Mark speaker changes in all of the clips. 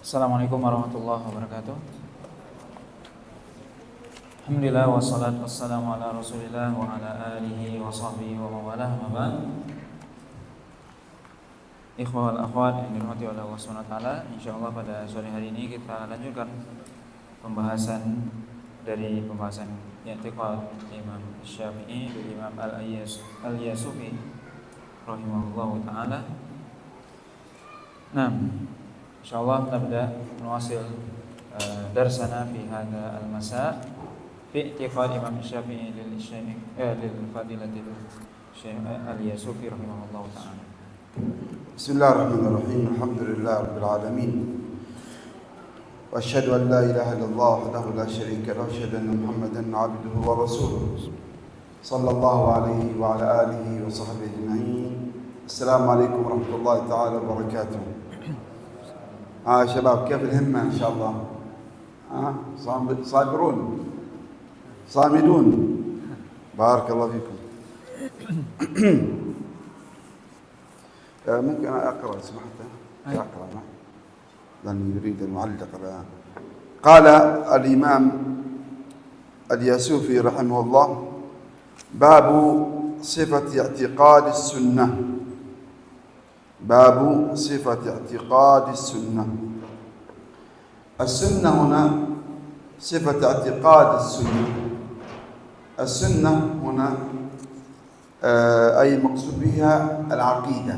Speaker 1: Assalamualaikum warahmatullahi wabarakatuh. Alhamdulillah wassalatu wassalamu ala Rasulillah wa ala alihi wa sahbihi wa mawalah. Ikhwah wal akhwat yang dirahmati oleh Allah Subhanahu wa taala, insyaallah pada sore hari ini kita lanjutkan pembahasan dari pembahasan i'tiqad Imam Syafi'i dan Imam Al-Yasufi rahimahullahu taala. Nah, insyaallah nabda nuwasil darsana fi hadha al-masa fi i'tiqad Imam Syafi'i lil fadilatil Syekh Al-Yasufi rahimahullahu taala.
Speaker 2: Bismillahirrahmanirrahim. Alhamdulillah rabbil alamin. Wa asyhadu an la ilaha illallah wahdahu la syarika lahu wa asyhadu anna Muhammadan 'abduhu wa rasuluh. Sallallahu alaihi wa ala alihi wa sahbihi ajma'in. Assalamualaikum warahmatullahi taala wabarakatuh. شباب كيف الهمة إن شاء الله؟ صابرون صامدون بارك الله فيكم. ممكن أقرأ سمحت؟ أقرأ لأني يريد المعلق الآن. قال الإمام الياسوفي رحمه الله: باب صفة اعتقاد السنة. باب صفة اعتقاد السنة. السنة هنا صفة اعتقاد السنة. السنة هنا أي مقصود بها العقيدة.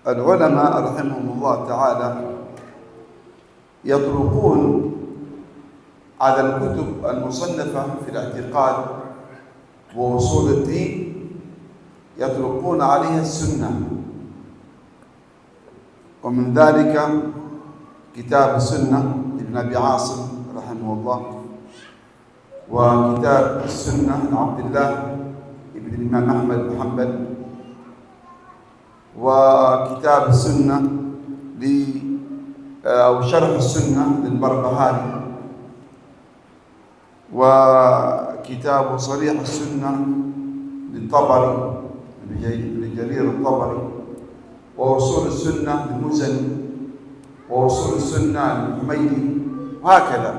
Speaker 2: والعلماء رحمهم الله تعالى يطلقون على الكتب المصنفة في الاعتقاد وأصول الدين يطلقون عليها السنة، ومن ذلك كتاب السنة لابن أبي عاصم رحمه الله، وكتاب السنة لعبد الله ابن الإمام أحمد بن حنبل، وكتاب السنة أو شرح السنة للبربهاري، وكتاب صريح السنة للطبري بن جرير الطبري، وأصول السنة للمزني، وأصول السنة للحميدي، وهكذا.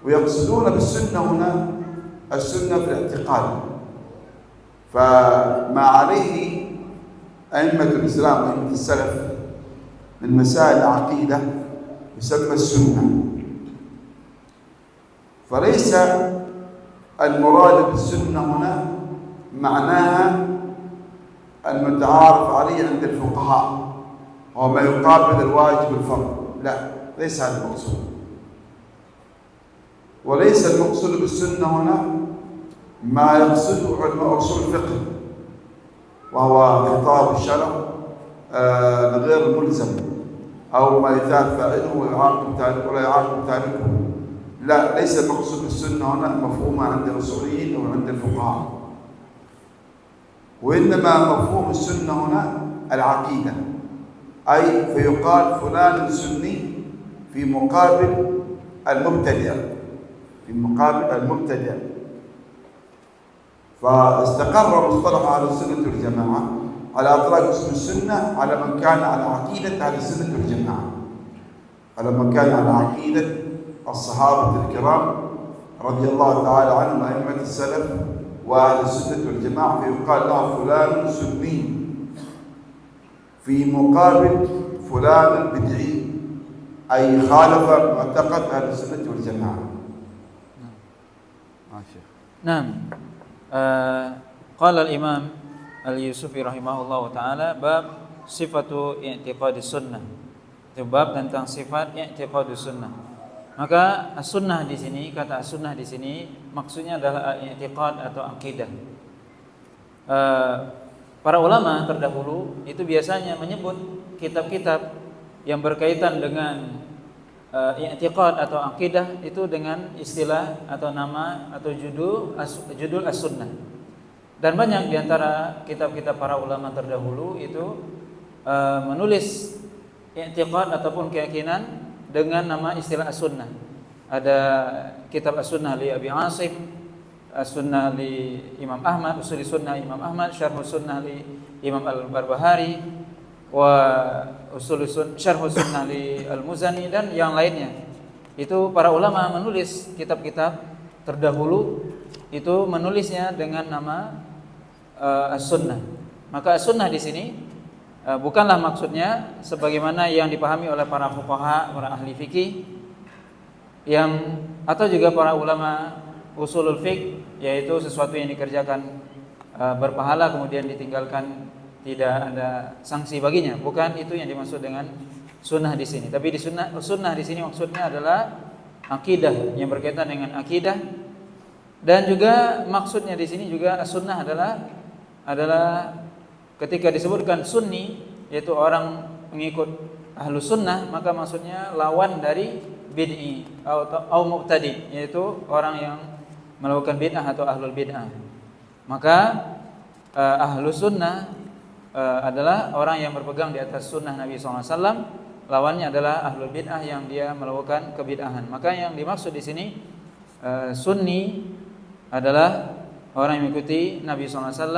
Speaker 2: ويقصدون بالسنة هنا السنة في الاعتقاد. فما عليه أئمة الإسلام وأئمة السلف من مسائل العقيدة يسمى السنة. فليس المراد بالسنة هنا معناها المتعارف عليه عند الفقهاء هو ما يقابل الواجب الفرض، لا، ليس هذا المقصود. وليس المقصود بالسنة هنا ما يقصده علماء أصول الفقه، وهو خطاب الشرع غير ملزم، أو ما يثاب فاعله ويعاقب تاركه ولا يعاقب تاركه. لا، ليس المقصود بالسنة هنا مفهومة عند الأصوليين أو عند الفقهاء، وإنما مفهوم السنة هنا العقيدة، أي فيقال فلان سني في مقابل المبتدع، في مقابل المبتدع. فاستقر مصطلح أهل السنة والجماعة على إطلاق اسم السنة على من كان على عقيدة أهل السنة والجماعة، على من كان على عقيدة الصحابة الكرام رضي الله تعالى عنهم أئمة السلف وأهل السنة والجماعة، فيقال له فلان سني في مقابل فلان البدعي، أي خالف معتقد أهل السنة والجماعة.
Speaker 1: Nah, qala al-Imam Al-Yusufi rahimahullahu taala bab sifatu i'tiqadis sunnah. Itu bab tentang sifat i'tiqadis sunnah. Maka as-sunnah di sini, kata as-sunnah di sini maksudnya adalah i'tiqad atau akidah. Para ulama terdahulu itu biasanya menyebut kitab-kitab yang berkaitan dengan i'tiqad atau akidah itu dengan istilah atau nama atau judul as-sunnah. Dan banyak di antara kitab-kitab para ulama terdahulu itu menulis i'tiqad ataupun keyakinan dengan nama istilah as-sunnah. Ada kitab as-sunnah li Abi Asim, Sunnah li Imam Ahmad, Usul Sunnah Imam Ahmad, Syarh Sunnah li Imam Al-Barbahari, wa Syarh Sunnah li Al-Muzani, dan yang lainnya. Itu para ulama menulis kitab-kitab terdahulu itu menulisnya dengan nama As-Sunnah. Maka As-Sunnah di sini bukanlah maksudnya sebagaimana yang dipahami oleh para fuqaha, para ahli fikih atau juga para ulama usulul fiqh, yaitu sesuatu yang dikerjakan berpahala kemudian ditinggalkan tidak ada sanksi baginya. Bukan itu yang dimaksud dengan sunnah di sini. Tapi sunnah di sini maksudnya adalah akidah, yang berkaitan dengan akidah. Dan juga maksudnya di sini juga sunnah adalah ketika disebutkan sunni, yaitu orang mengikut ahlu sunnah, maka maksudnya lawan dari bid'i atau muqtadi, yaitu orang yang melakukan bid'ah atau ahlul bid'ah. Maka ahlu sunnah adalah orang yang berpegang di atas sunnah Nabi SAW. Lawannya adalah ahlul bid'ah yang dia melakukan kebid'ahan. Maka yang dimaksud di sini sunni adalah orang yang mengikuti Nabi SAW,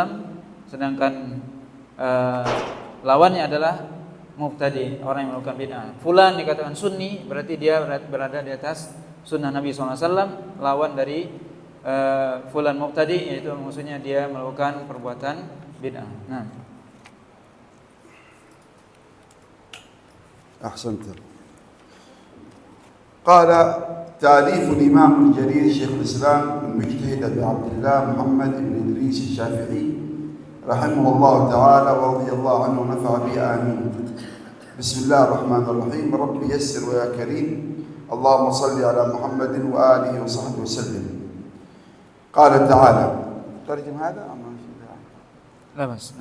Speaker 1: sedangkan lawannya adalah mubtadi, orang yang melakukan bid'ah. Fulan dikatakan sunni, berarti dia berada di atas sunnah Nabi SAW. Lawan dari fulan mubtadi, yaitu maksudnya dia melakukan perbuatan bid'ah. Nah,
Speaker 2: أحسنت. قال تأليف الإمام الجليل شيخ الإسلام المجتهد أبي عبد الله محمد بن إدريس الشافعي رحمه الله تعالى ورضي الله عنه ونفع به آمين. بسم الله الرحمن الرحيم. رب يسر ويا كريم، اللهم صل على محمد وآله وصحبه وسلم. قال تعالى، ترجم هذا أم
Speaker 1: لا بس.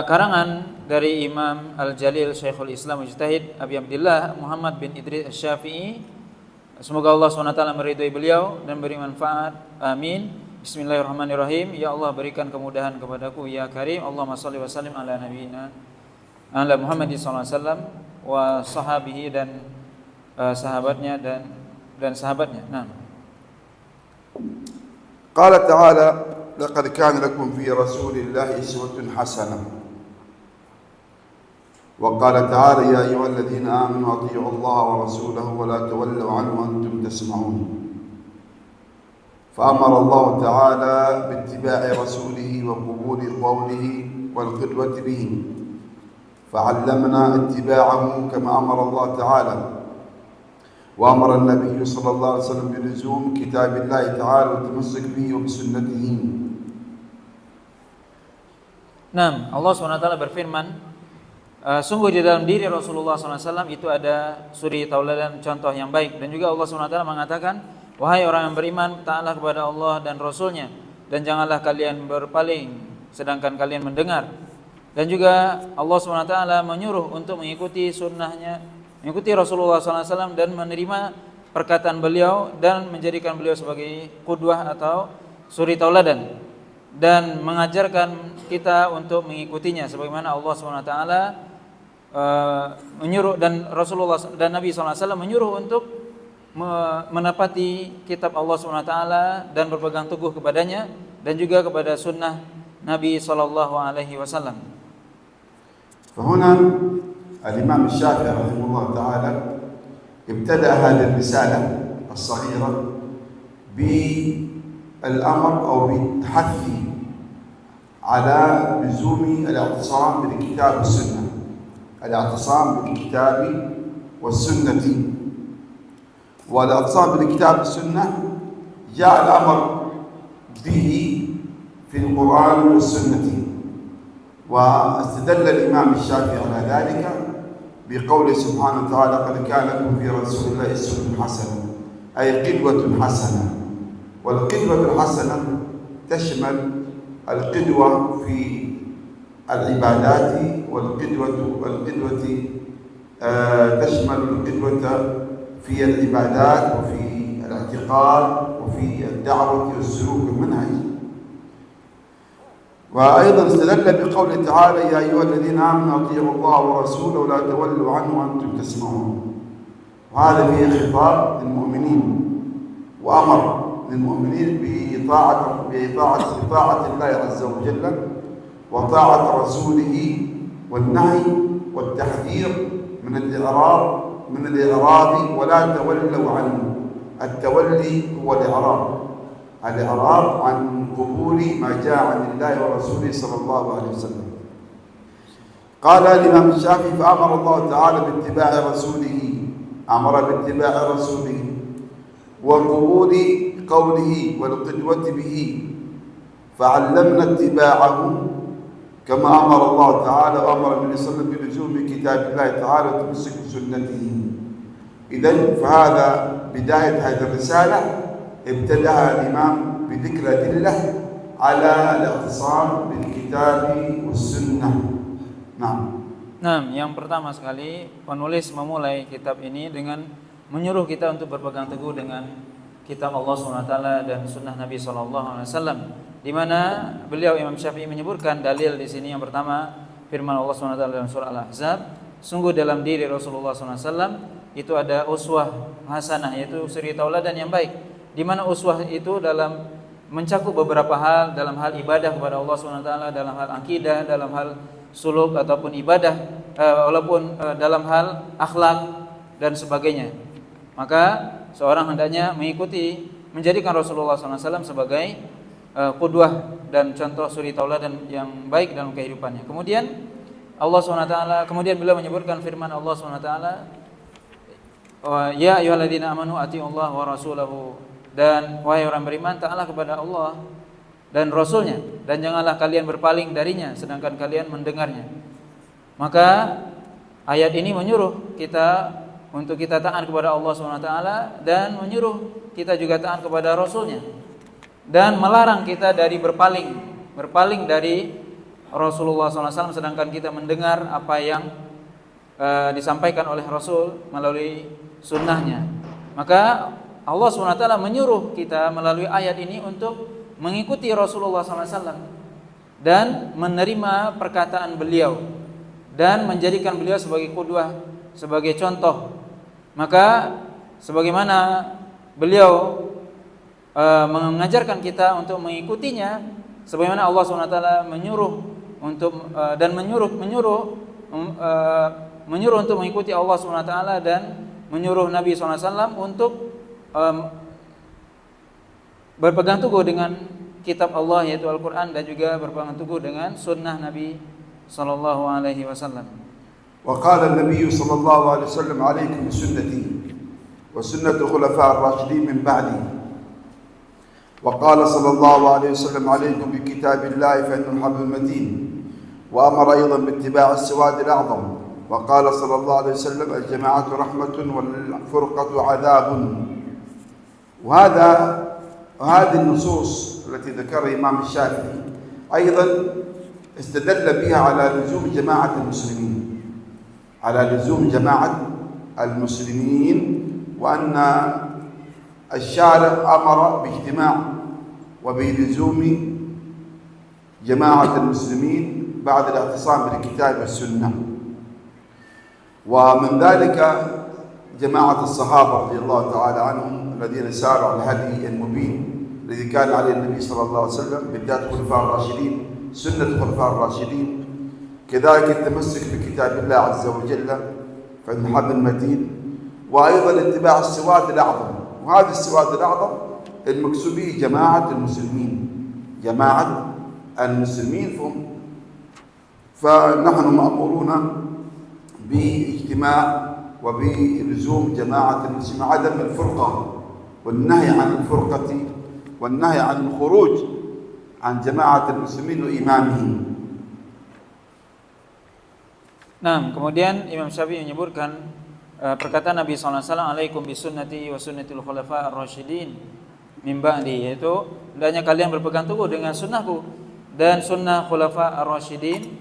Speaker 1: Karangan dari Imam Al-Jalil Syekhul Islam Mujtahid Abi Abdillah Muhammad bin Idris Asy-Syafi'i. Semoga Allah SWT meridhai beliau dan beri manfaat. Amin. Bismillahirrahmanirrahim. Ya Allah, berikan kemudahan kepadaku ya Karim. Allahumma shalli wa sallim ala nabiyina ala Muhammad sallallahu alaihi wasallam wa sahabihi, dan sahabatnya dan sahabatnya. Nah.
Speaker 2: Qala ta'ala, laqad kana lakum fi rasulillahi uswatun hasanah. Wa qala ta'ala, ya ayyuhalladzina amanu athi'u Allah wa rasulahu wa la tawallu anhu wa antum tasma'un. فأمر الله تعالى باتباع رسوله وقبول قوله والقدوة به، فعلمنا اتباعه كما أمر الله تعالى، وأمر النبي صلى الله عليه وسلم بلزوم كتاب الله تعالى والتمسك به وبسنته.
Speaker 1: Nah, Allah SWT berfirman, sungguh di dalam diri Rasulullah SAW itu ada suri tauladan contoh yang baik. Dan juga Allah SWT mengatakan, wahai orang yang beriman, taatlah kepada Allah dan Rasulnya, dan janganlah kalian berpaling sedangkan kalian mendengar. Dan juga Allah SWT menyuruh untuk mengikuti sunnahnya, mengikuti Rasulullah SAW dan menerima perkataan beliau dan menjadikan beliau sebagai qudwah atau suri tauladan, dan mengajarkan kita untuk mengikutinya sebagaimana Allah SWT menyuruh, dan Rasulullah dan Nabi SAW menyuruh untuk menepati kitab Allah SWT dan berpegang teguh kepadanya, dan juga kepada sunnah Nabi SAW.
Speaker 2: فهنا الإمام الشافعي رحمه الله تعالى ابتدأ هذه الرسالة الصغيرة بالأمر أو بالتحثي على لزوم الاعتصام بالكتاب والسنة، الاعتصام بالكتاب والسنة. والاعتصام بالكتاب والسنة جاء الأمر به في القرآن والسنة، واستدل الإمام الشافعي على ذلك بقوله سبحانه وتعالى قد كان لكم في رسول الله أسوة حسنة، أي قدوة حسنة. والقدوة الحسنة تشمل القدوة في العبادات، والقدوة تشمل القدوة في العبادات وفي الاعتقاد وفي الدعوة والسلوك والمنهج. وأيضا استدل بقوله تعالى يا أيها الذين آمنوا أطيعوا الله ورسوله ولا تولوا عنه وأنتم تسمعون. وهذا فيه خطاب للمؤمنين، وأمر للمؤمنين بطاعة الله عز وجل وطاعة رسوله والنهي والتحذير من الإعراض ولا تولوا عنه. التولي هو الإعراض عن قبول ما جاء عن الله ورسوله صلى الله عليه وسلم. قال الإمام الشافعي فأمر الله تعالى باتباع رسوله، أمر باتباع رسوله وقبول قوله والقدوة به، فعلمنا اتباعه كما أمر الله تعالى وأمر النبي صلى الله عليه وسلم بلزوم كتاب الله تعالى وتمسك بسنته. إذن فهذا بداية هذه الرسالة ابتدأها الإمام بذكر أدلة على الاعتصام بالكتاب والسنة.
Speaker 1: Nah, yang pertama sekali penulis memulai kitab ini dengan menyuruh kita untuk berpegang teguh dengan kitab Allah SWT dan sunnah Nabi SAW, di mana beliau Imam Syafi'i menyebutkan dalil di sini. Yang pertama firman Allah SWT dalam surah Al-Ahzab, sungguh dalam diri Rasulullah SAW itu ada uswah hasanah, yaitu suri tauladan yang baik, di mana uswah itu dalam mencakup beberapa hal, dalam hal ibadah kepada Allah SWT, dalam hal akidah, dalam hal suluk ataupun ibadah, walaupun dalam hal akhlak dan sebagainya. Maka seorang hendaknya mengikuti, menjadikan Rasulullah SAW sebagai qudwah dan contoh suri tauladan yang baik dalam kehidupannya. Kemudian Allah SWT, kemudian beliau menyebutkan firman Allah SWT, ya ayyuhalladzina amanu atiiullaha wa rasulahu, dan wahai orang beriman, taatlah kepada Allah dan Rasulnya, dan janganlah kalian berpaling darinya sedangkan kalian mendengarnya. Maka ayat ini menyuruh kita untuk kita taat kepada Allah SWT, dan menyuruh kita juga taat kepada Rasulnya, dan melarang kita dari berpaling dari Rasulullah SAW sedangkan kita mendengar apa yang disampaikan oleh Rasul melalui sunnahnya. Maka Allah SWT menyuruh kita melalui ayat ini untuk mengikuti Rasulullah SAW dan menerima perkataan beliau dan menjadikan beliau sebagai qudwah, sebagai contoh. Maka sebagaimana beliau mengajarkan kita untuk mengikutinya, sebagaimana Allah SWT menyuruh untuk dan menyuruh untuk mengikuti Allah SWT, dan menyuruh Nabi SAW untuk berpegang teguh dengan kitab Allah yaitu Al-Quran, dan juga berpegang teguh dengan sunnah Nabi sallallahu alaihi wasallam.
Speaker 2: Wa qala an-nabiy sallallahu alaihi wasallam alaikum bi sunnati wa sunnati khulafa' ar-rashidin min ba'di. Wa qala sallallahu alaihi wasallam alaikum bi kitabillahi fa innahu hablum matin. Wa amara aidan bi ittiba' as-sawad al-a'zam. Wa qala sallallahu alaihi wasallam al-jama'atu rahmatun wal furqatu 'adabun. وهذه النصوص التي ذكرها الإمام الشافعي أيضا استدل بها على لزوم جماعة المسلمين، وأن الشارع أمر باجتماع وبلزوم جماعة المسلمين بعد الاعتصام بالكتاب والسنة. ومن ذلك جماعة الصحابة رضي الله تعالى عنهم الذين ساروا على الهدي المبين الذي كان عليه النبي صلى الله عليه وسلم، بالذات الخلفاء الراشدين، سنة الخلفاء الراشدين. كذلك التمسك بكتاب الله عز وجل فإن حبل المتين، وأيضا اتباع السواد الأعظم. وهذا السواد الأعظم المقصود به جماعة المسلمين فنحن مأمورون باجتماع وبلزوم جماعة المسلمين، عدم الفرقة والنهي عن الفرقة والنهي عن الخروج عن جماعة المسلمين وإمامهم.
Speaker 1: Nah, kemudian Imam Syafi'i menyebutkan perkataan Nabi SAW, alaikum bisunnati wa sunnatil khulafa ar-rasyidin min ba'di, yaitu hendaknya kalian berpegang teguh dengan sunnahku dan sunnah khulafa ar-rasyidin,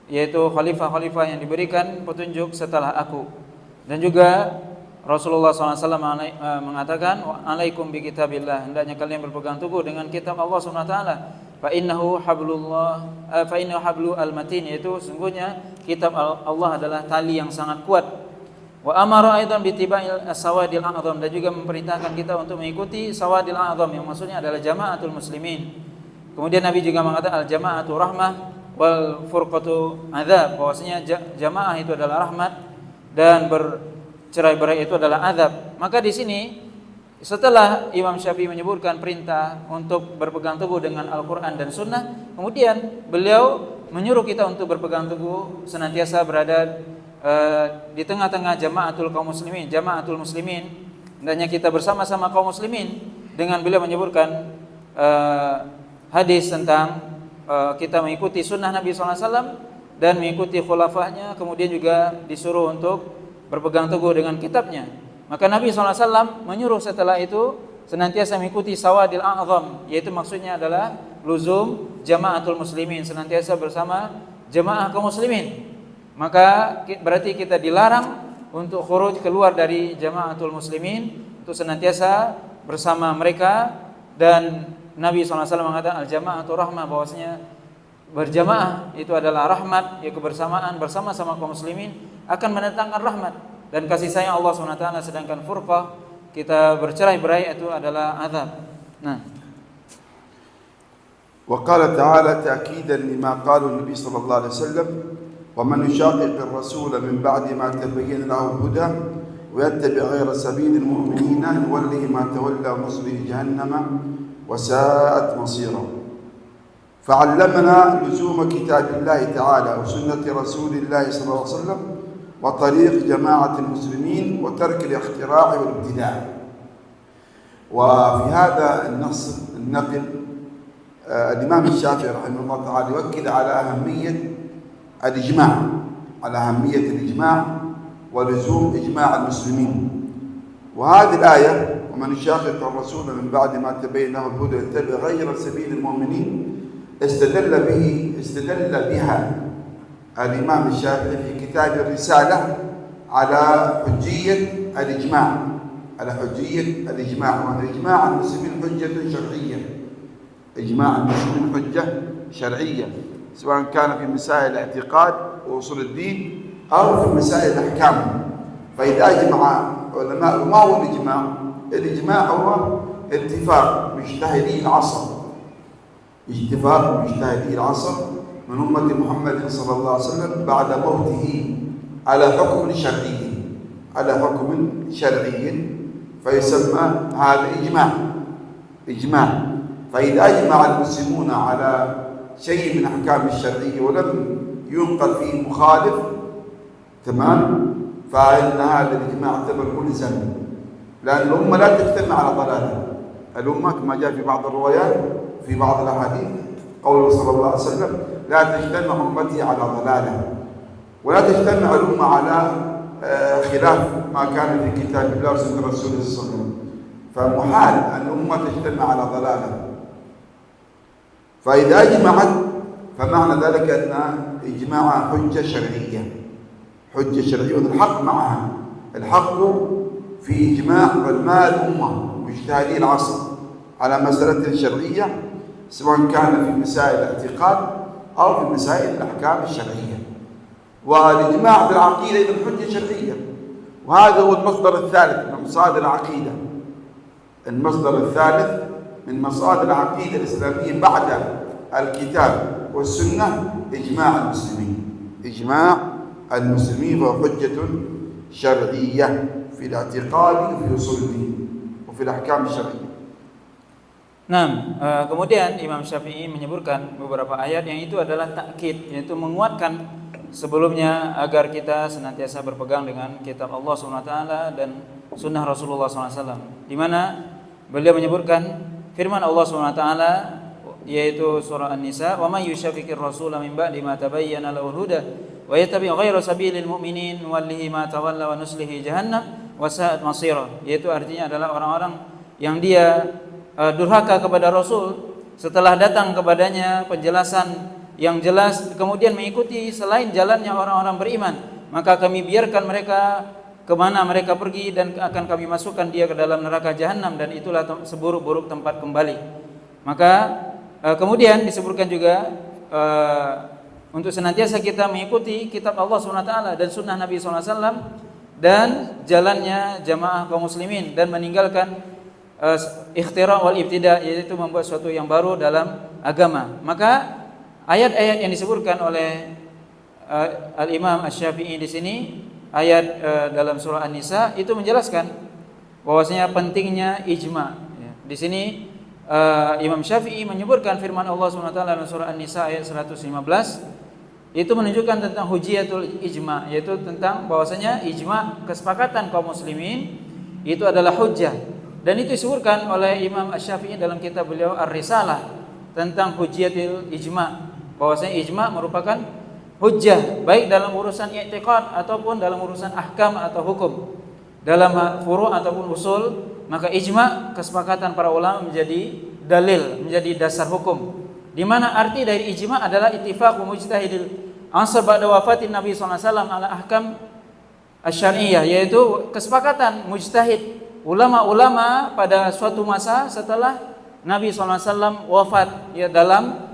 Speaker 1: yaitu khalifah-khalifah yang diberikan petunjuk setelah aku. Dan juga Rasulullah SAW mengatakan, alaikum bi kitabillah, hendaknya kalian berpegang teguh dengan kitab Allah SWT. Fa innahu hablu al-matin, yaitu sungguhnya kitab Allah adalah tali yang sangat kuat. Wa amara aidan bi tiba'il as-sawadil a'zam, dan juga memerintahkan kita untuk mengikuti sawadil a'zam yang maksudnya adalah jama'atul muslimin. Kemudian Nabi juga mengatakan al-jama'atu rahmah wal furqatu adzab, bahwasanya jamaah itu adalah rahmat dan bercerai-berai itu adalah azab. Maka di sini setelah Imam Syafi'i menyebutkan perintah untuk berpegang teguh dengan Al-Quran dan Sunnah, kemudian beliau menyuruh kita untuk berpegang teguh senantiasa berada di tengah-tengah jama'atul kaum muslimin, jama'atul muslimin, hendaknya kita bersama-sama kaum muslimin, dengan beliau menyebutkan hadis tentang kita mengikuti sunnah Nabi SAW dan mengikuti khulafahnya, kemudian juga disuruh untuk berpegang teguh dengan kitabnya. Maka Nabi SAW menyuruh setelah itu senantiasa mengikuti sawadil a'zam, yaitu maksudnya adalah luzum jama'atul muslimin, senantiasa bersama jamaah kaum muslimin. Maka berarti kita dilarang untuk khuruj keluar dari jama'atul muslimin, untuk senantiasa bersama mereka. Dan Nabi SAW mengatakan al-jama'atu rahmah, bahwasanya berjamaah itu adalah rahmat, ya kebersamaan bersama-sama kaum muslimin akan mendatangkan rahmat dan kasih sayang Allah SWT. Sedangkan furqah, kita bercerai-berai, itu adalah azab. Nah,
Speaker 2: وقال تعالى تأكيدا لما قاله النبي صلى الله عليه وسلم ومن يشاقق الرسول من بعد ما تبين له الهدى ويتبع غير سبيل المؤمنين نوله ما تولى ونصله جهنم وساءت مصيرا. فعلمنا لزوم كتاب الله تعالى وسنة رسول الله صلى الله عليه وسلم وطريق جماعة المسلمين وترك الاختراع والابتداع. وفي هذا النقل الإمام الشافعي رحمه الله تعالى يؤكد على أهمية الإجماع ولزوم إجماع المسلمين. وهذه الآية ومن يشاقق الرسول من بعد ما تبين له الهدى ويتبع غير سبيل المؤمنين استدل بها الإمام الشافعي في كتاب الرسالة على حجية الإجماع وأن إجماع المسلمين حجة شرعية. إجماع المسلمين حجة شرعية سواء كان في مسائل الاعتقاد وأصول الدين أو في مسائل الأحكام. فإذا أجمع علماء، ما هو الإجماع؟ الإجماع هو اتفاق مجتهدي العصر من أمة محمد صلى الله عليه وسلم بعد موته على حكم شرعي فيسمى هذا إجماع. فإذا أجمع المسلمون على شيء من أحكام الشرعية ولم ينقل فيه مخالف، تمام، فإن هذا الإجماع يعتبر ملزم، لأن الأمة لا تجتمع على ضلالة. الأمة كما جاء في بعض الروايات في بعض الأحاديث قوله صلى الله عليه وسلم لا تجتمع أمتي على ضلالة، ولا تجتمع الأمة على خلاف ما كان في كتاب الله وسنة رسوله صلى الله عليه وسلم. فمحال أن الأمة تجتمع على ضلالة. فإذا أجمعت فمعنى ذلك أن إجماعها حجة شرعية، والحق معها. الحق في إجماع علماء الأمة مجتهدي العصر على مسألة شرعية سواء كان في مسائل الاعتقاد أو في مسائل الأحكام الشرعية. والإجماع في العقيدة إذن حجة شرعية، وهذا هو المصدر الثالث من مصادر العقيدة. المصدر الثالث من مصادر العقيدة الإسلامية بعد الكتاب والسنة إجماع المسلمين وهو حجة شرعية في الاعتقاد وفي أصول الدين وفي الأحكام الشرعية.
Speaker 1: Nah, kemudian Imam Syafi'i menyebutkan beberapa ayat yang itu adalah takkid, yaitu menguatkan sebelumnya agar kita senantiasa berpegang dengan kitab Allah SWT dan sunnah Rasulullah SAW, di mana beliau menyebutkan firman Allah SWT, yaitu surah An-Nisa, wa may yushaqiqir rasula min ba'di ma tabayyana lahul huda wa yattabi' ghayra sabilil mu'minin nuwallihi ma tawalla wa nuslihi jahannam wa sa'at masira, yaitu artinya adalah orang-orang yang dia durhaka kepada Rasul setelah datang kepadanya penjelasan yang jelas, kemudian mengikuti selain jalannya orang-orang beriman, maka kami biarkan mereka kemana mereka pergi dan akan kami masukkan dia ke dalam neraka jahanam, dan itulah seburuk-buruk tempat kembali. Maka kemudian disebutkan juga untuk senantiasa kita mengikuti kitab Allah SWT dan sunnah Nabi SAW, dan jalannya jamaah kaum muslimin dan meninggalkan ikhtira' wal ibtida', yaitu membuat sesuatu yang baru dalam agama. Maka ayat-ayat yang disebutkan oleh Al-Imam Asy-Syafi'i di sini, ayat dalam surah An-Nisa itu menjelaskan bahwasanya pentingnya ijma'. Di sini Imam Syafi'i menyebutkan firman Allah SWT dalam surah An-Nisa ayat 115, itu menunjukkan tentang hujiyatul ijma', yaitu tentang bahwasanya ijma', kesepakatan kaum muslimin itu adalah hujjah. Dan itu disebutkan oleh Imam Asy-Syafi'i dalam kitab beliau Ar-Risalah tentang hujiyatul ijma', bahwasanya ijma' merupakan hujjah baik dalam urusan i'tiqad ataupun dalam urusan ahkam atau hukum, dalam furu' ataupun usul. Maka ijma', kesepakatan para ulama, menjadi dalil, menjadi dasar hukum. Di mana arti dari ijma' adalah ittifaqu mujtahidil ansar ba'da wafatin Nabi sallallahu alaihi wasallam ala ahkam asy-syar'iyyah, yaitu kesepakatan mujtahid, ulama-ulama pada suatu masa setelah Nabi SAW wafat, ya, dalam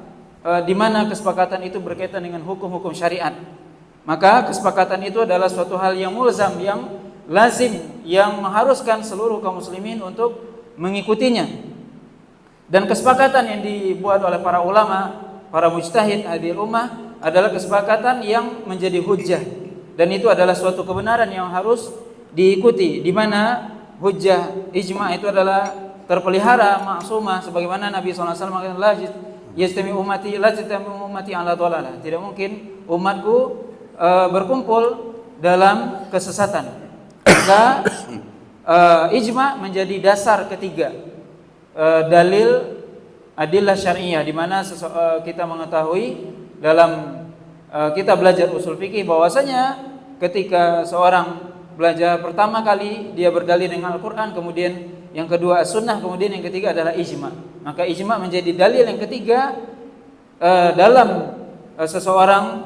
Speaker 1: di mana kesepakatan itu berkaitan dengan hukum-hukum syariat. Maka kesepakatan itu adalah suatu hal yang mulzam, yang lazim, yang mengharuskan seluruh kaum muslimin untuk mengikutinya. Dan kesepakatan yang dibuat oleh para ulama, para mujtahid hadil ummah, adalah kesepakatan yang menjadi hujjah, dan itu adalah suatu kebenaran yang harus diikuti, di mana hujjah ijma' itu adalah terpelihara, maksumah, sebagaimana Nabi SAW mengatakan, la yajtami ummati ala dhalalah, tidak mungkin umatku berkumpul dalam kesesatan. Maka ijma' menjadi dasar ketiga, dalil adillah syar'iyyah, di mana kita mengetahui dalam kita belajar usul fikih bahwasanya ketika seorang belajar pertama kali dia berdalil dengan Al-Quran, kemudian yang kedua As-Sunnah, kemudian yang ketiga adalah ijma'. Maka ijma' menjadi dalil yang ketiga dalam seseorang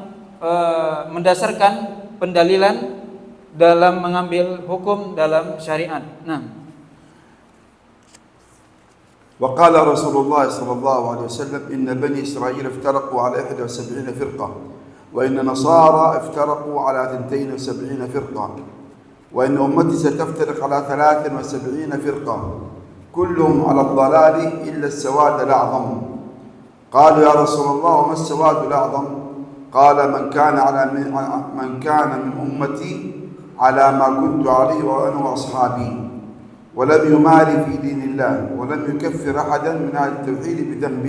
Speaker 1: mendasarkan pendalilan dalam mengambil hukum dalam syariat. Nah,
Speaker 2: وقال رسول الله صلى الله عليه وسلم إن بني إسرائيل افترقوا على 71 فرقة وإن نصارى افترقوا على 72 فرقة وإن أمتي ستفترق على 73 فرقة كلهم على الضلال إلا السواد الأعظم. قالوا يا رسول الله وما السواد الأعظم؟ قال من كان من أمتي على ما كنت عليه وأنا وأصحابي ولم يماري في دين الله ولم يكفر أحدا من أهل التوحيد بذنب.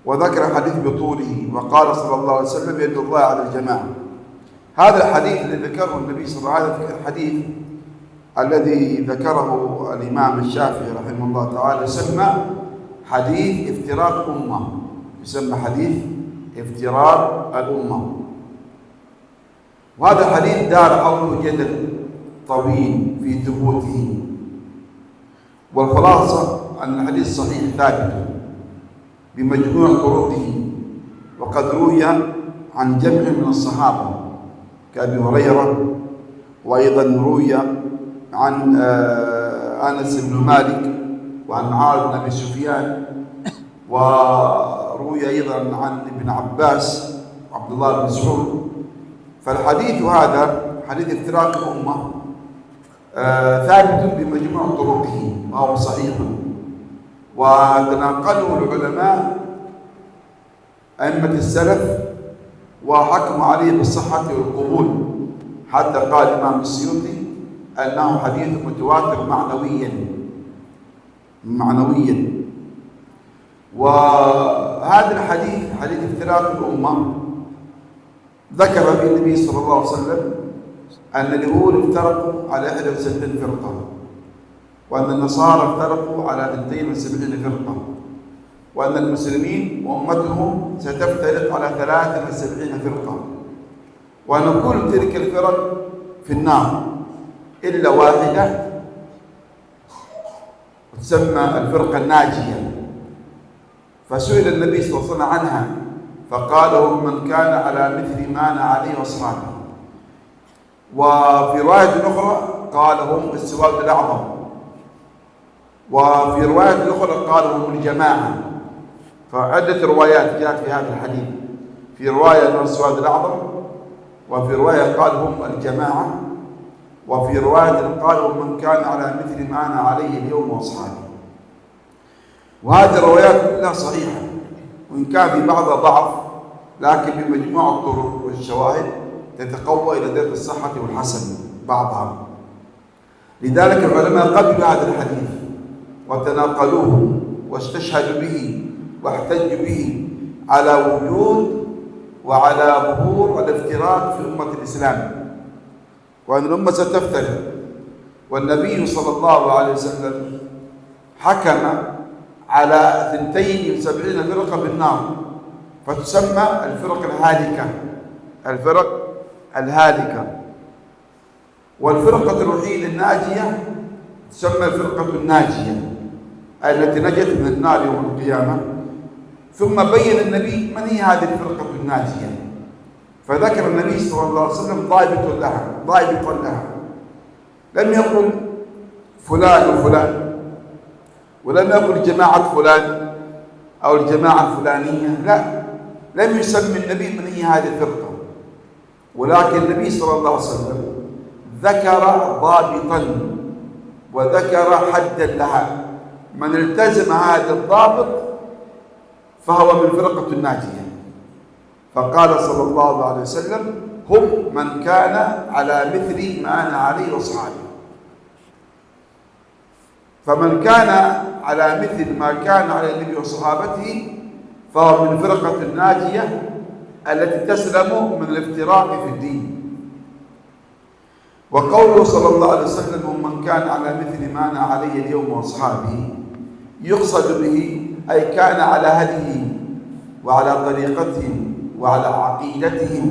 Speaker 2: وذكر حديث بطوله وقال صلى الله عليه وسلم يد الله على الجماعة. هذا الحديث الذي ذكره النبي صلى الله عليه وسلم الحديث الذي ذكره الإمام الشافعي رحمه الله تعالى يسمى حديث افتراق أمة، يسمى حديث افتراق الأمة. وهذا الحديث دار حوله جدل طويل في ثبوته، والخلاصة أن الحديث صحيح ثابت بمجموع طرقه، وقد روي عن جمع من الصحابة كأبي هريرة، وأيضا روي عن أنس بن مالك وعن معاذ بن أبي سفيان، وروي أيضا عن ابن عباس وعبد الله بن مسعود. فالحديث هذا حديث افتراق الأمة ثابت بمجموع طرقه وهو صحيح، وتناقله العلماء أئمة السلف وحكموا عليه بالصحة والقبول، حتى قال الإمام السيوطي أنه حديث متواتر معنويا. وهذا الحديث حديث افتراق الأمة ذكر فيه النبي صلى الله عليه وسلم أن اليهود افترقوا على 71 فرقة، وأن النصارى افترقوا على 72 فرقة، وأن المسلمين وأمتهم ستفترق على 73 فرقة، وأن كل تلك الفرق في النار إلا واحدة تسمى الفرقة الناجية. فسئل النبي صلى الله عليه وسلم عنها فقال من كان على مثل ما أنا عليه وأصحابي. وفي رواية أخرى قال هم السواد الأعظم، وفي رواية أخرى قال هم الجماعة. فعدة روايات جاءت في هذا في رواية هم السواد الأعظم، وفي رواية قال هم الجماعة، وفي رواية قال ومن كان على مثل ما أنا عليه اليوم وأصحابي. وهذه الروايات كلها صحيحة، وإن كان في بعضها ضعف، لكن بمجموع الطرق والشواهد تتقوى إلى درجة الصحة والحسن بعضها. لذلك العلماء قبلوا هذا الحديث وتناقلوه واستشهدوا به واحتجوا به على وجود وعلى ظهور الافتراق في أمة الإسلام، وأن الأمة ستفترق. والنبي صلى الله عليه وسلم حكم على 72 فرقة بالنار، فتسمى الفرق الهالكة، الفرق الهالكة. والفرقة الوحيدة الناجية تسمى الفرقة الناجية التي نجت من النار يوم القيامة. ثم بين النبي من هي هذه الفرقة الناجية، فذكر النبي صلى الله عليه وسلم ضابطا لها. لم يقل فلان وفلان، ولم يقل جماعة فلان أو الجماعة الفلانية، لا، لم يسمي النبي من هي هذه الفرقة، ولكن النبي صلى الله عليه وسلم ذكر ضابطا وذكر حدا لها، من التزم هذا الضابط فهو من فرقة الناجية. فقال صلى الله عليه وسلم هم من كان على مثل ما أنا عليه وأصحابي. فمن كان على مثل ما كان عليه النبي وصحابته فهو من فرقة الناجية التي تسلم من الافتراق في الدين. وقوله صلى الله عليه وسلم ومن كان على مثل ما أنا عليه اليوم وأصحابه، يقصد به أي كان على هديهم وعلى طريقتهم وعلى عقيدتهم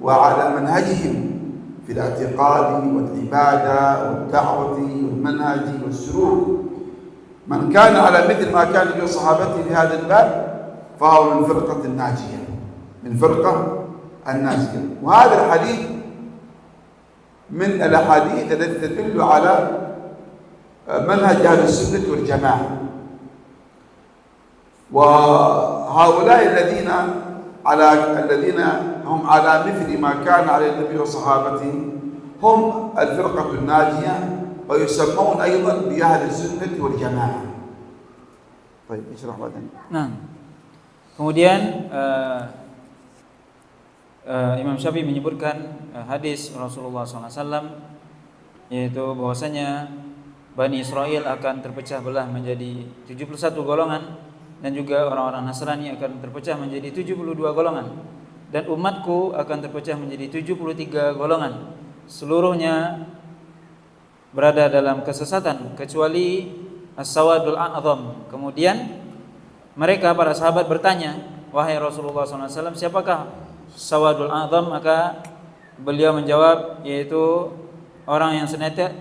Speaker 2: وعلى منهجهم في الاعتقاد والعبادة والدعوة والمنهج والسلوك. من كان على مثل ما كان النبي وصحابته في هذا الباب فهو من فرقة الناجية، من فرقة الناجية. وهذا الحديث من الأحاديث التي تدل على منهج أهل السنة والجماعة. وهؤلاء الذين هم على مثل ما كان عليه النبي وصحابته هم الفرقة الناجية، ويسمون أيضا بأهل السنة والجماعة. طيب اشرح بعدين.
Speaker 1: Nah, kemudian Imam Syafi'i menyebutkan hadis Rasulullah SAW, yaitu bahwasanya Bani Israel akan terpecah belah menjadi 71 golongan, dan juga orang-orang Nasrani akan terpecah menjadi 72 golongan, dan umatku akan terpecah menjadi 73 golongan. Seluruhnya berada dalam kesesatan kecuali As-Sawadul A'zam. Kemudian mereka, para sahabat, bertanya, wahai Rasulullah SAW, siapakah Sawadul A'zam? Maka beliau menjawab, yaitu orang yang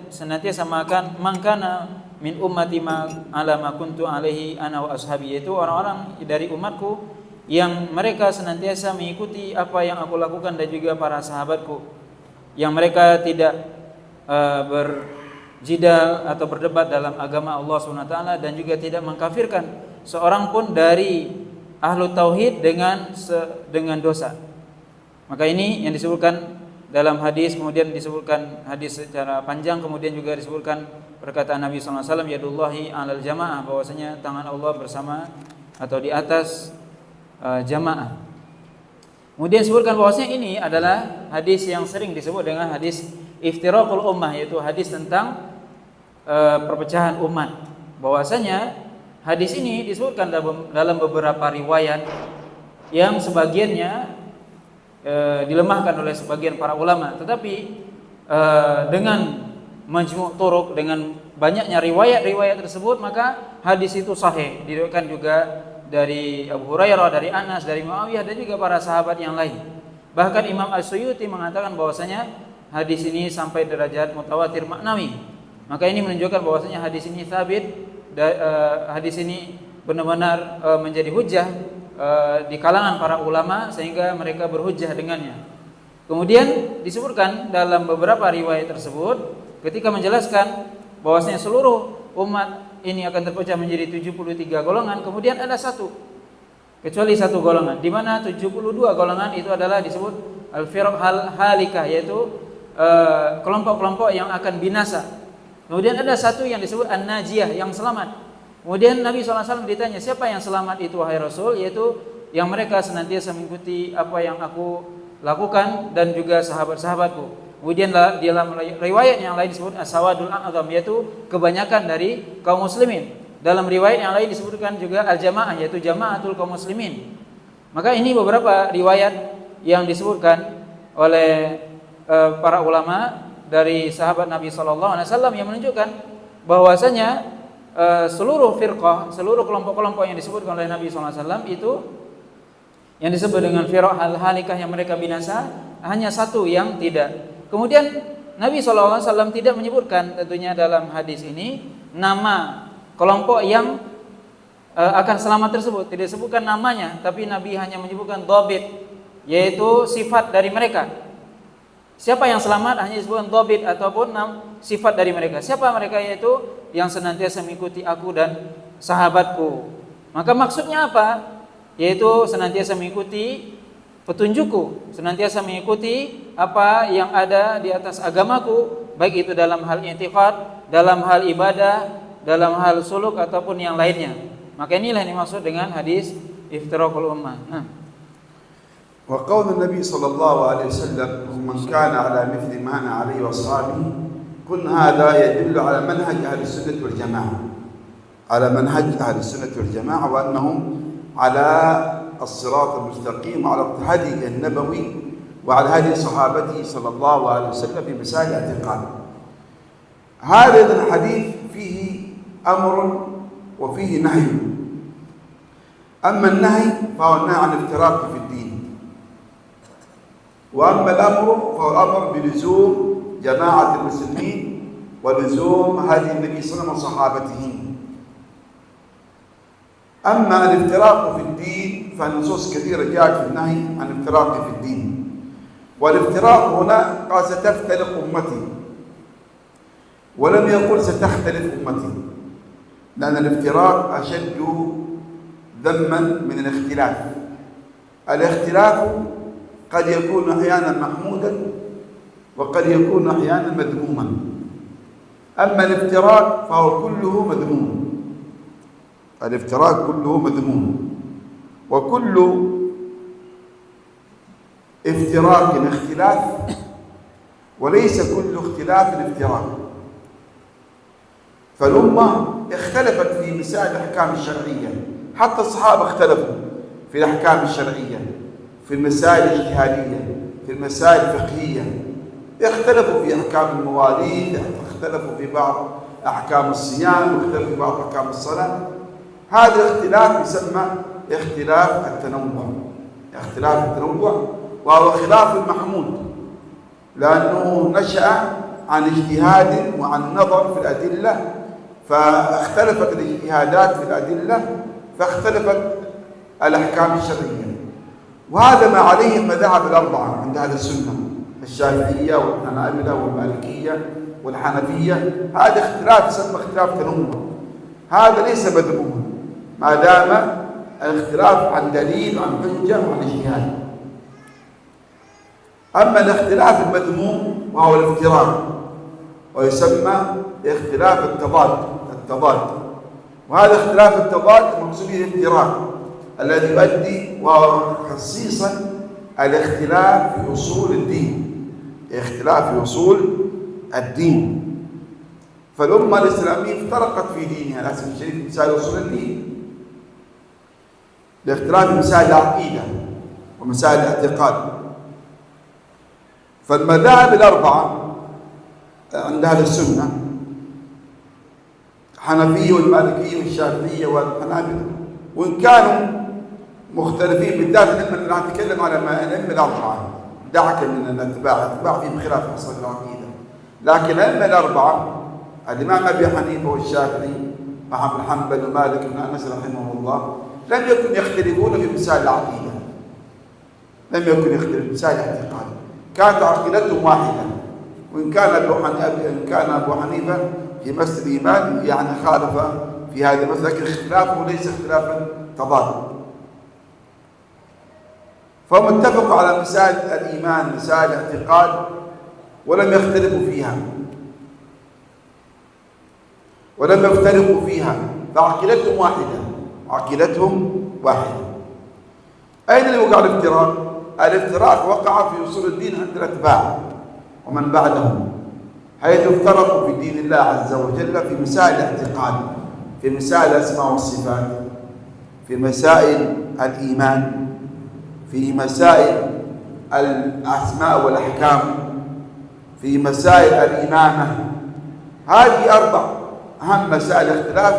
Speaker 1: senantiasa makan mangkana min ummati ma ala ma kuntu alaihi ana wa ashabi, yaitu orang-orang dari umatku yang mereka senantiasa mengikuti apa yang aku lakukan dan juga para sahabatku, yang mereka tidak berjidal atau berdebat dalam agama Allah SWT, dan juga tidak mengkafirkan seorang pun dari ahlu tauhid dengan dosa. Maka ini yang disebutkan dalam hadis, kemudian disebutkan hadis secara panjang, kemudian juga disebutkan perkataan Nabi SAW, yadullahi alal jamaah, bahwasanya tangan Allah bersama atau di atas jamaah. Kemudian disebutkan bahwasanya ini adalah hadis yang sering disebut dengan hadis iftiraqul ummah, yaitu hadis tentang perpecahan umat. Bahwasanya hadis ini disebutkan dalam beberapa riwayat yang sebagiannya dilemahkan oleh sebagian para ulama, tetapi dengan majmu' turuq, dengan banyaknya riwayat-riwayat tersebut, maka hadis itu sahih. Diriwayatkan juga dari Abu Hurairah, dari Anas, dari Muawiyah, dan juga para sahabat yang lain. Bahkan Imam As-Suyuti mengatakan bahwasanya hadis ini sampai derajat mutawatir maknawi. Maka ini menunjukkan bahwasanya hadis ini tsabit, hadis ini benar-benar menjadi hujjah di kalangan para ulama, sehingga mereka berhujjah dengannya. Kemudian disebutkan dalam beberapa riwayat tersebut ketika menjelaskan bahwasanya seluruh umat ini akan terpecah menjadi 73 golongan, kemudian ada kecuali satu golongan, di mana 72 golongan itu adalah disebut al-firaq halikah, yaitu kelompok-kelompok yang akan binasa. Kemudian ada satu yang disebut An-Najiyah, yang selamat. Kemudian Nabi SAW ditanya, siapa yang selamat itu wahai Rasul? Yaitu yang mereka senantiasa mengikuti apa yang aku lakukan dan juga sahabat-sahabatku. Kemudian dalam riwayat yang lain disebut As-Sawadul A'zam, yaitu kebanyakan dari kaum muslimin. Dalam riwayat yang lain disebutkan juga Al-Jamaah, yaitu jamaatul kaum muslimin. Maka ini beberapa riwayat yang disebutkan oleh para ulama dari sahabat Nabi SAW yang menunjukkan bahwasanya seluruh firqah, seluruh kelompok-kelompok yang disebutkan oleh Nabi SAW itu yang disebut dengan firqah al-halikah yang mereka binasa, hanya satu yang tidak. Kemudian Nabi SAW tidak menyebutkan tentunya dalam hadis ini nama kelompok yang akan selamat tersebut, tidak disebutkan namanya, tapi Nabi hanya menyebutkan dhabit, yaitu sifat dari mereka. Siapa yang selamat hanya disebutkan dhabit ataupun sifat dari mereka. Siapa mereka? Yaitu yang senantiasa mengikuti aku dan sahabatku. Maka maksudnya apa? Yaitu senantiasa mengikuti petunjukku, senantiasa mengikuti apa yang ada di atas agamaku, baik itu dalam hal i'tiqad, dalam hal ibadah, dalam hal suluk ataupun yang lainnya. Maka inilah yang dimaksud dengan hadis iftiraqul ummah.
Speaker 2: Wa qaul Nabi sallallahu alaihi wasallam, "Man kana ala mithli ma ana alaihi wa ashabi." Kun hadha yadullu ala manhaj ahli sunnah wal jamaah. Ala manhaj ahli sunnah wal jamaah wa annahum ala الصراط المستقيم وعلى الهدي النبوي وعلى هدي صحابته صلى الله عليه وسلم في مسائل الاعتقاد. هذا الحديث فيه أمر وفيه نهي. أما النهي فهو النهي عن الافتراق في الدين، وأما الأمر فهو الأمر بلزوم جماعة المسلمين ولزوم هدي النبي صلى الله عليه وسلم وصحابته. أما الافتراق في الدين فالنصوص كثيرة جاءت في النهي عن الافتراق في الدين، والافتراق هنا قال ستفترق أمتي، ولم يقل ستختلف أمتي، لأن الافتراق أشد ذما من الاختلاف. الاختلاف قد يكون أحيانا محمودا وقد يكون أحيانا مذموما، أما الافتراق فهو كله مذموم. الافتراق كله مذموم، وكل افتراق اختلاف وليس كل اختلاف افتراق. فالأمة اختلفت في مسائل الأحكام الشرعية، حتى الصحابة اختلفوا في الأحكام الشرعية، في المسائل الاجتهادية، في المسائل الفقهية، اختلفوا في أحكام المواليد، اختلفوا في بعض أحكام الصيام، واختلفوا في بعض أحكام الصلاة. هذا الاختلاف يسمى اختلاف التنوع، اختلاف التنوع، وهو خلاف المحمود، لأنه نشأ عن اجتهاد وعن نظر في الأدلة، فاختلفت الاجتهادات في الأدلة فاختلفت الأحكام الشرعية. وهذا ما عليه المذاهب الأربعة عند أهل السنة، الشافعية والحنابلة والمالكية والحنفية. هذا اختلاف يسمى اختلاف تنوع، هذا ليس مذموما ما دام الاختلاف عن دليل عن حجة وعن اجتهاد. أما الاختلاف المذموم وهو الافتراق، ويسمى اختلاف التضاد، وهذا اختلاف التضاد المقصود به الافتراق الذي يؤدي وهو خصيصا الاختلاف في أصول الدين، اختلاف في أصول الدين. فالأمة الإسلامية افترقت في دينها للأسف الشديد في مسائل أصول الدين، لاختلاف مسائل العقيدة ومسائل الاعتقاد. فالمذاهب الأربعة عند أهل السنة، الحنفية والمالكية والشافعية والحنابلة، وإن كانوا مختلفين بالذات الأئمة، نتكلم على الأئمة الأربعة، دعك من الاتباع فيهم خلاف أصل العقيدة، لكن الأئمة الأربعة الإمام أبي حنيفة والشافعي وأحمد بن حنبل ومالك بن أنس رحمه الله لم يكن يختلفون في مسائل العقيدة، لم يكن يختلفون في مسائل الاعتقاد، كانت عقيدتهم واحدة. وإن كان أبو حنيفة في مسألة الإيمان يعني خالف في هذا المسألة، لكن اختلافه ليس اختلافا تضاد. فهم اتفقوا على مسائل الإيمان، مسائل الاعتقاد، ولم يختلفوا فيها ولم يفترقوا فيها، فعقيدتهم واحدة، عقيدتهم واحدة. أين وقع الافتراق؟ الافتراق وقع في أصول الدين عند الأتباع ومن بعدهم، حيث افترقوا في دين الله عز وجل في مسائل الاعتقاد، في مسائل الأسماء والصفات، في مسائل الإيمان، في مسائل الأسماء والأحكام، في مسائل الإمامة. هذه 4 أهم مسائل اختلاف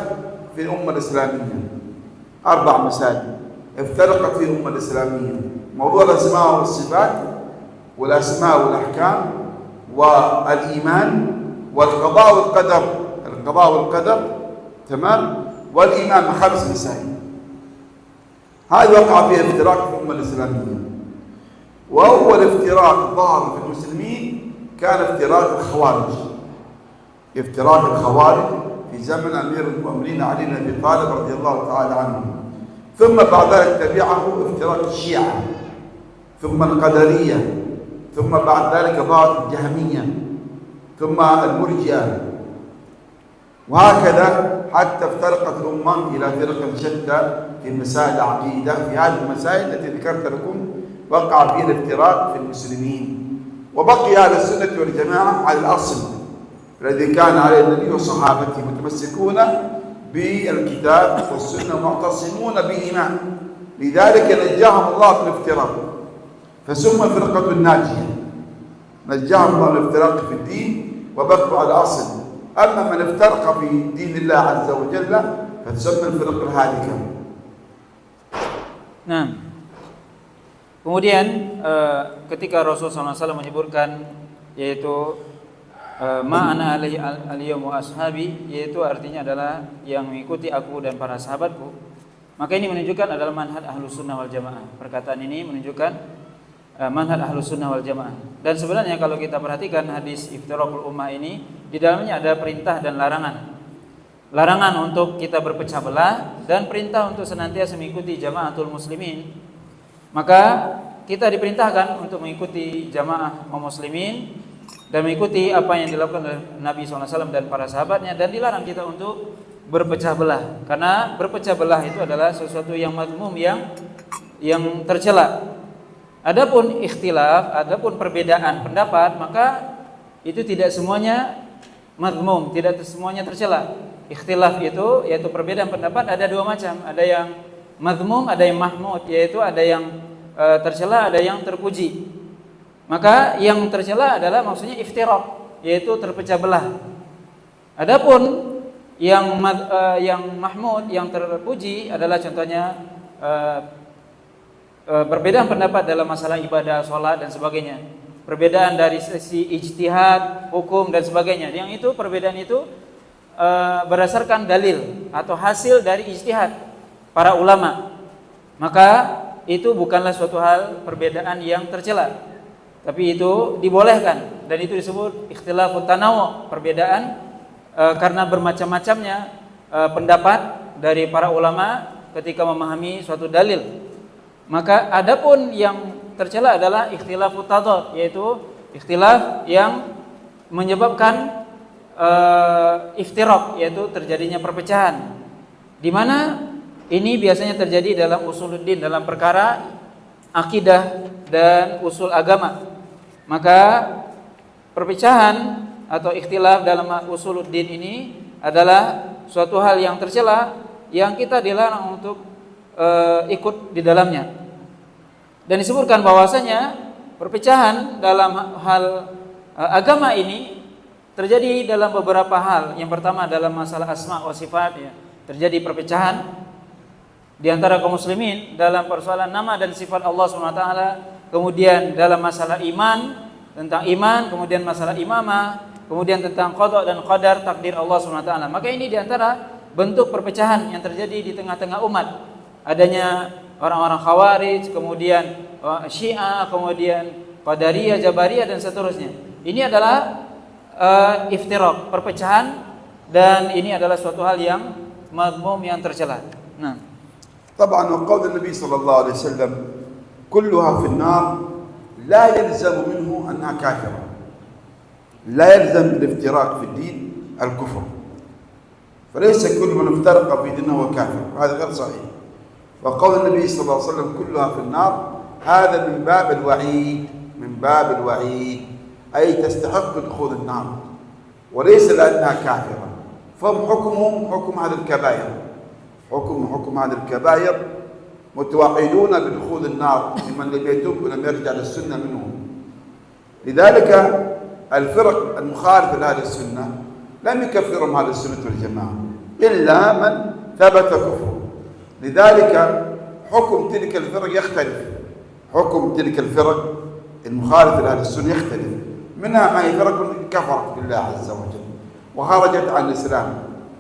Speaker 2: في الأمة الإسلامية، 4 مسائل افترقت في الأمة الإسلامية: موضوع الأسماء والصفات، والأسماء والأحكام، والإيمان، والقضاء والقدر، القضاء والقدر، تمام، والإمامة. 5 مسائل. هذا وقع فيها افتراق في الأمة الإسلامية. وأول افتراق ظهر في المسلمين كان افتراق الخوارج، افتراق الخوارج في زمن أمير المؤمنين علي بن أبي طالب رضي الله تعالى عنه، ثم بعد ذلك تبعه افتراق الشيعة، ثم القدرية، ثم بعد ذلك ظهرت الجهمية، ثم المرجئة، وهكذا حتى افترقت الأمة إلى فرق شتى في مسائل العقيدة. في هذه المسائل التي ذكرت لكم وقع فيها الافتراق في المسلمين، وبقي أهل السنة والجماعة على الأصل الذي كان عليه النبي وصحابته، متمسكون بالكتاب والسنة معتصمون بهما، لذلك نجاهم الله من الافتراق فسمى الفرقة الناجية، نجاهم الله من الافتراق في الدين وبقوا على الأصل. أما من افترق في دين الله عز وجل فتسمى الفرق الهالكة.
Speaker 1: Nah, kemudian ketika Rasulullah SAW menyebutkan yaitu ma'ana alaihi al-yawm wa ashabi, yaitu artinya adalah yang mengikuti aku dan para sahabatku, maka ini menunjukkan adalah manhaj ahlus sunnah wal jamaah. Perkataan ini menunjukkan manhaj ahlus sunnah wal jamaah. Dan sebenarnya kalau kita perhatikan hadis iftiraqul ummah ini, di dalamnya ada perintah dan larangan. Larangan untuk kita berpecah belah dan perintah untuk senantiasa mengikuti jamaatul muslimin. Maka kita diperintahkan untuk mengikuti jamaah kaum muslimin dan mengikuti apa yang dilakukan oleh Nabi SAW dan para sahabatnya, dan dilarang kita untuk berpecah belah, karena berpecah belah itu adalah sesuatu yang mazmum, yang tercela. Adapun ikhtilaf, adapun perbedaan pendapat, maka itu tidak semuanya mazmum, tidak semuanya tercela. Ikhtilaf itu yaitu perbedaan pendapat ada 2 macam, ada yang mazmum, ada yang mahmud, yaitu ada yang tercela, ada yang terpuji. Maka yang tercela adalah maksudnya iftiraq, yaitu terpecah belah. Adapun yang mahmud, yang terpuji adalah contohnya perbedaan pendapat dalam masalah ibadah, sholat dan sebagainya. Perbedaan dari sisi ijtihad, hukum dan sebagainya. Yang itu perbedaan itu berdasarkan dalil atau hasil dari ijtihad para ulama. Maka itu bukanlah suatu hal perbedaan yang tercela, tapi itu dibolehkan, dan itu disebut ikhtilafut tanawu', perbedaan karena bermacam-macamnya pendapat dari para ulama ketika memahami suatu dalil. Maka adapun yang tercela adalah ikhtilafut tadad, yaitu ikhtilaf yang menyebabkan iftiraq, yaitu terjadinya perpecahan, di mana ini biasanya terjadi dalam usuluddin, dalam perkara akidah dan usul agama. Maka perpecahan atau ikhtilaf dalam usuluddin ini adalah suatu hal yang tercela, yang kita dilarang untuk ikut di dalamnya. Dan disebutkan bahwasanya perpecahan dalam hal agama ini terjadi dalam beberapa hal. Yang pertama dalam masalah asma wa sifat, ya, terjadi perpecahan di antara kaum muslimin dalam persoalan nama dan sifat Allah SWT. Kemudian dalam masalah iman, tentang iman, kemudian masalah imamah, kemudian tentang qada dan qadar, takdir Allah SWT. Maka ini di antara bentuk perpecahan yang terjadi di tengah-tengah umat. Adanya orang-orang Khawarij, kemudian Syiah, kemudian Qadariyah, Jabariyah dan seterusnya. Ini adalah iftiraq, perpecahan, dan ini adalah suatu hal yang mazmum, yang tercela. Nah,
Speaker 2: طبعا وقول النبي صلى الله عليه وسلم كلها في النار لا يلزم منه أنها كافرة. لا يلزم الافتراق في الدين الكفر، فليس كل من افترق في دينه هو كافر، هذا غير صحيح. وقول النبي صلى الله عليه وسلم كلها في النار هذا من باب الوعيد، من باب الوعيد، أي تستحق دخول النار وليس لأنها كافرة. فهم حكمهم حكم هذه الكبائر، حكم هذه الكبائر، متوعدون بدخول النار لمن لم يتوب ولم يرجع للسنة منهم. لذلك الفرق المخالفة لهذه السنة لم يكفرهم هذه السنة والجماعة إلا من ثبت كفره. لذلك حكم تلك الفرق يختلف، حكم تلك الفرق المخالفة لهذه السنة يختلف. منها ما هي فرق كفرت بالله عز وجل وخرجت عن الإسلام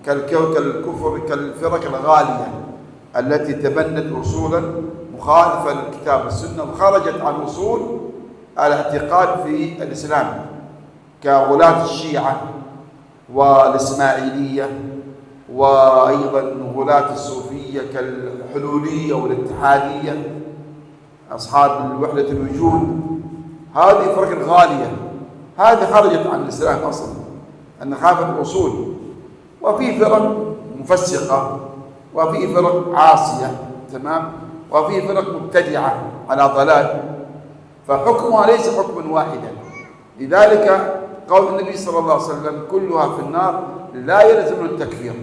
Speaker 2: كالكفر، كالفرق الغالية التي تبنت أصولا مخالفة للكتاب والسنة وخرجت عن أصول الاعتقاد في الإسلام، كغلاة الشيعة والإسماعيلية، وأيضا غلاة الصوفية كالحلولية والاتحادية، أصحاب الوحدة الوجود. هذه فرق غالية، هذه خرجت عن الإسلام أصلا أن خافت الأصول. وفي فرق مفسقة، وفي فرق عاصية، تمام، وفي فرق مبتدعة على ضلال، فحكمها ليس حكما واحدا. لذلك قول النبي صلى الله عليه وسلم كلها في النار لا يلزم التكفير،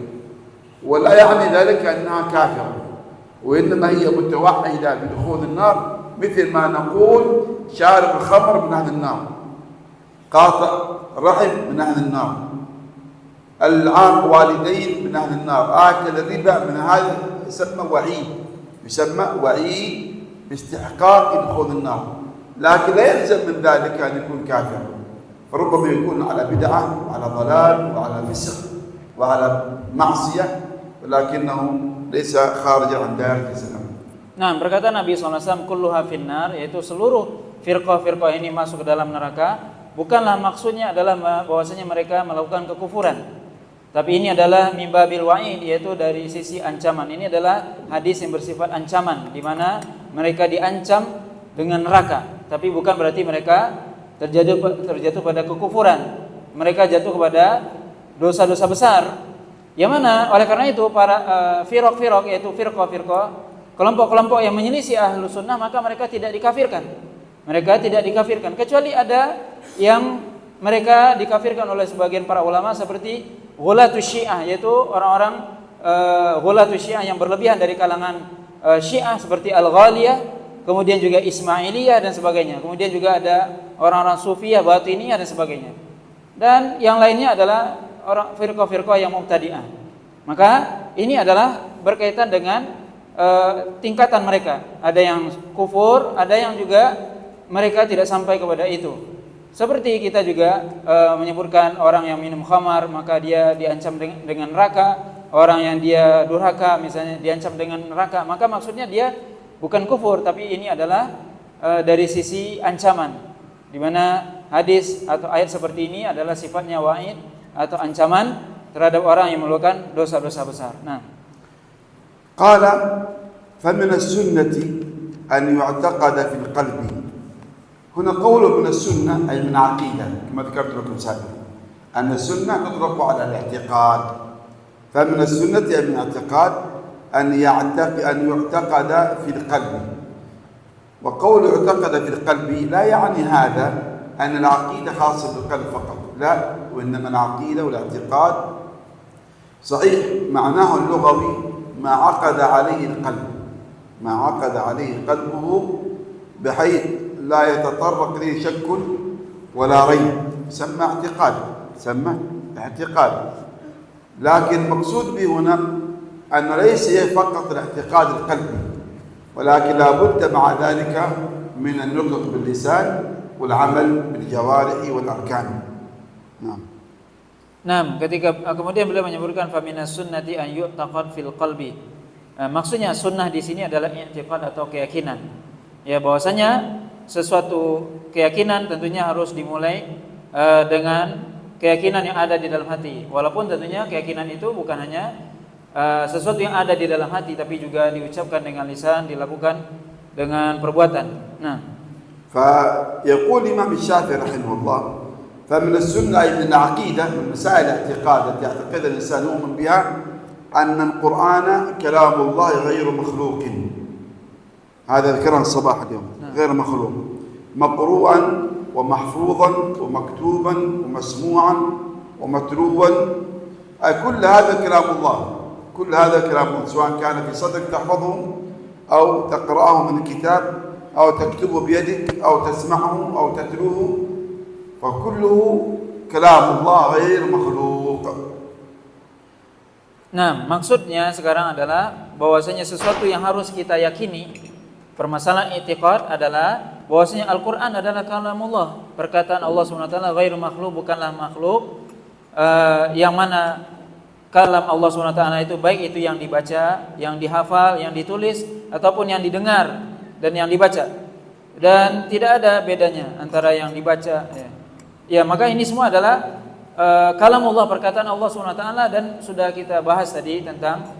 Speaker 2: ولا يعني ذلك أنها كافرة، وإنما هي متوحدة بدخول النار، مثل ما نقول شارب الخمر من أهل النار، قاطع رحم من أهل النار، العاق والدين من أهل النار، آكل الربا من هذا، يسمى وعيد باستحقاق دخول النار، لكن لا يلزم من ذلك أن يكون كافرا، فربما يكون على بدعة وعلى ضلال وعلى فسق وعلى معصية، ولكنه ليس خارجا عن دائرة الإسلام.
Speaker 1: Nah, berkata Nabi SAW, kulluha finnar, yaitu seluruh firqah-firqah ini masuk ke dalam neraka. Bukanlah maksudnya adalah bahwasanya mereka melakukan kekufuran, tapi ini adalah mimbabil wa'id, yaitu dari sisi ancaman. Ini adalah hadis yang bersifat ancaman, di mana mereka diancam dengan neraka, tapi bukan berarti mereka terjatuh pada kekufuran. Mereka jatuh kepada dosa-dosa besar. Yang mana oleh karena itu para firqah, yaitu firqah, kelompok-kelompok yang menyelisih Ahlus Sunnah, maka mereka tidak dikafirkan. Mereka tidak dikafirkan, kecuali ada yang mereka dikafirkan oleh sebagian para ulama seperti ghulatus Syiah, yaitu orang-orang ghulatus Syiah yang berlebihan dari kalangan Syiah seperti Al-Ghaliyah, kemudian juga Ismailiyah dan sebagainya. Kemudian juga ada orang-orang Sufiyah, Batiniyah dan sebagainya. Dan yang lainnya adalah orang firqah-firqah yang mubtadi'ah. Maka ini adalah berkaitan dengan tingkatan mereka. Ada yang kufur, ada yang juga mereka tidak sampai kepada itu. Seperti kita juga menyebutkan orang yang minum khamar maka dia diancam dengan neraka, orang yang dia durhaka misalnya diancam dengan neraka, maka maksudnya dia bukan kufur, tapi ini adalah dari sisi ancaman, di mana hadis atau ayat seperti ini adalah sifatnya wa'id atau ancaman terhadap orang yang melakukan dosa-dosa besar. Nah,
Speaker 2: قال فمن السنة أن يعتقد في القلب. هنا قول من السنة أي من عقيدة، كما ذكرت لكم سابقا أن السنة تطلق على الاعتقاد. فمن السنة أي من اعتقاد أن يعتقد في القلب. وقول يعتقد في القلب لا يعني هذا أن العقيدة خاصة بالقلب فقط، لا، وإنما العقيدة والاعتقاد صحيح معناه اللغوي ما عقد عليه القلب، ما عقد عليه قلبه بحيث لا يتطرق ليه شك ولا ريب، سمى اعتقاد، سمى اعتقاد. لكن مقصود به هنا أن ليس فقط الاعتقاد القلبي، ولكن لا بد مع ذلك من النطق باللسان والعمل بالجوارح والأركان. نعم.
Speaker 1: Nah, kemudian beliau menyebutkan faminas sunnati an yu'taqad fil qalbi. Maksudnya sunnah di sini adalah i'tiqad atau keyakinan. Ya, bahwasanya sesuatu keyakinan tentunya harus dimulai dengan keyakinan yang ada di dalam hati. Walaupun tentunya keyakinan itu bukan hanya sesuatu yang ada di dalam hati, tapi juga diucapkan dengan lisan, dilakukan dengan perbuatan. Nah,
Speaker 2: فيقول الإمام الشافعي رحمه الله فمن السنة أي من العقيدة من مسائل الاعتقاد التي يعتقد الإنسان يؤمن بها أن القرآن كلام الله غير مخلوق. هذا ذكرنا الصباح اليوم، غير مخلوق، مقروءا ومحفوظا ومكتوبا ومسموعا ومتلوا، كل هذا كلام الله، كل هذا كلام الله، سواء كان في صدرك تحفظه أو تقرأه من الكتاب أو تكتبه بيدك أو تسمعه أو تتلوه، فكله كلام الله غير مخلوق.
Speaker 1: Nah, maksudnya sekarang adalah bahwasanya sesuatu yang harus kita yakini, permasalahan i'tiqad adalah bahwasanya Al-Qur'an adalah kalamullah, perkataan Allah SWT, ghairu makhluk, bukanlah makhluk, yang mana kalam Allah SWT itu baik itu yang dibaca, yang dihafal, yang ditulis ataupun yang didengar dan yang dibaca. Dan tidak ada bedanya antara yang dibaca ya, maka ini semua adalah kalamullah, perkataan Allah SWT, dan sudah kita bahas tadi tentang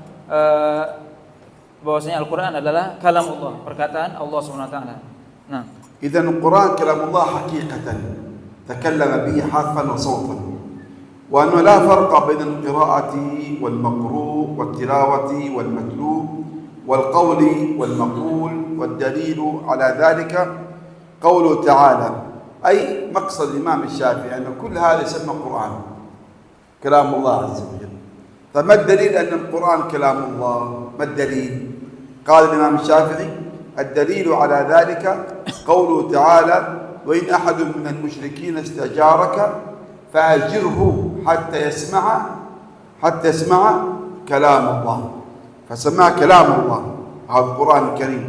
Speaker 1: bahwasanya Al-Qur'an adalah kalamullah, perkataan Allah SWT. Nah,
Speaker 2: إذن القرآن كلام الله حقيقة تكلم به حرفا وصوتا، وأنه لا فرق بين القراءة والمقروء والتلاوة والمتلو والقول والمقول، والدليل على ذلك قوله تعالى، أي مقصد الإمام الشافعي أن كل هذا يسمى قرآن كلام الله عز وجل. فما الدليل أن القرآن كلام الله؟ ما الدليل؟ قال الإمام الشافعي: الدليل على ذلك قوله تعالى: وإن أحد من المشركين استجارك فأجره حتى يسمع كلام الله، فسماه كلام الله، هذا القرآن الكريم.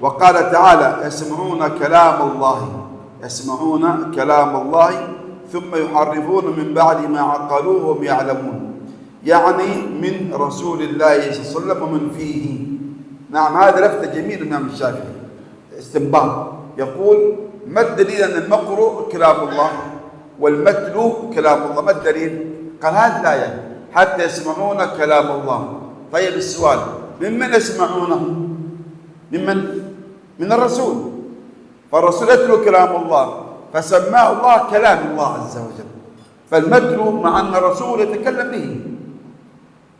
Speaker 2: وقال تعالى: يسمعون كلام الله ثم يحرفون من بعد ما عقلوه وهم يعلمون، يعني من رسول الله صلى الله عليه وسلم ومن فيه. نعم، هذا لفظ جميل من الإمام الشافعي، استنباط. يقول: ما الدليل أن المقروء كلام الله والمتلو كلام الله؟ ما الدليل؟ قال: هذه الآية حتى يسمعون كلام الله. طيب السؤال: ممن يسمعونه؟ من الرسول، فالرسول يتلو كلام الله فسماه الله كلام الله عز وجل. فالمتلو مع أن الرسول يتكلم به،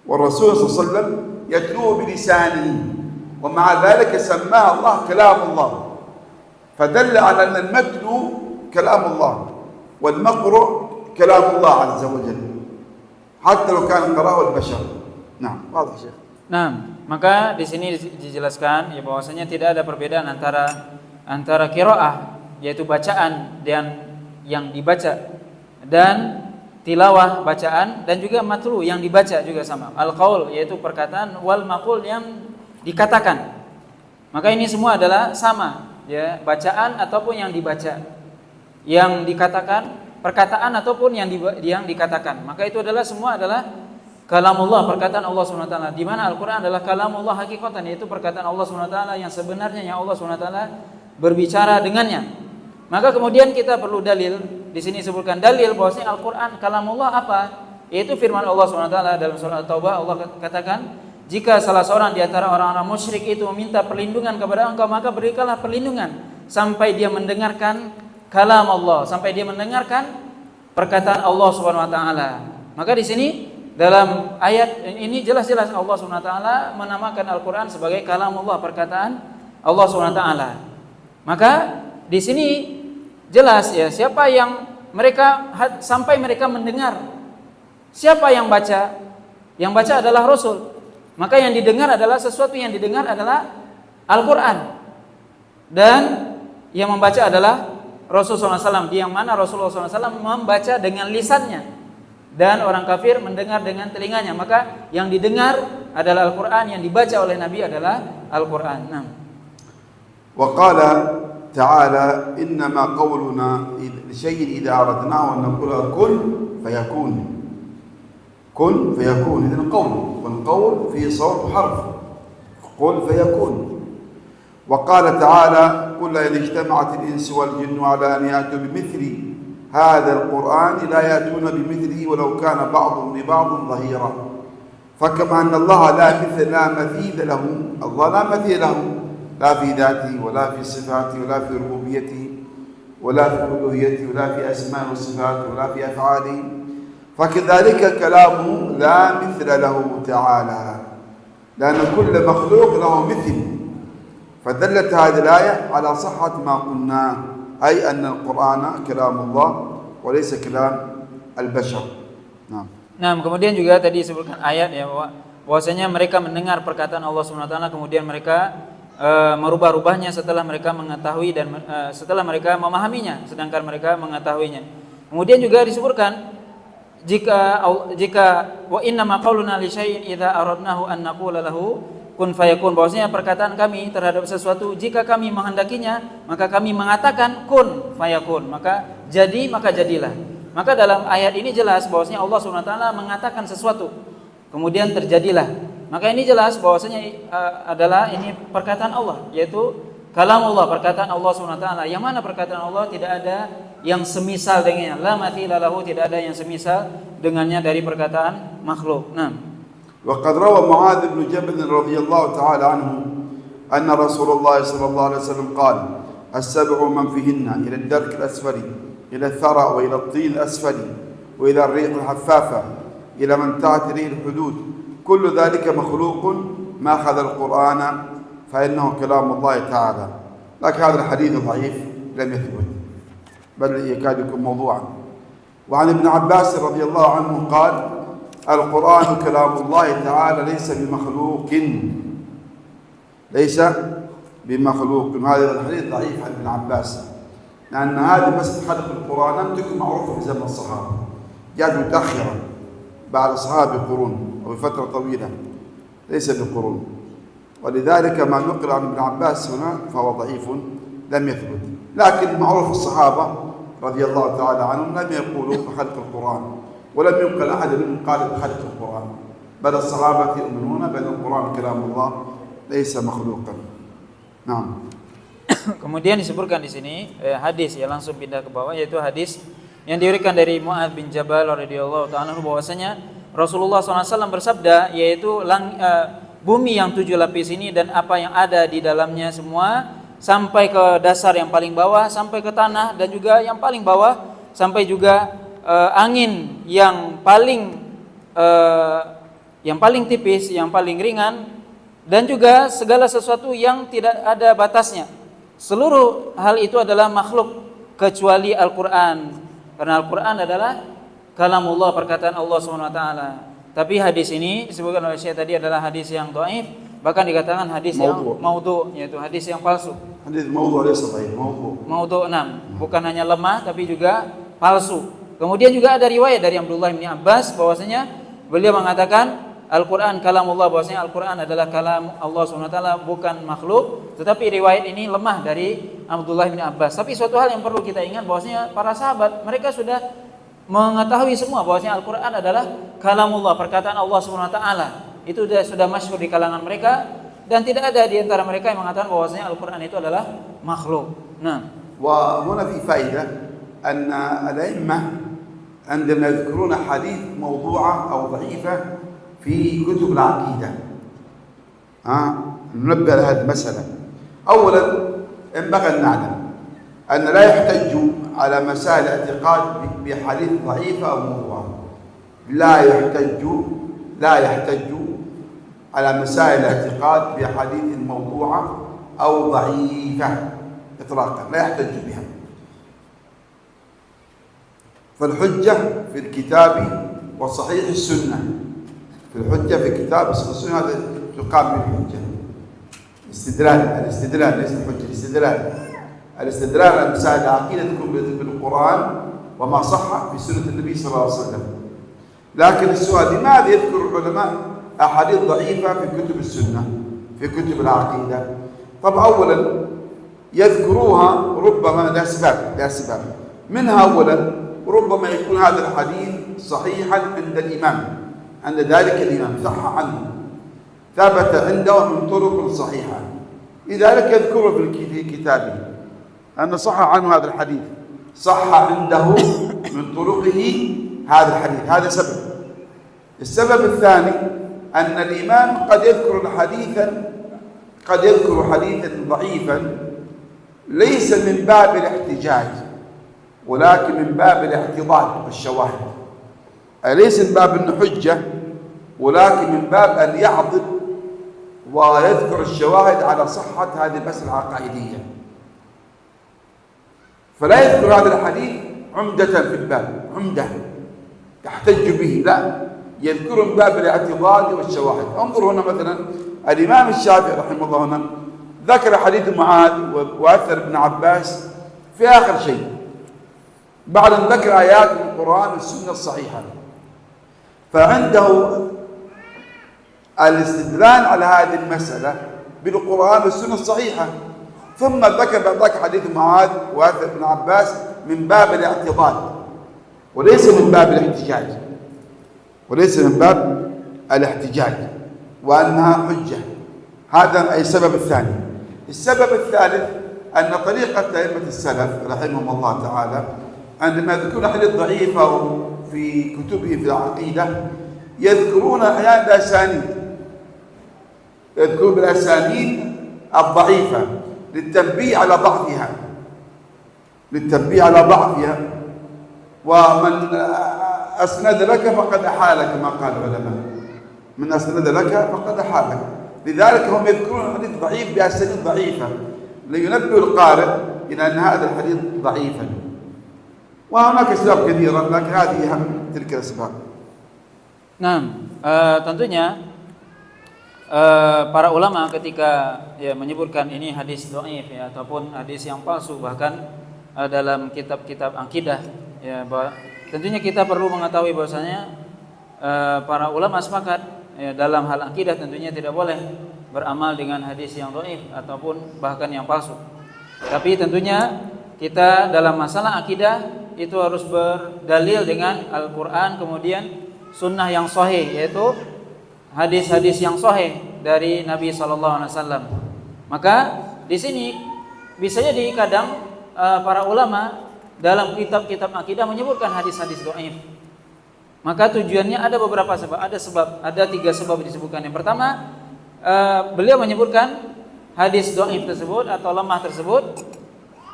Speaker 2: والرسول صلى الله عليه وسلم يتلوه بلسانه، ومع ذلك سماه الله كلام الله، فدل على أن المتلو كلام الله والمقروء كلام الله عز وجل، حتى لو كان قرأه البشر. نعم، واضح شيخ.
Speaker 1: Nah, maka di sini dijelaskan ya bahwasanya tidak ada perbedaan antara qiraah, yaitu bacaan dan yang dibaca, dan tilawah, bacaan, dan juga matlu yang dibaca juga sama. Al-qaul yaitu perkataan, wal maqul yang dikatakan. Maka ini semua adalah sama, ya, bacaan ataupun yang dibaca, yang dikatakan, perkataan ataupun yang dikatakan. Maka itu adalah semua adalah kalamullah, perkataan Allah SWT, di mana Al-Quran adalah kalamullah hakikatan, yaitu perkataan Allah SWT yang sebenarnya, yang Allah SWT berbicara dengannya. Maka kemudian kita perlu dalil. Di sini disebutkan dalil bahwasanya Al-Quran kalamullah apa? Yaitu firman Allah SWT dalam surah At-Taubah. Allah katakan, jika salah seorang di antara orang-orang musyrik itu meminta perlindungan kepada engkau, maka berikanlah perlindungan sampai dia mendengarkan kalam Allah, sampai dia mendengarkan perkataan Allah SWT. Maka di sini dalam ayat ini jelas-jelas Allah SWT menamakan Al-Quran sebagai kalamullah, perkataan Allah SWT. Maka di sini jelas ya, siapa yang mereka sampai mereka mendengar. Siapa yang baca? Yang baca adalah Rasul. Maka yang didengar adalah sesuatu yang didengar adalah Al-Quran. Dan yang membaca adalah Rasulullah SAW, yang mana Rasulullah SAW membaca dengan lisannya, dan orang kafir mendengar dengan telinganya. Maka yang didengar adalah Al-Quran, yang dibaca oleh Nabi adalah Al-Quran. Nah.
Speaker 2: Wa qala ta'ala: innama qawluna lisyai'in idza aradnahu an naqula kun fayakun. Kun fayakun, idan qawl, wal qawl fi sawt harf. Qul fayakun. Wa qala ta'ala: qul la ijtama'at al-insu wal jinnu ala an ya'tu bimithli هذا القرآن لا يأتون بمثله ولو كان بعضهم لبعض ظهيرا. فكما أن الله لا مثيل له، الله لا مثيل له، لا في ذاته ولا في صفاته ولا في ربوبيته ولا في ألوهيته ولا في أسماء وصفاته ولا في أفعاله، فكذلك كلامه لا مثل له تعالى، لأن كل مخلوق له مثل. فدلت هذه الآية على صحة ما قلنا، أي أن القرآن كلام الله وليس كلام البشر. نعم.
Speaker 1: Nah, kemudian juga tadi disebutkan ayat ya bahwasanya mereka mendengar perkataan Allah Subhanahu wa taala kemudian mereka merubah-rubahnya setelah mereka mengetahui dan setelah mereka memahaminya, sedangkan mereka mengetahuinya. Kemudian juga disebutkan jika wa inna ma qauluna li syai'in idza aradnahu an naqula lahu kun fayakun, bahwasanya perkataan kami terhadap sesuatu jika kami menghendakinya maka kami mengatakan kun fayakun, maka jadi maka jadilah. Maka dalam ayat ini jelas bahwasanya Allah Subhanahu wa taala mengatakan sesuatu kemudian terjadilah. Maka ini jelas bahwasanya adalah ini perkataan Allah, yaitu kalamullah, perkataan Allah Subhanahu wa taala. Yang mana perkataan Allah tidak ada yang semisal dengannya. La matsila lahu, tidak ada yang semisal dengannya dari perkataan makhluk. Nah,
Speaker 2: wa qad rawa Mu'adz bin Jabal radhiyallahu ta'ala anhu anna Rasulullah sallallahu alaihi wasallam qala as-sab'u man fihinna ila ad-dark al-asfali ila ath-thara wa ila at-tin al-asfali wa ila ar-riq al-haffafa ila man ta'at rihi al-hudud kullu dhalika makhluqun ma akhadha al-Qur'ana فإنه كلام الله تعالى. لكن هذا الحديث ضعيف لم يثبت بل يكاد يكون موضوعا. وعن ابن عباس رضي الله عنه قال القرآن كلام الله تعالى ليس بمخلوق. هذا الحديث ضعيف عن ابن عباس، لأن هذه مسألة خلق القرآن لم تكن معروفة في زمن الصحابة، جاءت متأخرا بعد الصحابة بقرون أو بفترة طويلة، ليس بقرون. ولذلك ما نقل عن ابن عباس هنا فهو ضعيف لم يثبت. لكن معروف الصحابة رضي الله تعالى عنهم لم يقولوا بخلق القرآن، ولم ينقل أحد منهم قال بخلق القرآن، بل الصحابة يؤمنون بأن القرآن كلام الله ليس مخلوقا. نعم.
Speaker 1: Kemudian disebutkan di sini hadis ya, langsung pindah ke bawah, yaitu hadis yang diriwayatkan dari Mu'adz bin Jabal radhiyallahu ta'ala bahwasanya Rasulullah SAW bersabda, yaitu bumi yang 7 lapis ini dan apa yang ada di dalamnya semua sampai ke dasar yang paling bawah, sampai ke tanah dan juga yang paling bawah, sampai juga angin yang paling tipis, yang paling ringan, dan juga segala sesuatu yang tidak ada batasnya. Seluruh hal itu adalah makhluk kecuali Al-Qur'an. Karena Al-Qur'an adalah kalamullah, perkataan Allah Subhanahu wa taala. Tapi hadis ini disebutkan oleh Syekh tadi adalah hadis yang dhaif, bahkan dikatakan hadis yang maudhu, yaitu hadis yang palsu.
Speaker 2: Hadis maudhu laysa dhaif, maudhu.
Speaker 1: Maudhu, bukan hanya lemah tapi juga palsu. Kemudian juga ada riwayat dari Abdullah bin Abbas bahwasanya beliau mengatakan Al-Qur'an kalamullah, bahwasanya Al-Qur'an adalah kalam Allah Subhanahu wa taala, bukan makhluk. Tetapi riwayat ini lemah dari Abdullah bin Abbas. Tapi suatu hal yang perlu kita ingat bahwasanya para sahabat mereka sudah mengetahui semua bahwasanya Al-Qur'an adalah kalamullah, perkataan Allah Subhanahu wa taala. Itu sudah masyhur di kalangan mereka dan tidak ada di antara mereka yang mengatakan bahwasanya Al-Qur'an itu adalah makhluk. Nah,
Speaker 2: wa huna fi faedah anna al-a'immah عندما يذكرون حديث موضوعة أو ضعيفة في كتب العقيدة ننبه لهذه المسألة. أولا ينبغي أن نعلم أن لا يحتج على مسائل الاعتقاد بحديث ضعيفة أو موضوعة. لا يحتج على مسائل الاعتقاد بحديث موضوعة أو ضعيفة إطلاقا، لا يحتج بها. فالحجة في الكتاب وصحيح السنة، في الحجة في الكتاب وصحيح السنة هذا تقام بالحجة. الاستدلال ليس الحجة، الاستدلال على مسائل العقيدة تكون بالقرآن وما صح في سنة النبي صلى الله عليه وسلم. لكن السؤال لماذا يذكر العلماء أحاديث ضعيفة في كتب السنة في كتب العقيدة؟ طب أولا يذكروها ربما لأسباب منها أولا ربما يكون هذا الحديث صحيحا عند الإمام، عند ذلك الإمام صح عنه، ثبت عنده من طرق صحيحة، لذلك يذكره في كتابه أن صح عنه هذا الحديث، صح عنده من طرقه هذا الحديث. هذا سبب. السبب الثاني أن الإمام قد يذكر حديثا ضعيفا ليس من باب الاحتجاج، ولكن من باب الاعتضاد بالشواهد، أليس من باب أنه حجة، ولكن من باب أن يعضد ويذكر الشواهد على صحة هذه المسألة العقائدية. فلا يذكر هذا الحديث عمدة في الباب، عمدة يحتج به، لا، يذكر من باب الاعتضاد والشواهد. انظر هنا مثلا الإمام الشافعي رحمه الله هنا ذكر حديث معاذ وأثر ابن عباس في آخر شيء، بعد أن ذكر آيات من القرآن والسنة الصحيحة، فعنده الاستدلال على هذه المسألة بالقرآن والسنة الصحيحة، ثم ذكر بعد ذلك حديث معاذ وأثر ابن عباس من باب الاعتضاد وليس من باب الاحتجاج، وليس من باب الاحتجاج وأنها حجة. هذا أي السبب الثاني. السبب الثالث أن طريقة أئمة السلف رحمهم الله تعالى عندما يذكرون حديث ضعيفة في كتبهم في العقيدة يذكرون أحيانا الأسانيد، يذكرون بالأسانيد الضعيفة للتنبيه على ضعفها، للتنبيه على ضعفها. ومن أسند لك فقد أحالك كما قال العلماء، من أسند لك فقد أحالك. لذلك هم يذكرون الحديث ضعيف بأسانيد ضعيفة لينبه القارئ إلى أن هذا الحديث ضعيفا. وهناك أسباب كثيرة لكن هذه أهم تلك الأسباب.
Speaker 1: Nah, tentunya para ulama ketika ya menyebutkan ini hadis dhaif ya ataupun hadis yang palsu bahkan dalam kitab-kitab akidah ya, tentunya kita perlu mengetahui bahwasanya para ulama sepakat ya, dalam hal akidah tentunya tidak boleh beramal dengan hadis yang dhaif ataupun bahkan yang palsu. Tapi tentunya kita dalam masalah akidah itu harus berdalil dengan Al-Qur'an kemudian sunnah yang sahih, yaitu hadis-hadis yang sahih dari Nabi SAW. Maka di sini bisa jadi kadang para ulama dalam kitab-kitab akidah menyebutkan hadis-hadis dhaif. Maka tujuannya ada beberapa sebab. Ada 3 sebab disebutkan. Yang pertama, beliau menyebutkan hadis dhaif tersebut atau lemah tersebut,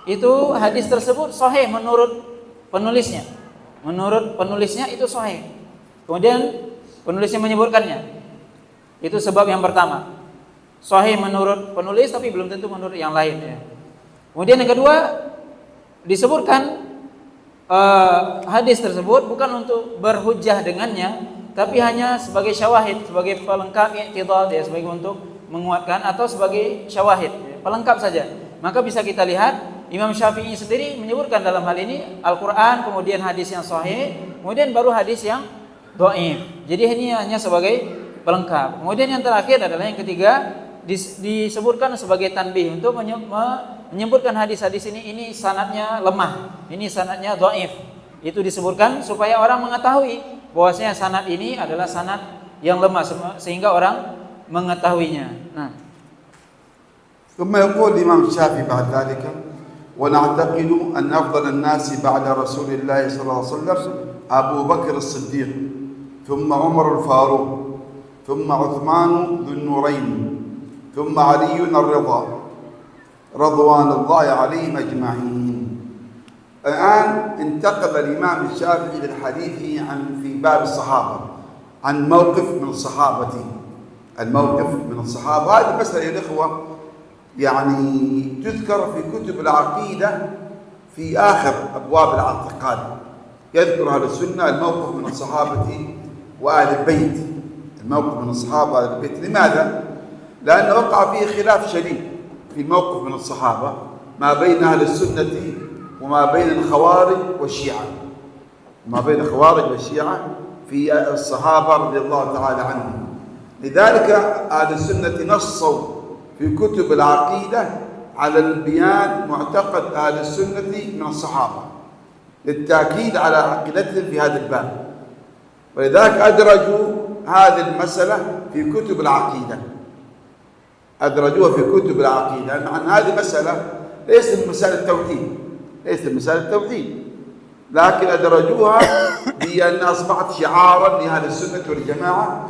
Speaker 1: itu hadis tersebut sahih menurut penulisnya. Menurut penulisnya itu sahih. Kemudian penulisnya menyebutkannya. Itu sebab yang pertama. Sahih menurut penulis tapi belum tentu menurut yang lain ya. Kemudian yang kedua, disebutkan hadis tersebut bukan untuk berhujjah dengannya, tapi hanya sebagai syawahid, sebagai pelengkap i'tidad ya, sebagai untuk menguatkan atau sebagai syawahid, ya, pelengkap saja. Maka bisa kita lihat Imam Syafi'i sendiri menyebutkan dalam hal ini Al-Qur'an, kemudian hadis yang sahih, kemudian baru hadis yang dhaif. Jadi ini hanya sebagai pelengkap. Kemudian yang terakhir adalah yang ketiga, disebutkan sebagai tanbih untuk menyebutkan hadis-hadis ini sanadnya lemah, ini sanadnya dhaif. Itu disebutkan supaya orang mengetahui bahwasanya sanad ini adalah sanad yang lemah sehingga orang mengetahuinya. Nah,
Speaker 2: ثم يقول الإمام الشافعي بعد ذلك: ونعتقد أن أفضل الناس بعد رسول الله صلى الله عليه وسلم أبو بكر الصديق ثم عمر الفاروق ثم عثمان ذو النورين ثم علي الرضا رضوان الله عليهم أجمعين. الآن انتقل الإمام الشافعي للحديث عن في باب الصحابة، عن موقف من الصحابة، الموقف من الصحابة. هذه مسألة يا إخوة يعني تذكر في كتب العقيدة في آخر أبواب الاعتقاد، يذكر أهل السنة الموقف من الصحابة وآل البيت، الموقف من الصحابة وآل البيت. لماذا؟ لأن وقع فيه خلاف شديد في موقف من الصحابة ما بين أهل السنة وما بين الخوارج والشيعة، ما بين الخوارج والشيعة في الصحابة رضي الله تعالى عنهم. لذلك أهل السنة نصوا في كتب العقيدة على البيان معتقد أهل السنة من الصحابة للتأكيد على عقيدتهم في هذا الباب، ولذلك أدرجوا هذه المسألة في كتب العقيدة، أدرجوها في كتب العقيدة. عن هذه مسألة ليست من مسائل التوحيد، ليست من مسائل التوحيد، لكن أدرجوها بأن أصبحت شعارا لأهل السنة والجماعة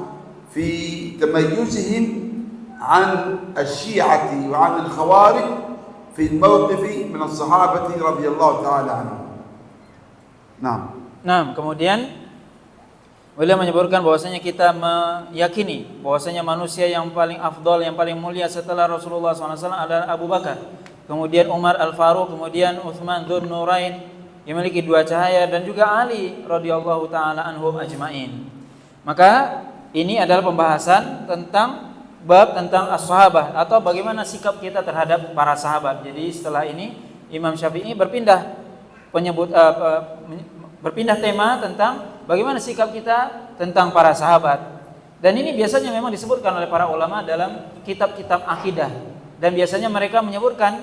Speaker 2: في تميزهم عن الشيعة وعن الخوارج في الموقف من الصحابة رضي الله تعالى عنهم.
Speaker 1: Nah, kemudian beliau menyebutkan bahwasanya kita meyakini bahwasanya manusia yang paling afdal, yang paling mulia setelah Rasulullah SAW adalah Abu Bakar, kemudian Umar Al-Faruq, kemudian Utsman Dzun Nurain yang memiliki dua cahaya, dan juga Ali radhiyallahu taala anhum ajmain. Maka ini adalah pembahasan tentang bab tentang as-sahabah atau bagaimana sikap kita terhadap para sahabat. Jadi setelah ini Imam Syafi'i berpindah tema tentang bagaimana sikap kita tentang para sahabat. Dan ini biasanya memang disebutkan oleh para ulama dalam kitab-kitab akidah. Dan biasanya mereka menyebutkan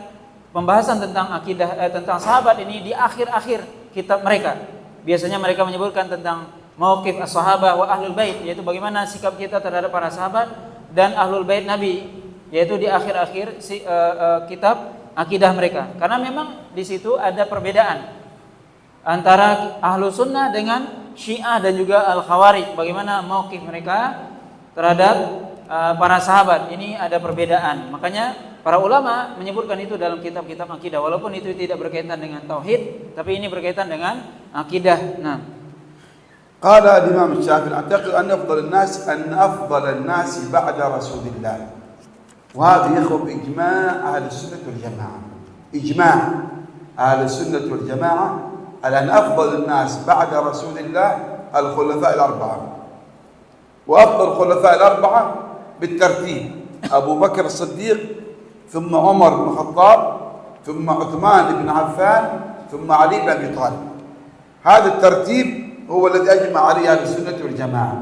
Speaker 1: pembahasan tentang akidah tentang sahabat ini di akhir-akhir kitab mereka. Biasanya mereka menyebutkan tentang mauqif as-sahabah wa ahlul bait, yaitu bagaimana sikap kita terhadap para sahabat dan ahlul bait Nabi, yaitu di akhir-akhir kitab akidah mereka. Karena memang di situ ada perbedaan antara ahlu sunnah dengan Syiah dan juga al-Khawarij, bagaimana mauqif mereka terhadap para sahabat. Ini ada perbedaan. Makanya para ulama menyebutkan itu dalam kitab-kitab akidah, walaupun itu tidak berkaitan dengan tauhid, tapi ini berkaitan dengan akidah. Nah,
Speaker 2: قال الإمام الشافعي أعتقد أن أفضل الناس بعد رسول الله، وهذا يخو بإجماع أهل السنة والجماعة، إجماع أهل السنة والجماعة على أن أفضل الناس بعد رسول الله الخلفاء الأربعة، وأفضل الخلفاء الأربعة بالترتيب أبو بكر الصديق، ثم عمر بن الخطاب، ثم عثمان بن عفان، ثم علي بن أبي طالب. هذا الترتيب هو الذي أجمع عليه أهل السنة والجماعة.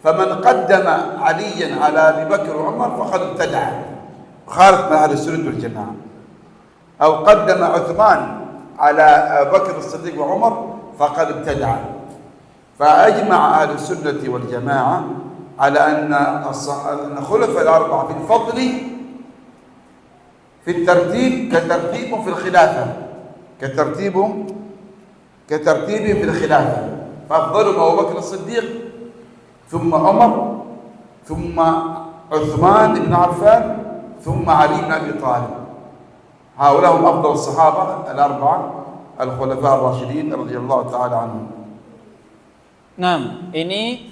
Speaker 2: فمن قدم عليا على أبي بكر وعمر فقد ابتدع خالف مع أهل السنة والجماعة، أو قدم عثمان على بكر الصديق وعمر فقد ابتدع. فأجمع أهل السنة والجماعة على أن الخلفاء الأربعة في الفضل في الترتيب كترتيبهم في الخلافة، كترتيبهم في الخلافة، فأفضلهم أبو بكر الصديق، ثم عمر، ثم عثمان بن عفان، ثم علي بن أبي طالب. هؤلاء هم أفضل الصحابة الأربعة الخلفاء الراشدين رضي الله تعالى عنهم.
Speaker 1: Nah, ini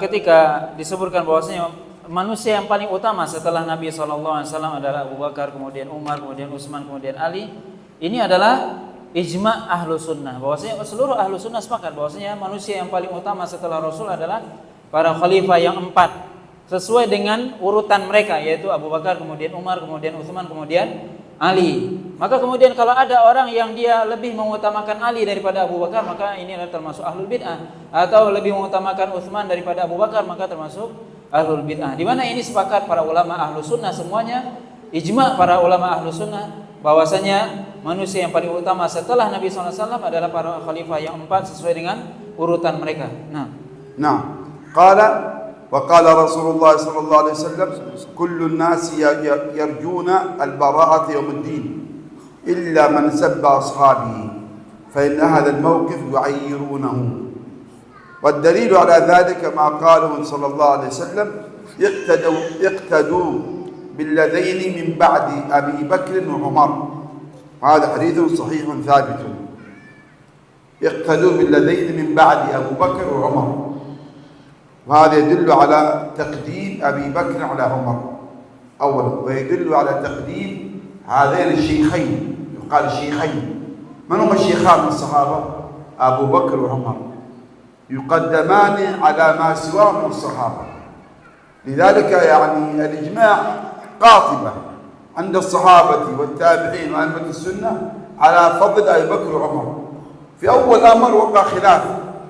Speaker 1: ketika disebutkan bahwasanya manusia yang paling utama setelah Nabi SAW adalah Abu Bakar, kemudian Umar, kemudian Utsman, kemudian Ali. Ini adalah ijma' ahlu sunnah, bahwasanya seluruh ahlu sunnah sepakat bahwasanya manusia yang paling utama setelah Rasul adalah para khalifah yang 4, sesuai dengan urutan mereka, yaitu Abu Bakar, kemudian Umar, kemudian Utsman, kemudian Ali. Maka kemudian kalau ada orang yang dia lebih mengutamakan Ali daripada Abu Bakar, maka ini adalah termasuk ahlul bid'ah, atau lebih mengutamakan Utsman daripada Abu Bakar, maka termasuk ahlul bid'ah. Di mana ini sepakat para ulama ahlu sunnah semuanya, ijma' para ulama ahlu sunnah bahwasanya manusia yang paling utama setelah Nabi SAW adalah para khalifah yang 4 sesuai dengan urutan mereka.
Speaker 2: Nah, وقال رسول الله صلى الله عليه وسلم كل الناس يرجون البراءة يوم الدين إلا من سب أصحابه فإن هذا الموقف يعيرونه. والدليل على ذلك ما قاله صلى الله عليه وسلم اقتدوا بالذين من بعد أبي بكر وعمر. هذا حديث صحيح ثابت. اقتدوا بالذين من بعد أبو بكر وعمر، وهذا يدل على تقديم أبي بكر على عمر أولا، ويدل على تقديم هذين الشيخين، يقال الشيخين. من هم الشيخان من الصحابة؟ أبو بكر وعمر، يقدمان على ما سواهم من الصحابة. لذلك يعني الإجماع قاطبة عند الصحابة والتابعين وأئمة السنة على فضل أبي بكر وعمر. في أول أمر وقع خلاف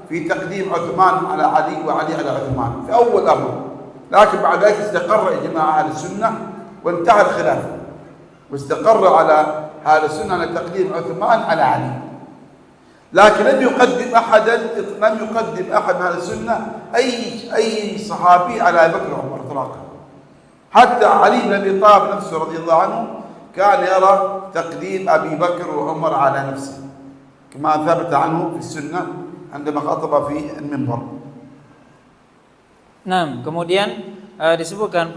Speaker 2: في تقديم عثمان على علي وعلي على عثمان في أول أمر، لكن بعد ذلك استقر إجماع أهل السنة وانتهى الخلاف، واستقر على أهل السنة على تقديم عثمان على علي. لكن لم يقدم أحد من أهل السنة أي صحابي على أبي بكر وعمر إطلاقا. حتى علي بن أبي طالب نفسه رضي الله عنه كان يرى تقديم أبي بكر وعمر على نفسه، كما ثبت عنه في السنة عندما خطب في المنبر.
Speaker 1: Nah, kemudian disebutkan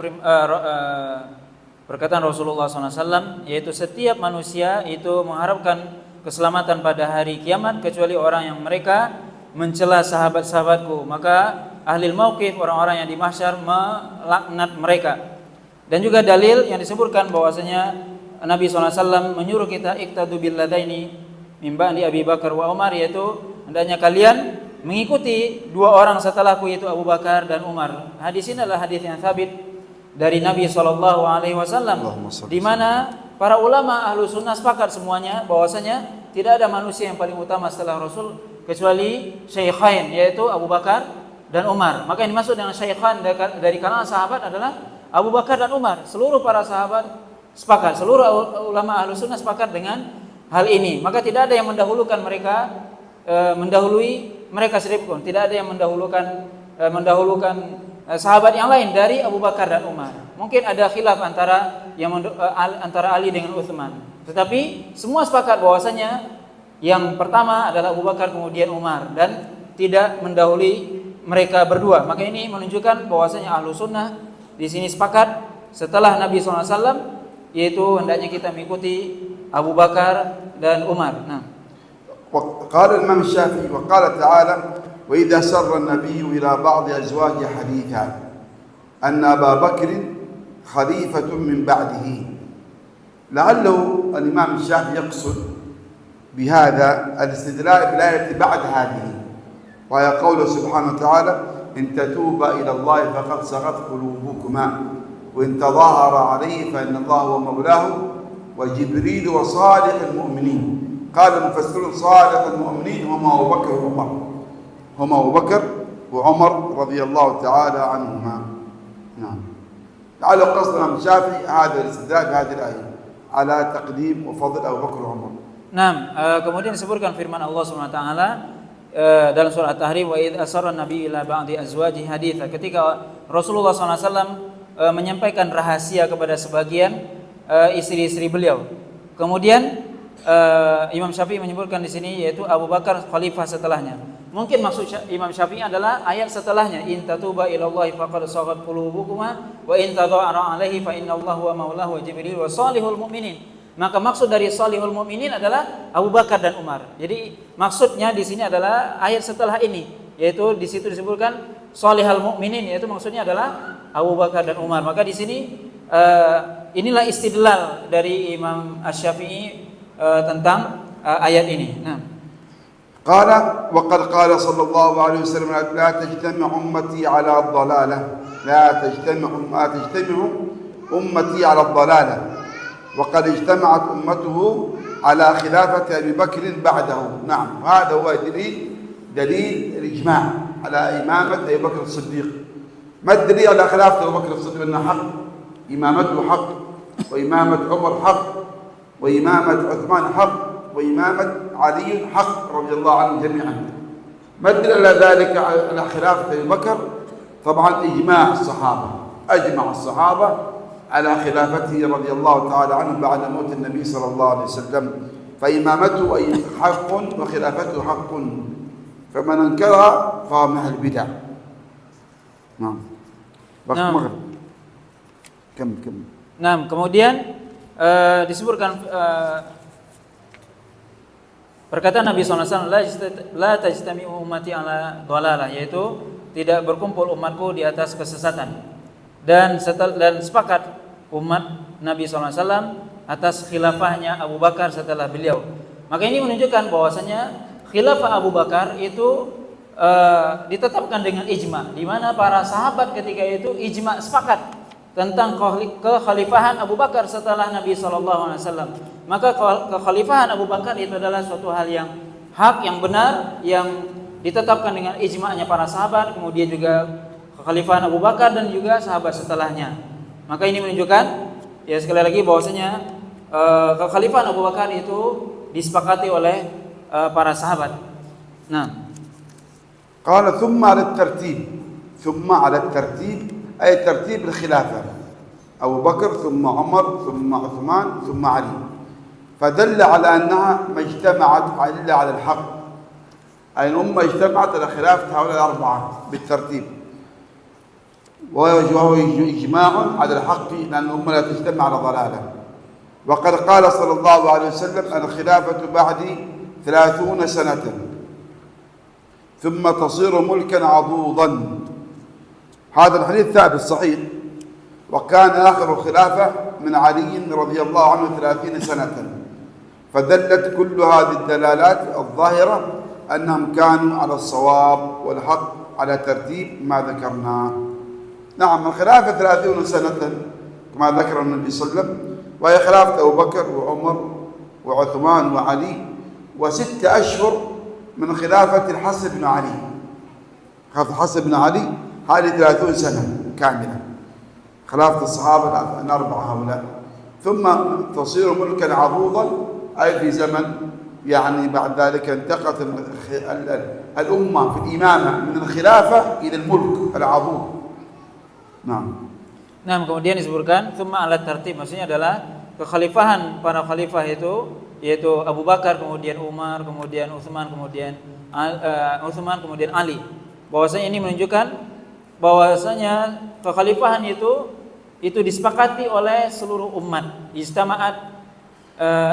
Speaker 1: perkataan Rasulullah SAW, yaitu setiap manusia itu mengharapkan keselamatan pada hari kiamat kecuali orang yang mereka mencela sahabat-sahabatku. Maka ahli mauqif, orang-orang yang di mahsyar, melaknat mereka. Dan juga dalil yang disebutkan bahwasanya Nabi SAW menyuruh kita iqtadu bil ladaini min ba'di Abi Bakar wa Umar, yaitu hendaknya kalian mengikuti dua orang setelahku, yaitu Abu Bakar dan Umar. Hadis ini adalah hadis yang sabit dari Nabi SAW, di mana para ulama ahlu sunnah sepakat semuanya bahwasanya tidak ada manusia yang paling utama setelah Rasul kecuali syaikhain, yaitu Abu Bakar dan Umar. Maka yang dimaksud dengan syaikhain dari kalangan sahabat adalah Abu Bakar dan Umar. Seluruh para sahabat sepakat, seluruh ulama ahlu sunnah sepakat dengan hal ini. Maka tidak ada yang mendahulukan mereka, mendahului mereka sedikit pun. Tidak ada yang mendahulukan sahabat yang lain dari Abu Bakar dan Umar. Mungkin ada khilaf antara Ali dengan Utsman, tetapi semua sepakat bahwasanya yang pertama adalah Abu Bakar, kemudian Umar, dan tidak mendahului mereka berdua. Maka ini menunjukkan bahwasanya ahlu sunnah di sini sepakat setelah Nabi SAW, yaitu hendaknya kita mengikuti Abu Bakar dan Umar. Nah,
Speaker 2: قال الإمام الشافعي وقال تعالى وإذا سر النبي إلى بعض أزواجه حديثا أن أبا بكر خليفة من بعده. لعله الإمام الشافعي يقصد بهذا الاستدلال بالآية بعد هذه، وهي قوله سبحانه وتعالى إن تتوبا إلى الله فقد صغت قلوبكما وإن تظاهر عليه فإن الله هو مولاه وجبريل وصالح المؤمنين. قال المفسرون صالح المؤمنين هم أبو بكر وعمر، هم أبو بكر وعمر رضي الله تعالى عنهما. نعم. لعل قصد الإمام الشافعي هذا الاستدلال بهذه الآية على تقديم وفضل أبو بكر وعمر.
Speaker 1: Nah, kemudian disebutkan firman Allah SWT dalam surah At-Tahrim, wa idz asarra nabi ila ba'di azwaji haditha, ketika Rasulullah SAW menyampaikan rahasia kepada sebagian istri-istri beliau. Kemudian Imam Syafi'i menyebutkan di sini yaitu Abu Bakar khalifah setelahnya. Mungkin maksud Imam Syafi'i adalah ayat setelahnya, in tatuba ilallahi faqad saghat qulubukuma wa in tadha'ara alaihi fa innallaha huwa maulahu wa jibril wa salihul mu'minin. Maka maksud dari salihul mu'minin adalah Abu Bakar dan Umar. Jadi maksudnya di sini adalah ayat setelah ini, yaitu di situ disebutkan salihul mu'minin, yaitu maksudnya adalah Abu Bakar dan Umar. Maka di sini inilah istidlal dari Imam Asy-Syafi'i tentang ayat ini. Nah,
Speaker 2: قال وقد قال صلى الله عليه وسلم لا تجتمع أمتي على الضلالة، لا تجتمع أمتي على الضلالة، وقد اجتمعت أمته على خلافة أبي بكر بعده. نعم، هذا هو دليل الإجماع على إمامة أبي بكر الصديق. ما الدليل على خلافة أبي بكر الصديق؟ أنه حق، إمامته حق، وإمامة عمر حق، وإمامة عثمان حق، وإمامة علي حق رضي الله عنهم جميعا. ما الدليل على ذلك على خلافة أبي بكر؟ طبعا إجماع الصحابة، أجمع الصحابة على خلافته رضي الله تعالى عنه بعد موت النبي صلى الله عليه وسلم، فإمامته حق وخلافته حق، فمن أنكرها فهو من أهل البدع. نعم. كم.
Speaker 1: Nah, kemudian disebutkan perkataan Nabi SAW, la tajtami'u ummati ala dhalalah, yaitu tidak berkumpul umatku di atas kesesatan. Dan sepakat umat Nabi SAW atas khilafahnya Abu Bakar setelah beliau. Maka ini menunjukkan bahwasanya khilafah Abu Bakar itu ditetapkan dengan ijma, di mana para sahabat ketika itu ijma sepakat tentang kekhalifahan Abu Bakar setelah Nabi SAW. Maka kekhalifahan Abu Bakar itu adalah suatu hal yang hak, yang benar, yang ditetapkan dengan ijma'nya para sahabat, kemudian juga kekhalifahan Abu Bakar dan juga sahabat setelahnya. Maka ini menunjukkan ya sekali lagi bahwasanya kekhalifahan Abu Bakar itu disepakati oleh para sahabat. Nah,
Speaker 2: qala thumma ala at-tartib أي ترتيب الخلافة، أبو بكر ثم عمر ثم عثمان ثم علي، فدل على أنها ما اجتمعت إلا على الحق، أي الأمة اجتمعت على خلافة هؤلاء الأربعة بالترتيب، وهو إجماع على الحق، لأن الأمة لا تجتمع على ضلالة. وقد قال صلى الله عليه وسلم الخلافة بعدي 30 سنة ثم تصير ملكا عضوضا. هذا الحديث ثابت صحيح. وكان آخر الخلافة من علي رضي الله عنه 30 سنة. فدلت كل هذه الدلالات الظاهرة أنهم كانوا على الصواب والحق على ترتيب ما ذكرناه. نعم الخلافة 30 سنة كما ذكر النبي صلى الله عليه وسلم، وهي خلافة أبو بكر وعمر وعثمان وعلي، و6 أشهر من خلافة الحسن بن علي. خلافة الحسن بن علي هذه 30 سنة كاملة، خلافة الصحابة الأربعة هؤلاء. ثم تصير ملكا عضوضا، أي في زمن يعني بعد ذلك انتقلت الأمة في الإمامة من الخلافة إلى الملك العضوض. نعم.
Speaker 1: Nah, kemudian disebutkan tsumma ala tertib, maksudnya adalah kekhalifahan para khalifah itu, yaitu Abu Bakar, kemudian Umar, kemudian Utsman, kemudian kemudian Ali. Bahwasanya ini menunjukkan bahwasanya kekhalifahan itu disepakati oleh seluruh umat. Istama'at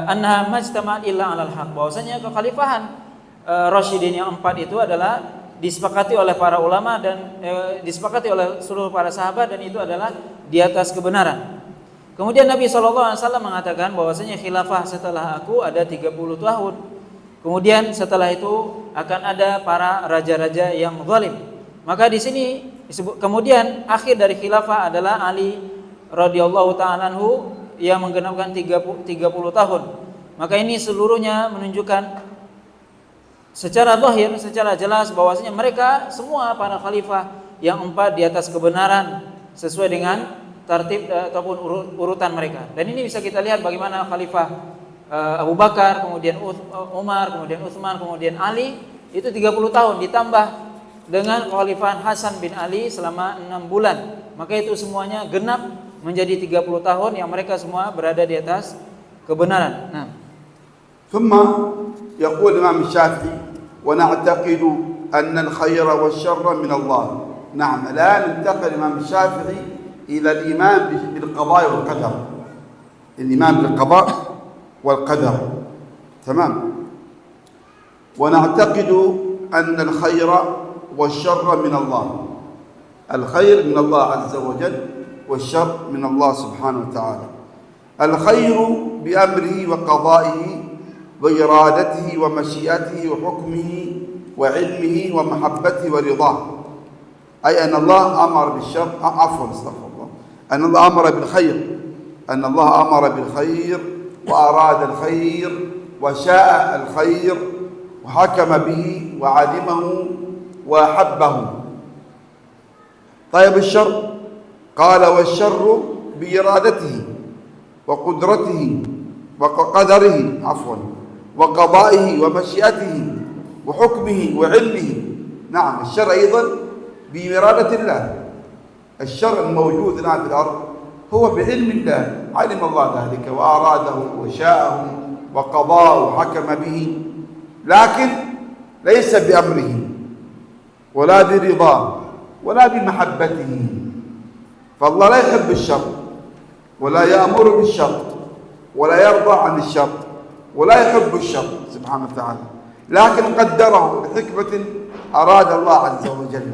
Speaker 1: anha majtama'at illa 'alal haq. Bahwasanya kekhalifahan Rasyidin yang 4 itu adalah disepakati oleh para ulama dan disepakati oleh seluruh para sahabat, dan itu adalah di atas kebenaran. Kemudian Nabi SAW mengatakan bahwasanya khilafah setelah aku ada 30 tahun. Kemudian setelah itu akan ada para raja-raja yang zalim. Maka di sini disebut, kemudian akhir dari khilafah adalah Ali radhiyallahu ta'ala anhu yang menggenapkan 30 tahun. Maka ini seluruhnya menunjukkan secara zahir, secara jelas bahwasanya mereka semua para khalifah yang 4 di atas kebenaran sesuai dengan tertib ataupun urutan mereka. Dan ini bisa kita lihat bagaimana khalifah Abu Bakar, kemudian Umar, kemudian Utsman, kemudian Ali itu 30 tahun ditambah dengan kekhalifahan Hasan bin Ali selama 6 bulan. Maka itu semuanya genap menjadi 30 tahun yang mereka semua berada di atas kebenaran. Nah,
Speaker 2: ثم يقول الإمام الشافعي ونعتقد أن الخير والشر من الله. نعم، لا ننتقل الإمام الشافعي إلى الإيمان بالقضاء والقدر، الإيمان بالقضاء والقدر. تمام. ونعتقد أن الخير والشر من الله. الخير من الله عز وجل والشر من الله سبحانه وتعالى. الخير بأمره وقضائه وإرادته ومشيئته وحكمه وعلمه ومحبته ورضاه، أي أن الله أمر بالشر، عفوا استغفر الله، أن الله أمر بالخير، أن الله أمر بالخير وأراد الخير وشاء الخير وحكم به وعلمه وأحبه. طيب الشر، قال والشر بإرادته وقدرته وقدره عفوا وقضائه ومشيئته وحكمه وعلمه. نعم، الشر أيضا بإرادة الله. الشر الموجود الآن في الأرض هو بعلم الله، علم الله ذلك وأراده وشاءه وقضاه وحكم به، لكن ليس بأمره ولا برضاه ولا بمحبته. فالله لا يحب الشر ولا يأمر بالشر ولا يرضى عن الشر ولا يحب الشر سبحانه وتعالى، لكن قدره بحكمة أراد الله عز وجل.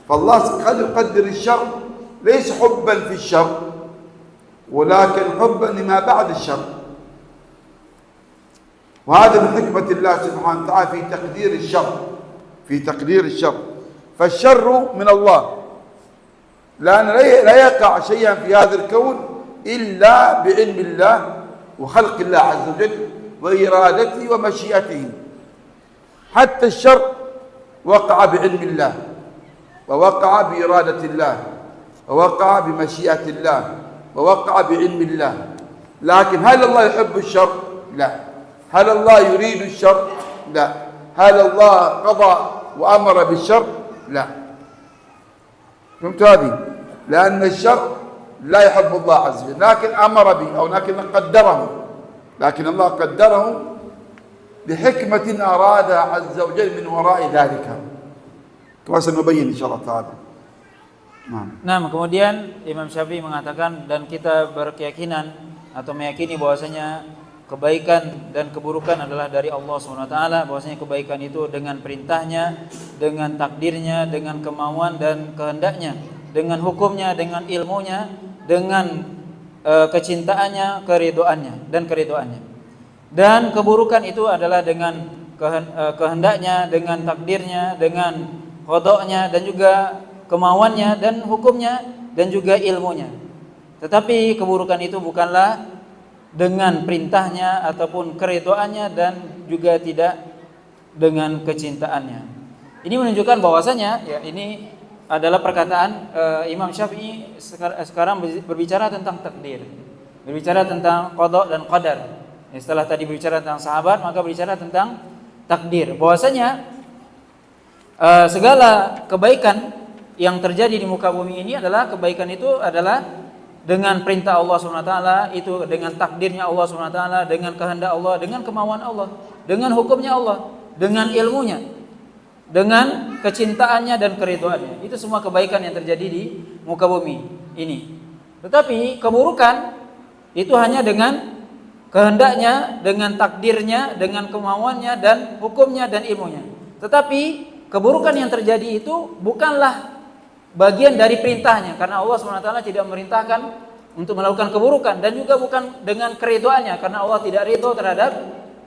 Speaker 2: فالله قد يقدر الشر ليس حبا في الشر، ولكن حبا لما بعد الشر. وهذا من حكمة الله سبحانه وتعالى في تقدير الشر، في تقدير الشر. فالشر من الله، لأن لا يقع شيئا في هذا الكون إلا بعلم الله وخلق الله عز وجل وإرادته ومشيئته. حتى الشر وقع بعلم الله ووقع بإرادة الله ووقع بمشيئة الله ووقع بعلم الله. لكن هل الله يحب الشر؟ لا. هل الله يريد الشر؟ لا. هل الله قضى وأمر بالشر؟ لا. فهمت هذه؟ لأن الشر لا يحب الله عز وجل، لكن أمر به أو لكن قدره، لكن الله قدره بحكمة أرادها عز وجل من وراء ذلك، كما سنبين إن شاء الله تعالى.
Speaker 1: Nah, kemudian Imam Syafi'i mengatakan, dan kita berkeyakinan atau meyakini bahwasanya kebaikan dan keburukan adalah dari Allah SWT, bahwasanya kebaikan itu dengan perintahnya, dengan takdirnya, dengan kemauan dan kehendaknya, dengan hukumnya, dengan ilmunya, dengan kecintaannya, keridhoannya dan keridhoannya. Dan keburukan itu adalah dengan kehendaknya, dengan takdirnya, dengan qada'nya dan juga kemauannya dan hukumnya dan juga ilmunya. Tetapi keburukan itu bukanlah dengan perintahnya ataupun keridhoannya dan juga tidak dengan kecintaannya. Ini menunjukkan bahwasanya ya ini adalah perkataan Imam Syafi'i sekarang berbicara tentang takdir, berbicara tentang qada dan qadar. Setelah tadi berbicara tentang sahabat, maka berbicara tentang takdir. Bahwasanya segala kebaikan yang terjadi di muka bumi ini adalah kebaikan itu adalah dengan perintah Allah SWT, itu dengan takdirnya Allah SWT, dengan kehendak Allah, dengan kemauan Allah, dengan hukumnya Allah, dengan ilmunya, dengan kecintaannya dan keridhoannya. Itu semua kebaikan yang terjadi di muka bumi ini. Tetapi keburukan itu hanya dengan kehendaknya, dengan takdirnya, dengan kemauannya dan hukumnya dan ilmunya. Tetapi keburukan yang terjadi itu bukanlah bagian dari perintahnya, karena Allah SWT tidak memerintahkan untuk melakukan keburukan, dan juga bukan dengan keridhoannya, karena Allah tidak ridho terhadap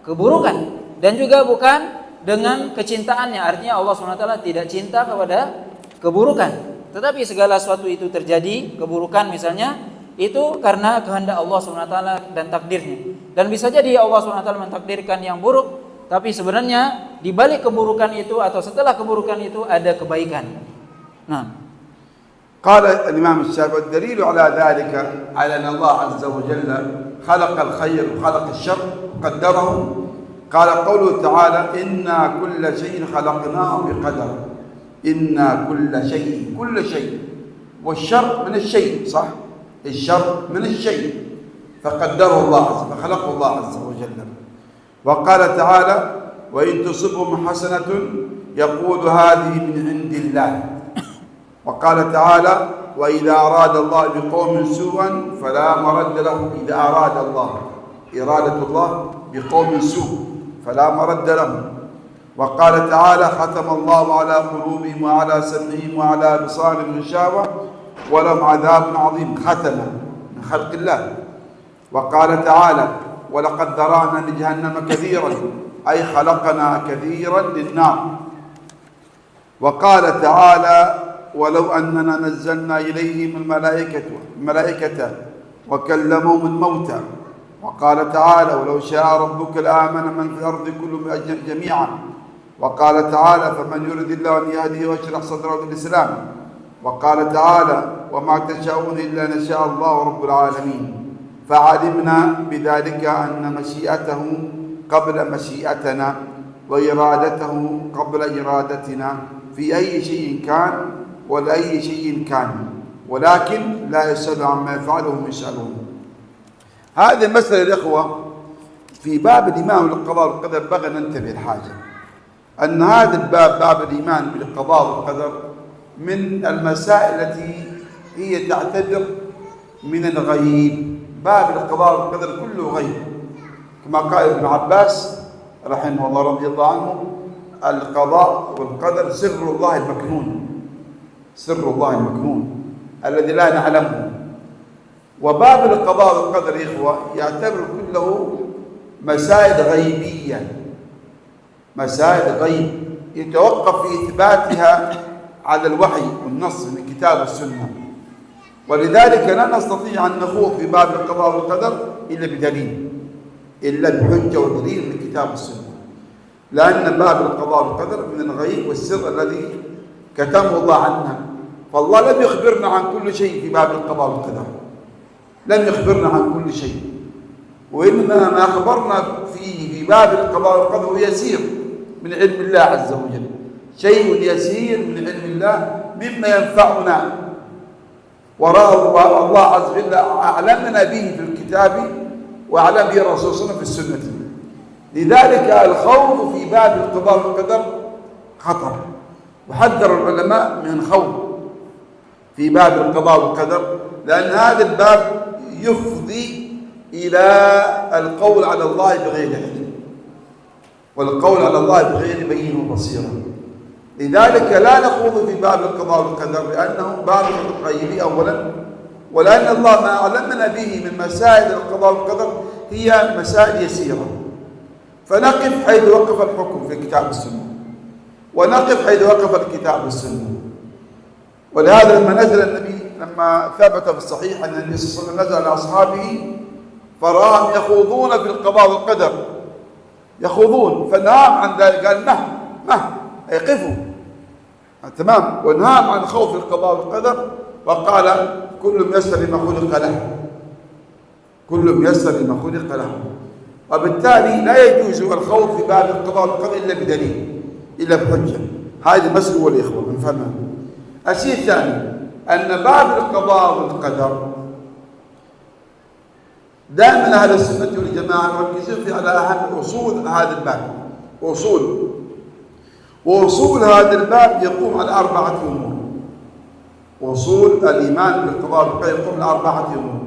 Speaker 1: keburukan, dan juga bukan dengan kecintaannya, artinya Allah SWT tidak cinta kepada keburukan. Tetapi segala sesuatu itu terjadi, keburukan misalnya, itu karena kehendak Allah SWT dan takdirnya. Dan bisa jadi Allah SWT mentakdirkan yang buruk, tapi sebenarnya di balik keburukan itu atau setelah keburukan itu ada kebaikan. Nah,
Speaker 2: قال الإمام الشافعي الدليل على ذلك على أن الله عز وجل خلق الخير وخلق الشر وقدره. قال قوله تعالى إنا كل شيء خلقناه بقدر. إنا كل شيء والشر من الشيء، صح؟ الشر من الشيء فقدره الله عز وجل، فخلقه الله عز وجل. وقال تعالى وإن تصبهم حسنة يقول هذه من عند الله. وقال تعالى وإذا أراد الله بقوم سوءا فلا مرد له. إذا أراد الله إرادة الله بقوم سوء فلا مرد له. وقال تعالى ختم الله على قلوبهم وعلى سمعهم وعلى أبصارهم غشاوة ولهم عذاب عظيم. ختم من خلق الله. وقال تعالى ولقد ذرأنا لجهنم كثيرا أي خلقنا كثيرا للنار. وقال تعالى ولو أننا نزلنا إليهم الملائكة وكلمهم الموتى. وقال تعالى ولو شاء ربك لآمن من في الأرض كلهم جميعا. وقال تعالى فمن يرد الله أن يهديه ويشرح صدره للإسلام. وقال تعالى وما تشاءون إلا أن يشاء الله رب العالمين. فعلمنا بذلك أن مشيئته قبل مشيئتنا وإرادته قبل إرادتنا في أي شيء كان ولأي شيء كان، ولكن لا يسأل عما يفعله هم يسألون. هذه المسألة الإخوة في باب الإيمان بالقضاء والقدر بغى ننتبه الحاجة أن هذا الباب، باب الإيمان بالقضاء والقدر، من المسائل التي هي تعتبر من الغيب. باب القضاء والقدر كله غيب، كما قال ابن عباس رحمه الله رضي الله عنه القضاء والقدر سر الله المكنون، سر الله المكنون الذي لا نعلمه. وباب القضاء والقدر يا إخوة يعتبر كله مسائل غيبية، مسائل غيب يتوقف في إثباتها على الوحي والنص من الكتاب والسنة. ولذلك لا نستطيع أن نخوض في باب القضاء والقدر إلا بدليل، إلا بحجة ودليل من الكتاب والسنة، لأن باب القضاء والقدر من الغيب والسر الذي كتمه الله عنا. فالله لم يخبرنا عن كل شيء في باب القضاء والقدر، لم يخبرنا عن كل شيء، وإنما ما أخبرنا فيه في باب القضاء والقدر يسير من علم الله عز وجل، شيء يسير من علم الله مما ينفعنا، وراه الله عز وجل أعلمنا به في الكتاب وأعلم به الرسول صلى الله عليه وسلم في السنة. لذلك الخوض في باب القضاء والقدر خطر، وحذر العلماء من الخوض في باب القضاء والقدر، لأن هذا الباب يفضي إلى القول على الله بغير علم، والقول على الله بغير بين وبصيرة. لذلك لا نخوض في باب القضاء والقدر لأنه باب غيبي أولا، ولأن الله ما علمنا به من مسائل القضاء والقدر هي مسائل يسيرة، فنقف حيث وقف الحكم في كتاب السنة، ونقف حيث وقف الكتاب والسنة. ولهذا لما نزل النبي، لما ثبت في الصحيح أن النبي صلى الله عليه وسلم نزل على أصحابه فرآهم يخوضون في القضاء والقدر، يخوضون، فنهاهم عن ذلك، قال مه يقفوا تمام، ونهاهم عن خوف القضاء والقدر، وقال كل ميسر لما خلق له، كل ميسر لما خلق له. وبالتالي لا يجوز الخوض في باب القضاء والقدر إلا بدليل، إلا بحجة. هذه مسألة والإخوة نفهمها. الشيء الثاني أن باب القضاء والقدر دائما أهل السنة والجماعة يركزون في على أهم أصول هذا الباب. وأصول هذا الباب يقوم على 4 أمور. أصول الإيمان بالقضاء والقدر يقوم على 4 أمور،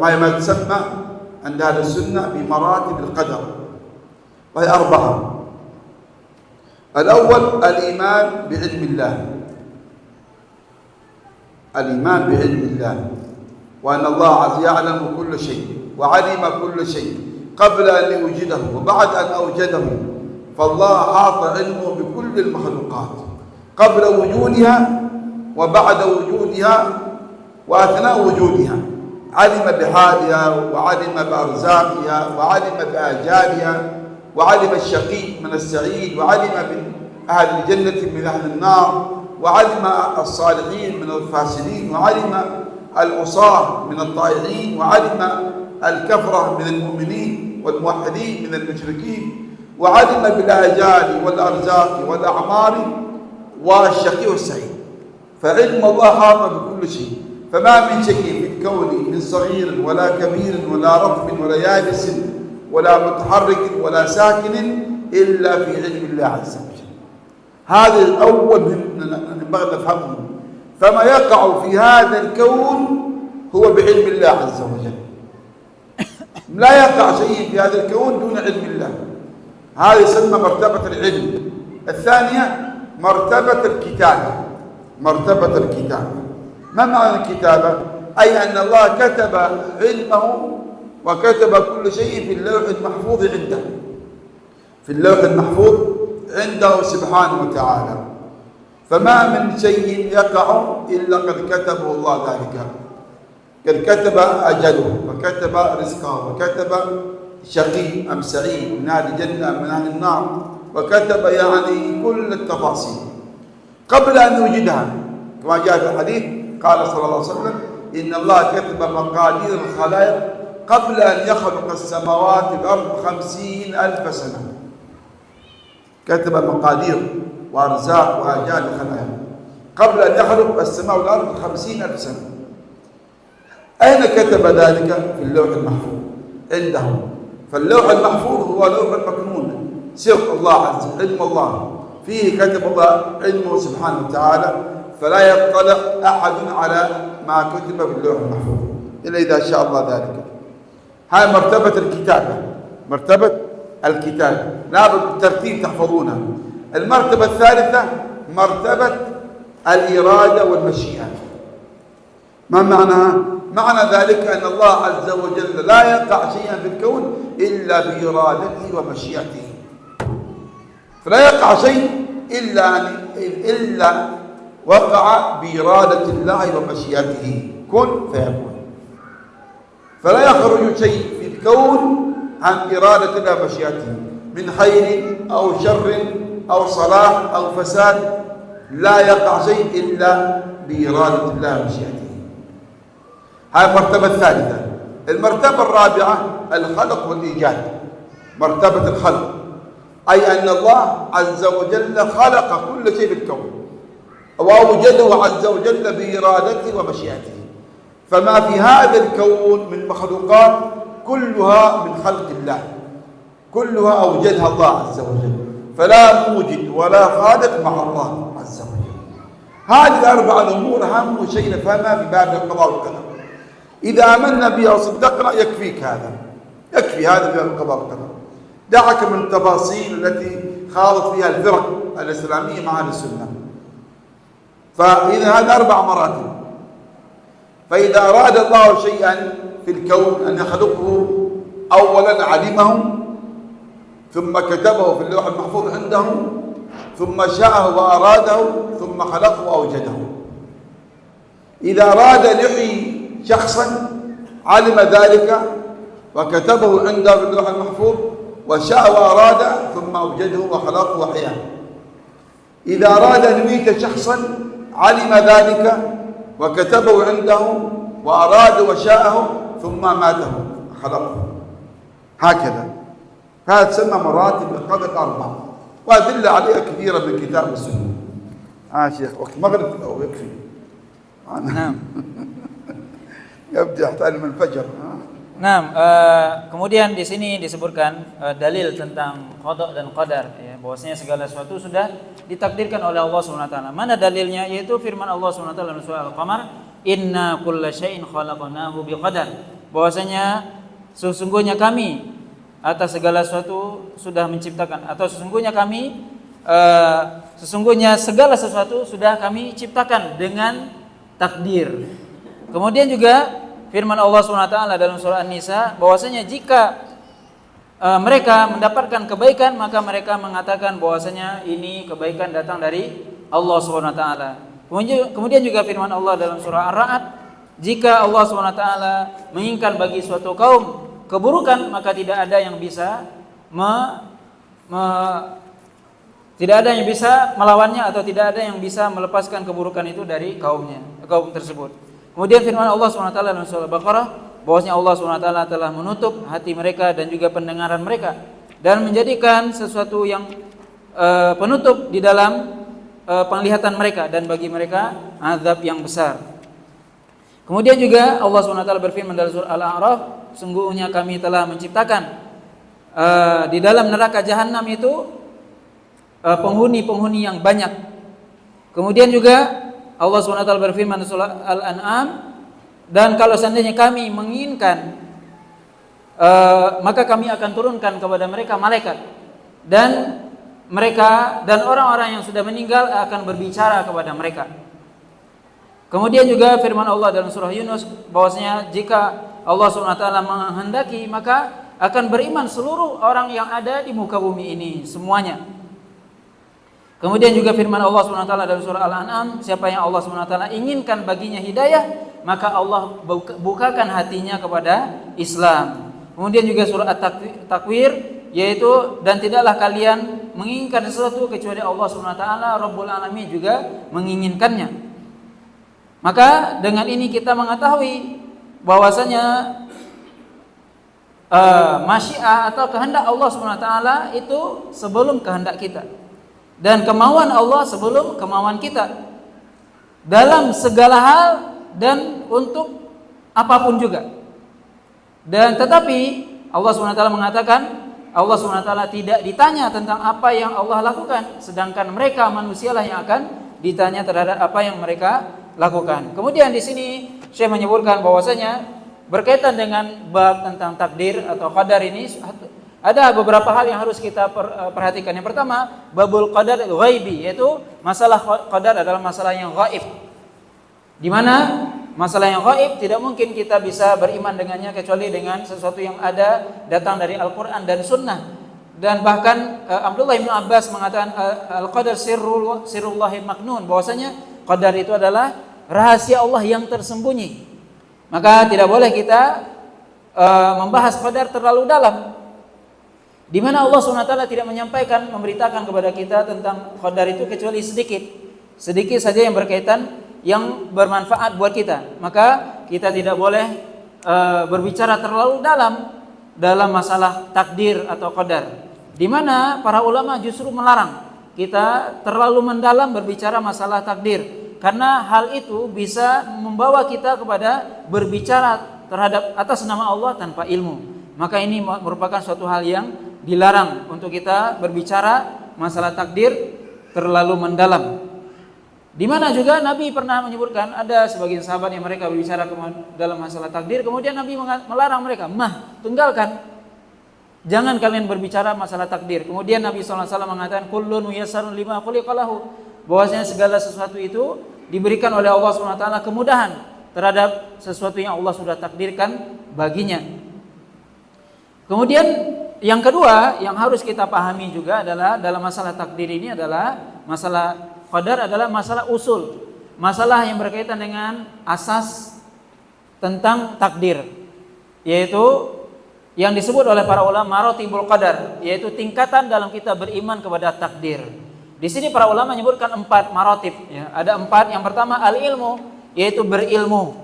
Speaker 2: ما تسمى عند أهل السنة بمراتب القدر، وهي 4. الأول الإيمان بعلم الله، الإيمان بعلم الله، وأن الله عز يعلم كل شيء وعلم كل شيء قبل أن يوجده وبعد أن أوجده، فالله أحاط علمه بكل المخلوقات قبل وجودها وبعد وجودها وأثناء وجودها، علم بحالها وعلم بأرزاقها وعلم بآجالها وعلم الشقي من السعيد وعلم من أهل الجنة من أهل النار وعلم الصالحين من الفاسدين وعلم العصاة من الطائعين وعلم الكفرة من المؤمنين والموحدين من المشركين وعلم بالآجال والأرزاق والأعمار والشقي والسعيد. فعلم الله حاط بكل شيء، فما من شيء في الكون من صغير ولا كبير ولا رطب ولا يابس ولا متحرك ولا ساكن إلا في علم الله عز وجل. هذا الأول ينبغي نفهمه. فما يقع في هذا الكون هو بعلم الله عز وجل، لا يقع شيء في هذا الكون دون علم الله. هذا يسمى مرتبة العلم. الثانية مرتبة الكتابة. مرتبة الكتابة، ما معنى الكتابة؟ أي أن الله كتب علمه وكتب كل شيء في اللوح المحفوظ عنده، في اللوح المحفوظ عنده سبحانه وتعالى. فما من شيء يقع إلا قد كتبه الله ذلك، قد كتب أجله وكتب رزقه وكتب شقي أم سعيد، من أهل الجنة أم من أهل النار، وكتب يعني كل التفاصيل قبل أن يوجدها، كما جاء في الحديث قال صلى الله عليه وسلم إن الله كتب مقادير الخلائق قبل أن يخلق السماوات والأرض 50,000 سنة. كتب مقادير وأرزاق وآجال الخلائق قبل أن يخلق السماء والأرض 50,000 سنة. أين كتب ذلك؟ في اللوح المحفوظ عنده. فاللوح المحفوظ هو لوح المكنون، سر الله عز وجل، علم الله فيه، كتب الله علمه سبحانه وتعالى، فلا يطلع أحد على ما كتب في اللوح المحفوظ إلا إذا شاء الله ذلك. هاي مرتبة الكتابة، مرتبة الكتابة لابد بالترتيب تحفظونها. المرتبة الثالثة مرتبة الإرادة والمشيئة. ما معناها؟ معنى ذلك أن الله عز وجل لا يقع شيئا في الكون إلا بإرادته ومشيئته، فلا يقع شيء إلا وقع بإرادة الله ومشيئته، كن فيكون. فلا يخرج شيء في الكون عن إرادة الله ومشيئته من خير أو شر أو صلاح أو فساد، لا يقع شيء إلا بإرادة الله ومشيئته. هذه المرتبة الثالثة. المرتبة الرابعة الخلق والإيجاد، مرتبة الخلق، أي أن الله عز وجل خلق كل شيء في الكون وأوجده عز وجل بإرادته ومشيئته. فما في هذا الكون من مخلوقات كلها من خلق الله، كلها أوجدها الله عز وجل، فلا موجد ولا خالق مع الله عز وجل. هذه الأربع الأمور أهم شيء نفهمها في باب القضاء والقدر. إذا آمنا بها وصدقنا يكفيك هذا، يكفي هذا في القضاء والقدر. دعك من التفاصيل التي خاضت فيها الفرق الإسلامية مع أهل السنة. فإذا هذا 4 مراتب. فإذا أراد الله شيئا في الكون أن يخلقه، أولا علمه، ثم كتبه في اللوح المحفوظ عنده، ثم شاءه وأراده، ثم خلقه وأوجده. إذا أراد أن يحيي شخصا علم ذلك وكتبه عنده في اللوح المحفوظ، وشاء وأراد، ثم أوجده وخلقه وحياه. إذا أراد أن يميت شخصا علم ذلك وكتبه عنده وأراد وشاءه، ثم ماته خلقه. هكذا. هذا تسمى مراتب القدر 4، وأدلة عليها كثيرة من الكتاب والسنة. شيخ وقت مغرب أو يكفي.
Speaker 1: Nah.
Speaker 2: يبدأ يحتاج من الفجر.
Speaker 1: Nah, kemudian di sini disebutkan dalil tentang qada dan qadar, ya, bahwasanya segala sesuatu sudah ditakdirkan oleh Allah Subhanahu wa taala. Mana dalilnya? Yaitu firman Allah Subhanahu wa taala dalam surah Al-Qamar, "Inna kulla syai'in khalaqnahu biqadar." Bahwasanya sesungguhnya kami atas segala sesuatu sudah menciptakan, atau sesungguhnya kami sesungguhnya segala sesuatu sudah kami ciptakan dengan takdir. Kemudian juga firman Allah SWT dalam surah An-Nisa, bahwasanya jika mereka mendapatkan kebaikan, maka mereka mengatakan bahwasanya ini kebaikan datang dari Allah SWT. Kemudian juga firman Allah dalam surah Ar-Ra'd, jika Allah SWT menginginkan bagi suatu kaum keburukan, maka tidak ada yang bisa tidak ada yang bisa melawannya, atau tidak ada yang bisa melepaskan keburukan itu dari kaum tersebut. Kemudian firman Allah SWT dalam surah Al-Baqarah, bahwasanya Allah SWT telah menutup hati mereka dan juga pendengaran mereka, dan menjadikan sesuatu yang penutup di dalam penglihatan mereka, dan bagi mereka azab yang besar. Kemudian juga Allah SWT berfirman dalam surah Al-A'raf, sungguhnya kami telah menciptakan di dalam neraka jahanam itu penghuni-penghuni yang banyak. Kemudian juga Allah SWT berfirman dalam surah Al-An'am, dan kalau seandainya kami menginginkan, maka kami akan turunkan kepada mereka malaikat, dan mereka dan orang-orang yang sudah meninggal akan berbicara kepada mereka. Kemudian juga firman Allah dalam surah Yunus, bahwasanya jika Allah SWT menghendaki, maka akan beriman seluruh orang yang ada di muka bumi ini semuanya. Kemudian juga firman Allah SWT dalam surah Al-An'am, siapa yang Allah SWT inginkan baginya hidayah, maka Allah bukakan hatinya kepada Islam. Kemudian juga surah At-Takwir, yaitu dan tidaklah kalian menginginkan sesuatu kecuali Allah SWT Rabbul Alamin juga menginginkannya. Maka dengan ini kita mengetahui bahwasanya masyiah atau kehendak Allah SWT itu sebelum kehendak kita, dan kemauan Allah sebelum kemauan kita, dalam segala hal dan untuk apapun juga. Dan tetapi Allah SWT mengatakan, Allah SWT tidak ditanya tentang apa yang Allah lakukan, sedangkan mereka manusialah yang akan ditanya terhadap apa yang mereka lakukan. Kemudian di sini Syekh menyebutkan bahwasanya berkaitan dengan bab tentang takdir atau qadar ini ada beberapa hal yang harus kita perhatikan. Yang pertama, babul qadar ghaibi, yaitu masalah qadar adalah masalah yang gaib, di mana masalah yang gaib tidak mungkin kita bisa beriman dengannya kecuali dengan sesuatu yang ada datang dari Al-Quran dan Sunnah. Dan bahkan Abdullah bin Abbas mengatakan al-qadar sirrullahi maknun, bahwasanya qadar itu adalah rahasia Allah yang tersembunyi. Maka tidak boleh kita membahas qadar terlalu dalam, di mana Allah SWT tidak menyampaikan, memberitakan kepada kita tentang qadar itu kecuali sedikit saja yang berkaitan, yang bermanfaat buat kita. Maka kita tidak boleh berbicara terlalu dalam masalah takdir atau qadar, di mana para ulama justru melarang kita terlalu mendalam berbicara masalah takdir, karena hal itu bisa membawa kita kepada berbicara terhadap atas nama Allah tanpa ilmu. Maka ini merupakan suatu hal yang dilarang untuk kita berbicara masalah takdir terlalu mendalam.
Speaker 3: Di mana juga Nabi pernah menyebutkan ada sebagian sahabat yang mereka berbicara dalam masalah takdir, kemudian Nabi melarang mereka, tinggalkan, jangan kalian berbicara masalah takdir. Kemudian Nabi SAW mengatakan, kullun muyassarun lima khuliqa lahu, bahwasanya segala sesuatu itu diberikan oleh Allah SWT kemudahan terhadap sesuatu yang Allah sudah takdirkan baginya. Kemudian yang kedua yang harus kita pahami juga adalah dalam masalah takdir ini adalah masalah qadar adalah masalah usul, masalah yang berkaitan dengan asas tentang takdir, yaitu yang disebut oleh para ulama maratibul qadar, yaitu tingkatan dalam kita beriman kepada takdir. Di sini para ulama menyebutkan 4 maratib, ya. Ada 4. Yang pertama al-ilmu, yaitu berilmu.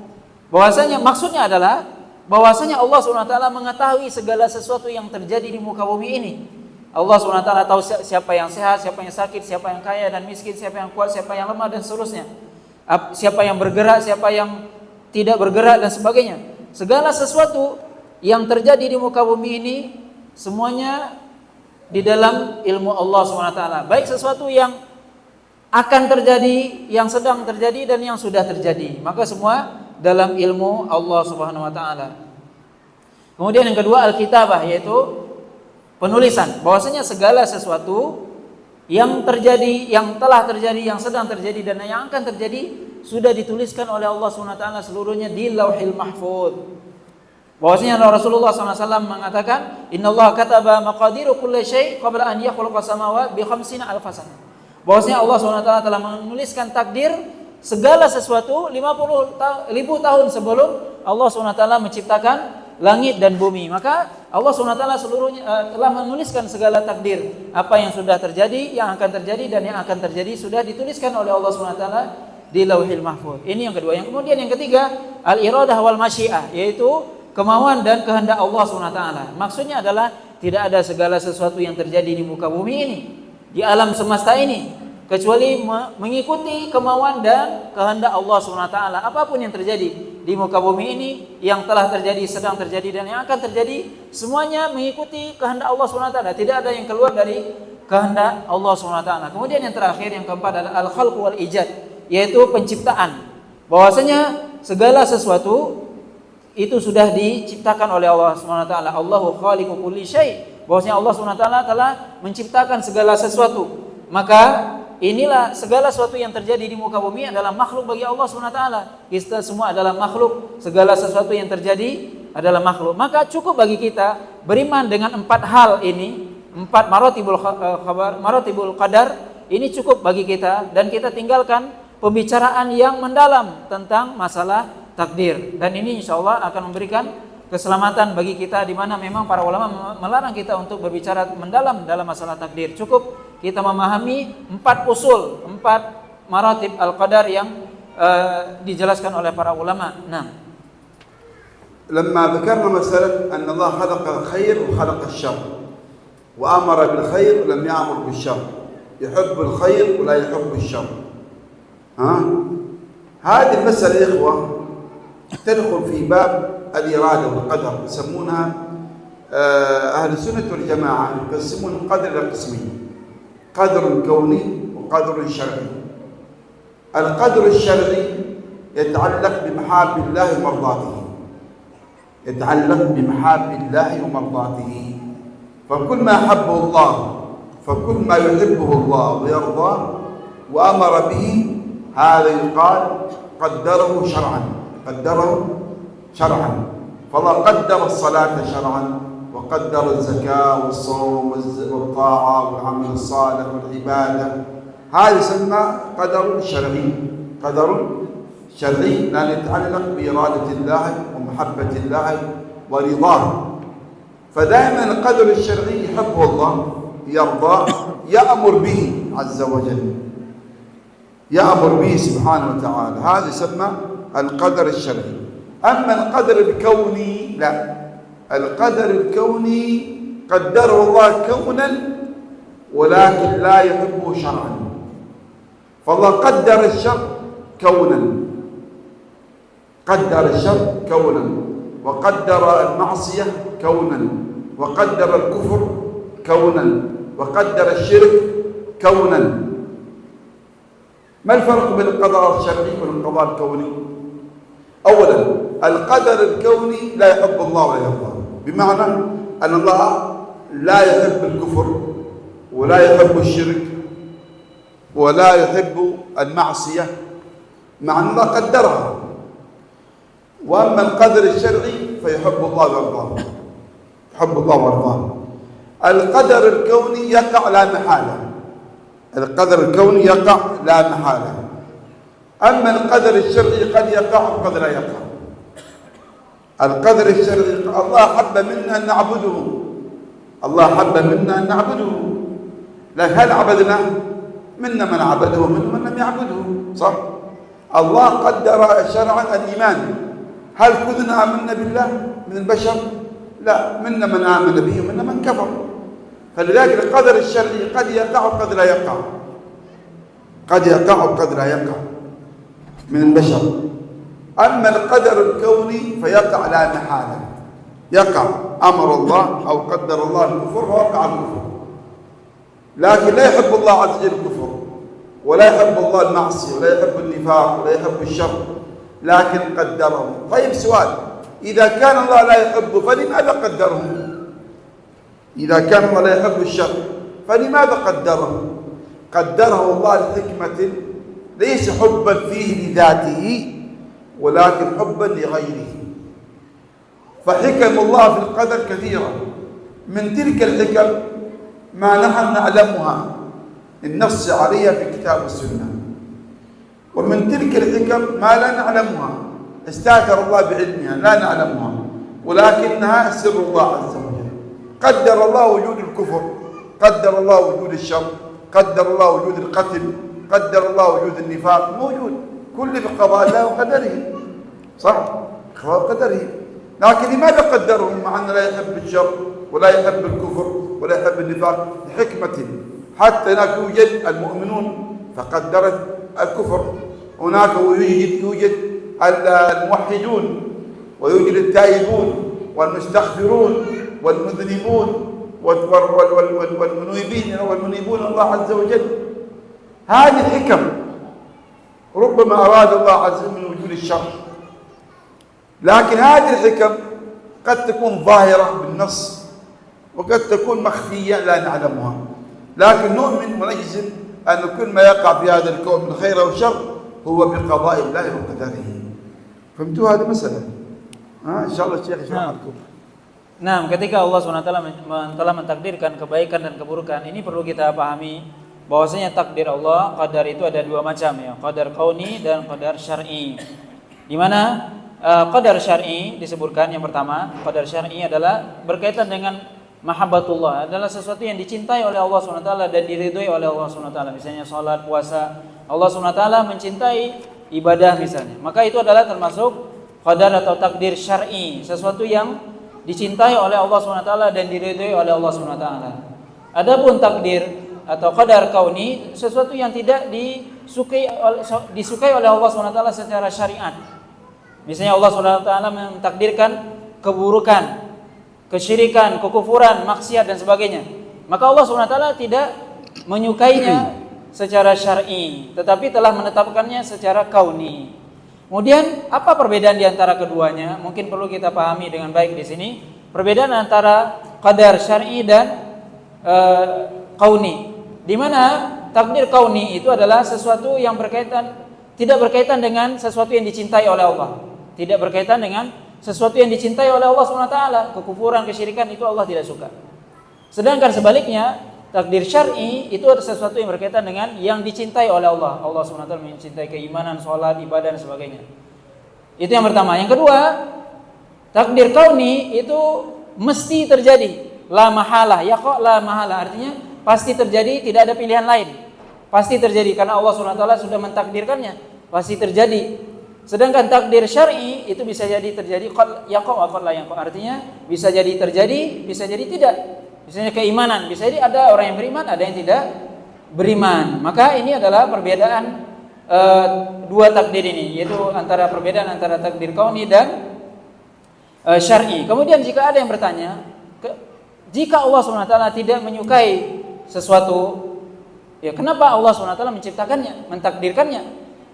Speaker 3: Bahwasanya maksudnya adalah bahwasanya Allah SWT mengetahui segala sesuatu yang terjadi di muka bumi ini. Allah SWT tahu siapa yang sehat, siapa yang sakit, siapa yang kaya dan miskin, siapa yang kuat, siapa yang lemah dan seterusnya. Siapa yang bergerak, siapa yang tidak bergerak dan sebagainya. Segala sesuatu yang terjadi di muka bumi ini semuanya di dalam ilmu Allah SWT. Baik sesuatu yang akan terjadi, yang sedang terjadi dan yang sudah terjadi, maka semua dalam ilmu Allah Subhanahu wa taala. Kemudian yang kedua al-kitabah, yaitu penulisan, bahwasanya segala sesuatu yang terjadi, yang telah terjadi, yang sedang terjadi dan yang akan terjadi sudah dituliskan oleh Allah SWT seluruhnya di Lauhil Mahfuz. Bahwasanya Rasulullah SAW mengatakan, Innallaha kataba maqadiru kulli syai' qabla an yakhluqa samawati bi 50 alf sanah. Bahwasanya Allah SWT telah menuliskan takdir segala sesuatu 50.000 tahun sebelum Allah SWT menciptakan langit dan bumi. Maka Allah SWT seluruhnya telah menuliskan segala takdir, apa yang sudah terjadi, yang akan terjadi dan yang akan terjadi sudah dituliskan oleh Allah SWT di Lauhil Mahfuz. Ini yang kedua. Yang kemudian yang ketiga al-iradah wal masyiah, yaitu kemauan dan kehendak Allah SWT. Maksudnya adalah tidak ada segala sesuatu yang terjadi di muka bumi ini, di alam semesta ini, kecuali mengikuti kemauan dan kehendak Allah SWT. Apapun yang terjadi di muka bumi ini, yang telah terjadi, sedang terjadi dan yang akan terjadi, semuanya mengikuti kehendak Allah SWT. Tidak ada yang keluar dari kehendak Allah SWT. Kemudian yang terakhir, yang keempat adalah al-khalq wal ijad, yaitu penciptaan. Bahwasanya segala sesuatu itu sudah diciptakan oleh Allah SWT. Allahu khaliqu kulli syai'. Bahwasanya Allah SWT telah menciptakan segala sesuatu. Maka inilah segala sesuatu yang terjadi di muka bumi adalah makhluk bagi Allah SWT. Kita semua adalah makhluk. Segala sesuatu yang terjadi adalah makhluk. Maka cukup bagi kita beriman dengan 4 hal ini, 4 maratibul qadar. Ini cukup bagi kita, dan kita tinggalkan pembicaraan yang mendalam tentang masalah takdir. Dan ini insya Allah akan memberikan keselamatan bagi kita, di mana memang para ulama melarang kita untuk berbicara mendalam dalam masalah takdir. Cukup kita memahami 4 usul, 4 maratib al-qadar yang dijelaskan oleh para ulama. Nah,
Speaker 2: لما ذكرنا مسألة أن الله خلق الخير وخلق الشر وأمر بالخير لم يأمر بالشر، يحب الخير ولا يحب الشر. هذه المسألة يا إخوة تدخل في باب الإرادة والقدر، يسمونها أهل السنة والجماعة يقسمون القدر إلى قسمين: قدر كوني وقدر شرعي. القدر الشرعي يتعلق بمحاب الله ومرضاته، يتعلق بمحاب الله ومرضاته، فكل ما أحبه الله، فكل ما يحبه الله ويرضاه وأمر به، هذا يقال قدره شرعا، قدره شرعا. فالله قدر الصلاة شرعا، وقدر الزكاة والصوم والطاعة والعمل الصالح والعبادة، هذا يسمى قدر شرعي. قدر شرعي لأن يتعلق بإرادة الله ومحبة الله ورضاه. فدائما القدر الشرعي يحبه الله، يرضاه، يأمر به عز وجل، يأمر به سبحانه وتعالى. هذا يسمى القدر الشرعي. أما القدر الكوني لا، القدر الكوني قدره الله كونا ولكن لا يحبه شرعا. فالله قدر الشر كونا، قدر الشر كونا، وقدر المعصية كونا، وقدر الكفر كونا، وقدر الشرك كونا. ما الفرق بين القضاء الشرعي والقضاء الكوني؟ أولا القدر الكوني لا يحب الله ولا يرضاه، بمعنى أن الله لا يحب الكفر ولا يحب الشرك ولا يحب المعصية، مع أن الله قدرها. وأما القدر الشرعي فيحب الله ويرضاه، يحب الله ويرضاه. القدر الكوني يقع لا محالة، القدر الكوني يقع لا محالة. أما القدر الشرعي قد يقع وقد لا يقع. القدر الشرعي الله حب منا أن نعبده، الله حب منا أن نعبده، لكن هل عبدنا؟ منا من عبده ومنا من لم يعبده، صح؟ الله قدر شرعا الإيمان، هل كلنا آمنا بالله من البشر؟ لا، منا من آمن به ومنا من كفر. فلذلك القدر الشرعي قد يقع وقد لا يقع، قد يقع وقد لا يقع من البشر. أما القدر الكوني فيقع لا محالة، يقع، أمر الله أو قدر الله الكفر فوقع الكفر، لكن لا يحب الله عز وجل الكفر ولا يحب الله المعصية ولا يحب النفاق ولا يحب الشر، لكن قدره. طيب سؤال، إذا كان الله لا يحبه فلماذا قدره؟ إذا كان الله لا يحب الشر فلماذا قدره؟ قدره الله لحكمة ليس حبا فيه لذاته ولكن حبا لغيره. فحكم الله في القدر كثيرة، من تلك الحكم ما نحن نعلمها النص عليها في كتاب السنة، ومن تلك الحكم ما لا نعلمها استاثر الله بعلمها لا نعلمها، ولكنها سر الله عز وجل. قدر الله وجود الكفر، قدر الله وجود الشر، قدر الله وجود القتل، قدر الله وجود النفاق، موجود كل بقضاء الله وقدره، صح؟ قضاء وقدره. لكن لماذا قدره مع أنه لا يحب الشر ولا يحب الكفر ولا يحب النفاق؟ لحكمة. حتى هناك يوجد المؤمنون فقدرت الكفر، هناك يوجد الموحدون ويوجد التائبون والمستغفرون والمذنبون والمنيبون الله عز وجل. هذه الحكم. ربما أراد الله عز وجل من وجود الشر، لكن هذه الحكم قد تكون ظاهرة بالنص وقد تكون مخفية لا نعلمها، لكن نؤمن ونجزم أن كل ما يقع في هذا الكون من خير أو شر هو بقضاء الله وقدره. فهمتوا هذه المسألة؟ إن شاء الله الشيخ يشرح لكم.
Speaker 3: Nah, ketika Allah SWT telah mentakdirkan kebaikan dan keburukan, ini perlu kita pahami bahwasanya takdir Allah, qadar itu ada dua macam ya, qadar kauni dan qadar syar'i. Di mana qadar syar'i disebutkan yang pertama, qadar syar'i adalah berkaitan dengan mahabbatullah, adalah sesuatu yang dicintai oleh Allah SWT dan diridhoi oleh Allah SWT. Misalnya salat, puasa, Allah SWT mencintai ibadah misalnya, maka itu adalah termasuk qadar atau takdir syar'i, sesuatu yang dicintai oleh Allah SWT dan diridhoi oleh Allah SWT. Adapun takdir atau qadar kauni, sesuatu yang tidak disukai oleh Allah SWT secara syariat. Misalnya Allah SWT mentakdirkan keburukan, kesyirikan, kekufuran, maksiat dan sebagainya, maka Allah SWT tidak menyukainya secara syar'i, tetapi telah menetapkannya secara kauni. Kemudian apa perbedaan di antara keduanya? Mungkin perlu kita pahami dengan baik di sini. Perbedaan antara qadar syar'i dan kauni. Di mana takdir kauni itu adalah sesuatu yang tidak berkaitan dengan sesuatu yang dicintai oleh Allah. Tidak berkaitan dengan sesuatu yang dicintai oleh Allah SWT. Kekufuran, kesyirikan itu Allah tidak suka. Sedangkan sebaliknya, takdir syar'i itu adalah sesuatu yang berkaitan dengan yang dicintai oleh Allah. Allah SWT mencintai keimanan, sholat, ibadah dan sebagainya. Itu yang pertama. Yang kedua, takdir kauni itu mesti terjadi. La mahalah, ya kok la mahalah, artinya pasti terjadi, tidak ada pilihan lain. Pasti terjadi karena Allah SWT sudah mentakdirkannya, pasti terjadi. Sedangkan takdir syar'i itu bisa jadi terjadi ya kok la ya kok, artinya bisa jadi terjadi, bisa jadi tidak. Misalnya keimanan, bisa jadi ada orang yang beriman, ada yang tidak beriman. Maka ini adalah perbedaan dua takdir ini, yaitu perbedaan antara takdir kauni dan syar'i. Kemudian jika ada yang bertanya, jika Allah SWT tidak menyukai sesuatu Ya, kenapa Allah SWT menciptakannya, mentakdirkannya?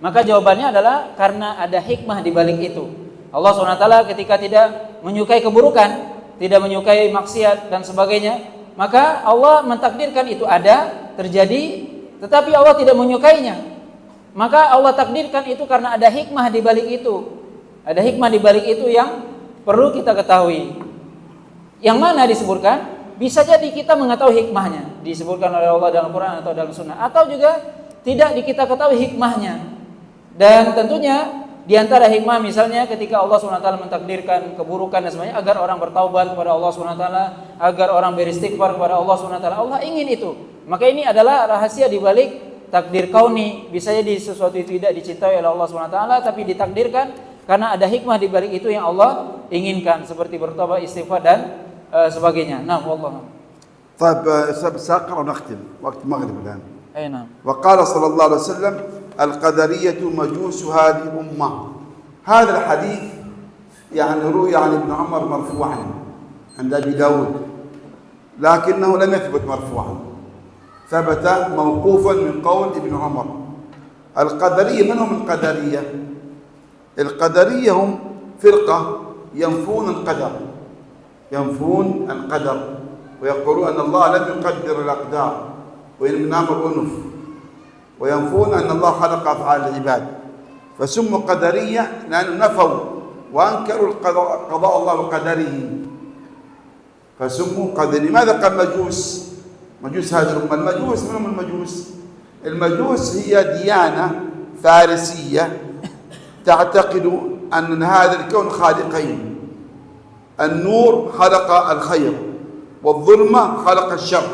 Speaker 3: Maka jawabannya adalah karena ada hikmah di balik itu. Allah SWT ketika tidak menyukai keburukan, tidak menyukai maksiat dan sebagainya, maka Allah mentakdirkan itu ada, terjadi, tetapi Allah tidak menyukainya. Maka Allah takdirkan itu karena ada hikmah di balik itu. Ada hikmah di balik itu yang perlu kita ketahui. Yang mana disebutkan? Bisa jadi kita mengetahui hikmahnya, disebutkan oleh Allah dalam Quran atau dalam Sunnah, atau juga tidak kita ketahui hikmahnya. Dan tentunya di antara hikmah misalnya ketika Allah SWT mentakdirkan keburukan dan semuanya agar orang bertaubat kepada Allah SWT, agar orang beristighfar kepada Allah SWT. Allah ingin itu. Maka ini adalah rahasia di balik takdir kauni. Bisa jadi sesuatu itu tidak dicintai oleh Allah SWT, tapi ditakdirkan karena ada hikmah di balik itu yang Allah inginkan, seperti bertobat, istighfar dan sebagainya. Nah, wallah.
Speaker 2: طيب سأقرأ ونختم وقت المغرب الآن.
Speaker 3: أي نعم.
Speaker 2: وقال صلى الله عليه وسلم القدرية مجوس هذه الأمة. هذا الحديث يعني روي عن ابن عمر مرفوعا عند أبي داود، لكنه لم يثبت مرفوعا، ثبت موقوفا من قول ابن عمر. القدرية من هم القدرية؟ القدرية هم فرقة ينفون القدر، ينفون القدر ويقولون أن الله لم يقدر الأقدار وإنما أمر أنف، وينفون أن الله خلق أفعال العباد، فسموا قدرية لأنهم نفوا وأنكروا قضاء الله وقدره، فسموا قدرية. لماذا قال مجوس؟ مجوس هذه الأمة. المجوس من هم المجوس؟ المجوس هي ديانة فارسية تعتقد أن هذا الكون خالقين، النور خلق الخير والظلمة خلق الشر،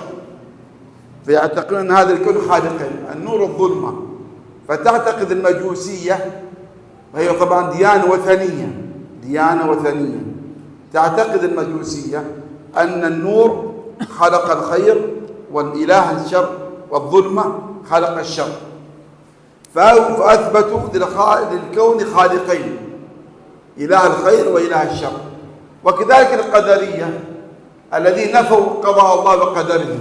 Speaker 2: فيعتقدون أن هذا الكون خالقين، النور والظلمة. فتعتقد المجوسية، وهي طبعا ديانة وثنية، ديانة وثنية، تعتقد المجوسية أن النور خلق الخير والإله الشر والظلمة خلق الشر، فأثبتوا للكون خالقين، إله الخير وإله الشر. وكذلك القدرية الذين نفوا قضاء الله وقدره،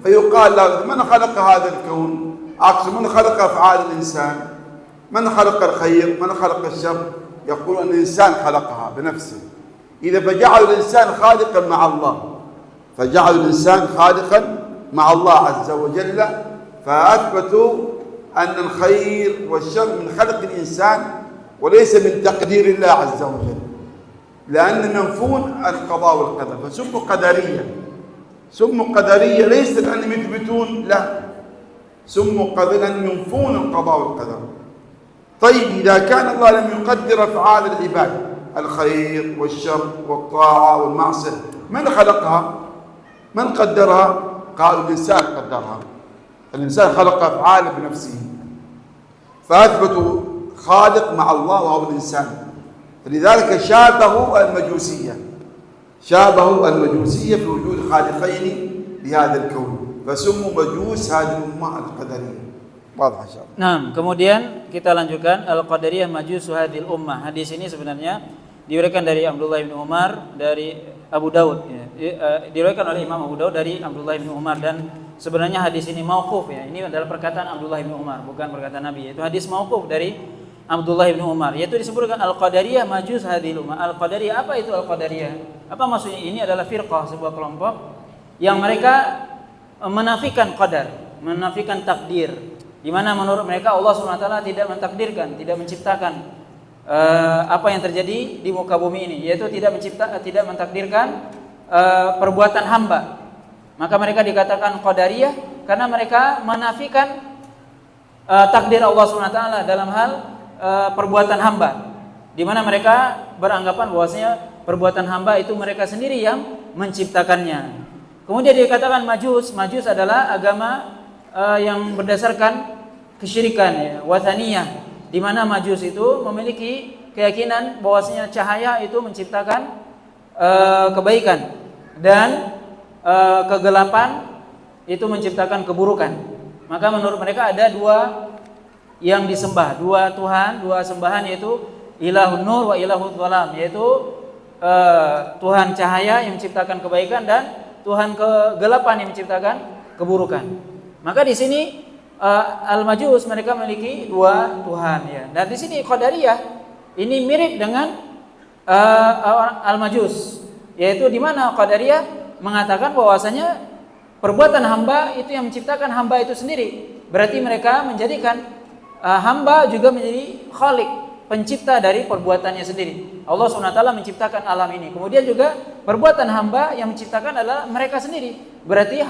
Speaker 2: فيقال له من خلق هذا الكون؟ أقصد من خلق أفعال الإنسان؟ من خلق الخير؟ من خلق الشر؟ يقول أن الإنسان خلقها بنفسه. إذا فجعلوا الإنسان خالقا مع الله، فجعلوا الإنسان خالقا مع الله عز وجل، فأثبتوا أن الخير والشر من خلق الإنسان وليس من تقدير الله عز وجل، لأن ينفون القضاء والقدر، فسموا قدرية. سموا قدرية ليس لأنهم يثبتون، لا، سموا قدرية لأنهم ينفون القضاء والقدر. طيب إذا كان الله لم يقدر أفعال العباد، الخير والشر والطاعة والمعصية، من خلقها؟ من قدرها؟ قالوا الإنسان قدرها، الإنسان خلق أفعاله بنفسه، فأثبتوا خالق مع الله وهو الإنسان، فلذلك شابهوا المجوسية، شابهوا المجوسية في وجود خالقين لهذا الكون، فسموا مجوس هذه الأمة القدرية. واضح إن شاء الله.
Speaker 3: Nah, kemudian kita lanjutkan al-qadariyah majusu hadhil ummah. Hadis ini sebenarnya diriwayatkan dari Abdullah bin Umar, dari Abu Daud, ya. Diriwayatkan oleh Imam Abu Daud dari Abdullah bin Umar, dan sebenarnya hadis ini mauquf, ya. Ini adalah perkataan Abdullah bin Umar, bukan perkataan Nabi. Itu hadis mauquf dari Abdullah bin Umar, yaitu disebutkan al-qadariyah majus hadhil ummah. Al-qadariyah, apa itu al-qadariyah? Apa maksudnya? Ini adalah firqah, sebuah kelompok yang mereka menafikan qadar, menafikan takdir, di mana menurut mereka Allah SWT tidak mentakdirkan, tidak menciptakan apa yang terjadi di muka bumi ini, yaitu tidak mentakdirkan perbuatan hamba. Maka mereka dikatakan qadariyah karena mereka menafikan takdir Allah SWT dalam hal perbuatan hamba, di mana mereka beranggapan bahwasanya perbuatan hamba itu mereka sendiri yang menciptakannya. Kemudian dikatakan majus. Majus adalah agama yang berdasarkan kesyirikan, ya, wathaniyah, di mana majus itu memiliki keyakinan bahwasanya cahaya itu menciptakan kebaikan dan kegelapan itu menciptakan keburukan. Maka menurut mereka ada dua yang disembah, dua Tuhan, dua sembahan, yaitu ilahun nur wa ilahun dhalam, yaitu Tuhan cahaya yang menciptakan kebaikan dan Tuhan kegelapan yang menciptakan keburukan. Maka di sini Al-Majus mereka memiliki dua Tuhan ya. Dan di sini Qadariyah ini mirip dengan Al-Majus, yaitu di mana Qadariyah mengatakan bahwasanya perbuatan hamba itu yang menciptakan hamba itu sendiri. Berarti mereka menjadikan hamba juga menjadi khalik, pencipta dari perbuatannya sendiri. Allah SWT menciptakan alam ini. Kemudian juga perbuatan hamba yang menciptakan adalah mereka sendiri. Berarti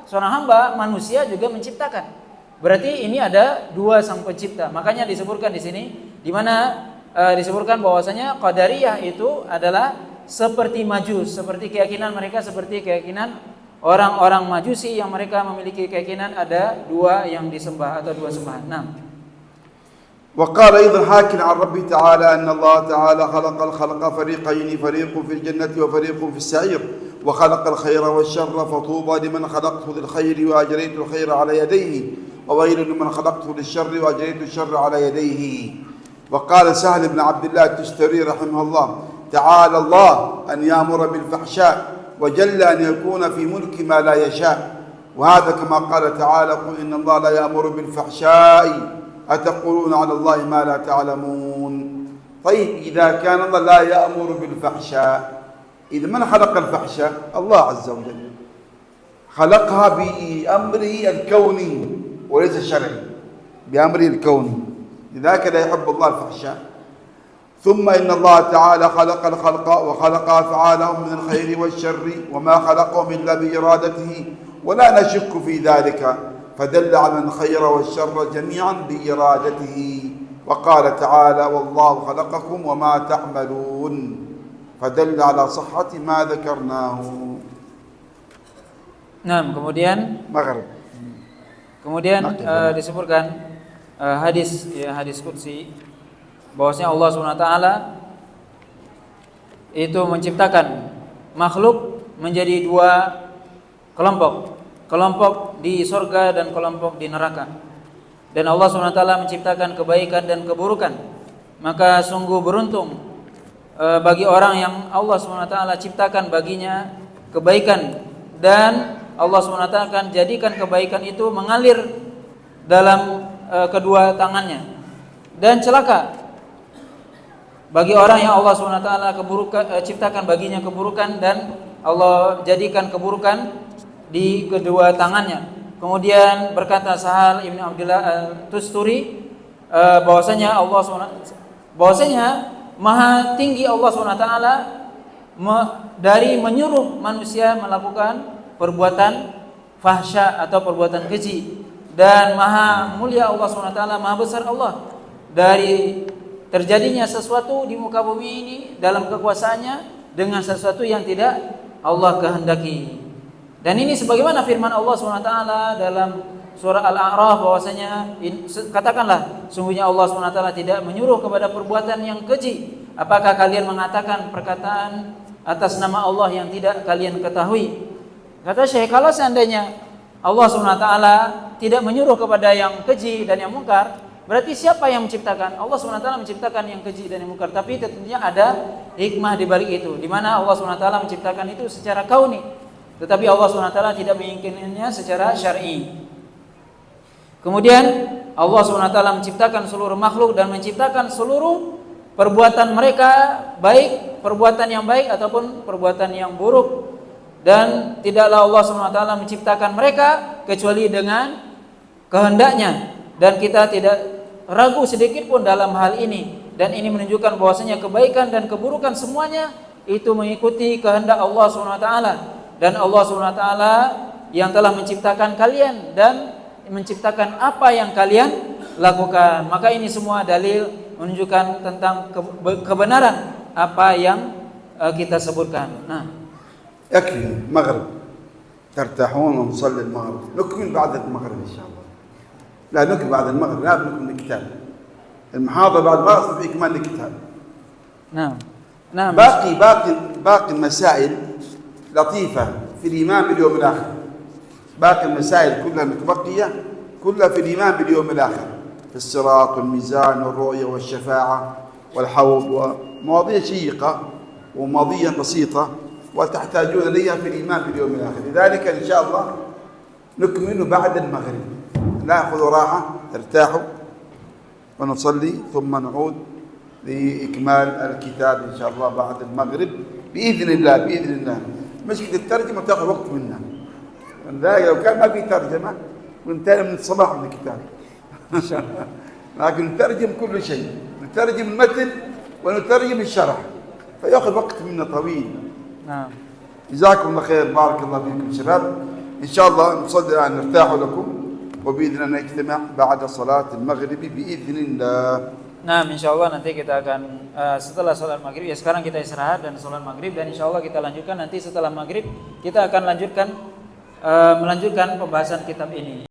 Speaker 3: seorang hamba manusia juga menciptakan. Berarti ini ada dua sang pencipta. Makanya disebutkan di sini, di mana disebutkan bahwasanya Qadariyah itu adalah seperti Majus, seperti keyakinan mereka seperti keyakinan orang-orang Majusi yang mereka memiliki keyakinan ada dua yang disembah atau dua sembahan. Nah.
Speaker 2: وقال أيضا حاكٍ عن ربه تعالى أن الله تعالى خلق الخلق فريقين فريق في الجنة وفريق في السعير وخلق الخير والشر فطوبى لمن خلقته للخير وأجريت الخير على يديه وويل لمن خلقته للشر وأجريت الشر على يديه. وقال سهل بن عبد الله التستري رحمه الله تعالى الله أن يأمر بالفحشاء وجل أن يكون في ملك ما لا يشاء. وهذا كما قال تعالى قل إن الله لا يأمر بالفحشاء أتقولون على الله ما لا تعلمون. طيب إذا كان الله لا يأمر بالفحشاء، إذا من خلق الفحشاء؟ الله عز وجل خلقها بأمره الكوني وليس الشرعي، بأمره الكوني، لذلك لا يحب الله الفحشاء. ثم إن الله تعالى خلق الخلق وخلق أفعالهم من الخير والشر وما خلقهم إلا بإرادته ولا نشك في ذلك، فدل على الخير والشر جميعا بإرادته. وقال تعالى والله خلقكم وما تعملون، فدل على صحة ما ذكرناه.
Speaker 3: Nah, kemudian disebutkan hadis qudsi bahwasanya Allah SWT itu menciptakan makhluk menjadi dua kelompok di surga dan kelompok di neraka. Dan Allah SWT menciptakan kebaikan dan keburukan. Maka sungguh beruntung bagi orang yang Allah SWT ciptakan baginya kebaikan, dan Allah SWT akan jadikan kebaikan itu mengalir dalam kedua tangannya. Dan celaka bagi orang yang Allah SWT ciptakan baginya keburukan dan Allah jadikan keburukan di kedua tangannya. Kemudian berkata Sahal Ibn Abdullah Tusturi bahwasanya maha tinggi Allah SWT dari menyuruh manusia melakukan perbuatan fahsya atau perbuatan keji, dan maha mulia Allah SWT, maha besar Allah dari terjadinya sesuatu di muka bumi ini dalam kekuasaannya dengan sesuatu yang tidak Allah kehendaki. Dan ini sebagaimana firman Allah SWT dalam surah Al-A'raf bahwasanya katakanlah sungguhnya Allah SWT tidak menyuruh kepada perbuatan yang keji. Apakah kalian mengatakan perkataan atas nama Allah yang tidak kalian ketahui? Kata Syekh, kalau seandainya Allah SWT tidak menyuruh kepada yang keji dan yang mungkar, berarti siapa yang menciptakan? Allah SWT menciptakan yang keji dan yang mungkar. Tapi tentunya ada hikmah di balik itu, di mana Allah SWT menciptakan itu secara kauni, tetapi Allah SWT tidak menginginkannya secara syar'i. Kemudian Allah SWT menciptakan seluruh makhluk dan menciptakan seluruh perbuatan mereka, baik perbuatan yang baik ataupun perbuatan yang buruk. Dan tidaklah Allah SWT menciptakan mereka kecuali dengan kehendaknya, dan kita tidak ragu sedikit pun dalam hal ini. Dan ini menunjukkan bahwasanya kebaikan dan keburukan semuanya itu mengikuti kehendak Allah SWT. Dan Allah SWT yang telah menciptakan kalian dan menciptakan apa yang kalian lakukan. Maka ini semua dalil menunjukkan tentang kebenaran apa yang kita sebutkan. Nah,
Speaker 2: يكفي المغرب ترتاحون ونصلي المغرب، نكمل بعد المغرب إن شاء الله. لا نكمل بعد المغرب، لا نكمل الكتاب. المحاضرة بعد المغرب في إكمال الكتاب.
Speaker 3: نعم.
Speaker 2: باقي المسائل لطيفة في الإيمان باليوم الآخر. باقي المسائل كلها المتبقية كلها في الإيمان باليوم الآخر، في الصراط والميزان والرؤية والشفاعة والحوض، ومواضيع شيقة ومواضيع بسيطة وتحتاجون إليها في الإيمان باليوم الآخر. لذلك إن شاء الله نكمل بعد المغرب. ناخذ راحة، ارتاحوا ونصلي ثم نعود لإكمال الكتاب إن شاء الله بعد المغرب بإذن الله. بإذن الله. مشكلة الترجمة تأخذ وقت منا، لو كان ما في ترجمة وننتهي من الصباح من الكتاب إن شاء الله. لكن نترجم كل شيء، نترجم المتن ونترجم الشرح، فيأخذ وقت منا طويل.
Speaker 3: نعم.
Speaker 2: جزاكم الله خير، بارك الله فيكم شباب. إن شاء الله نصلي الآن نرتاح لكم، وبإذن الله نجتمع بعد صلاة المغرب بإذن الله.
Speaker 3: Nah, insya Allah nanti kita akan setelah sholat maghrib, ya sekarang kita istirahat dan sholat maghrib, dan insya Allah kita lanjutkan nanti setelah maghrib, kita akan melanjutkan pembahasan kitab ini.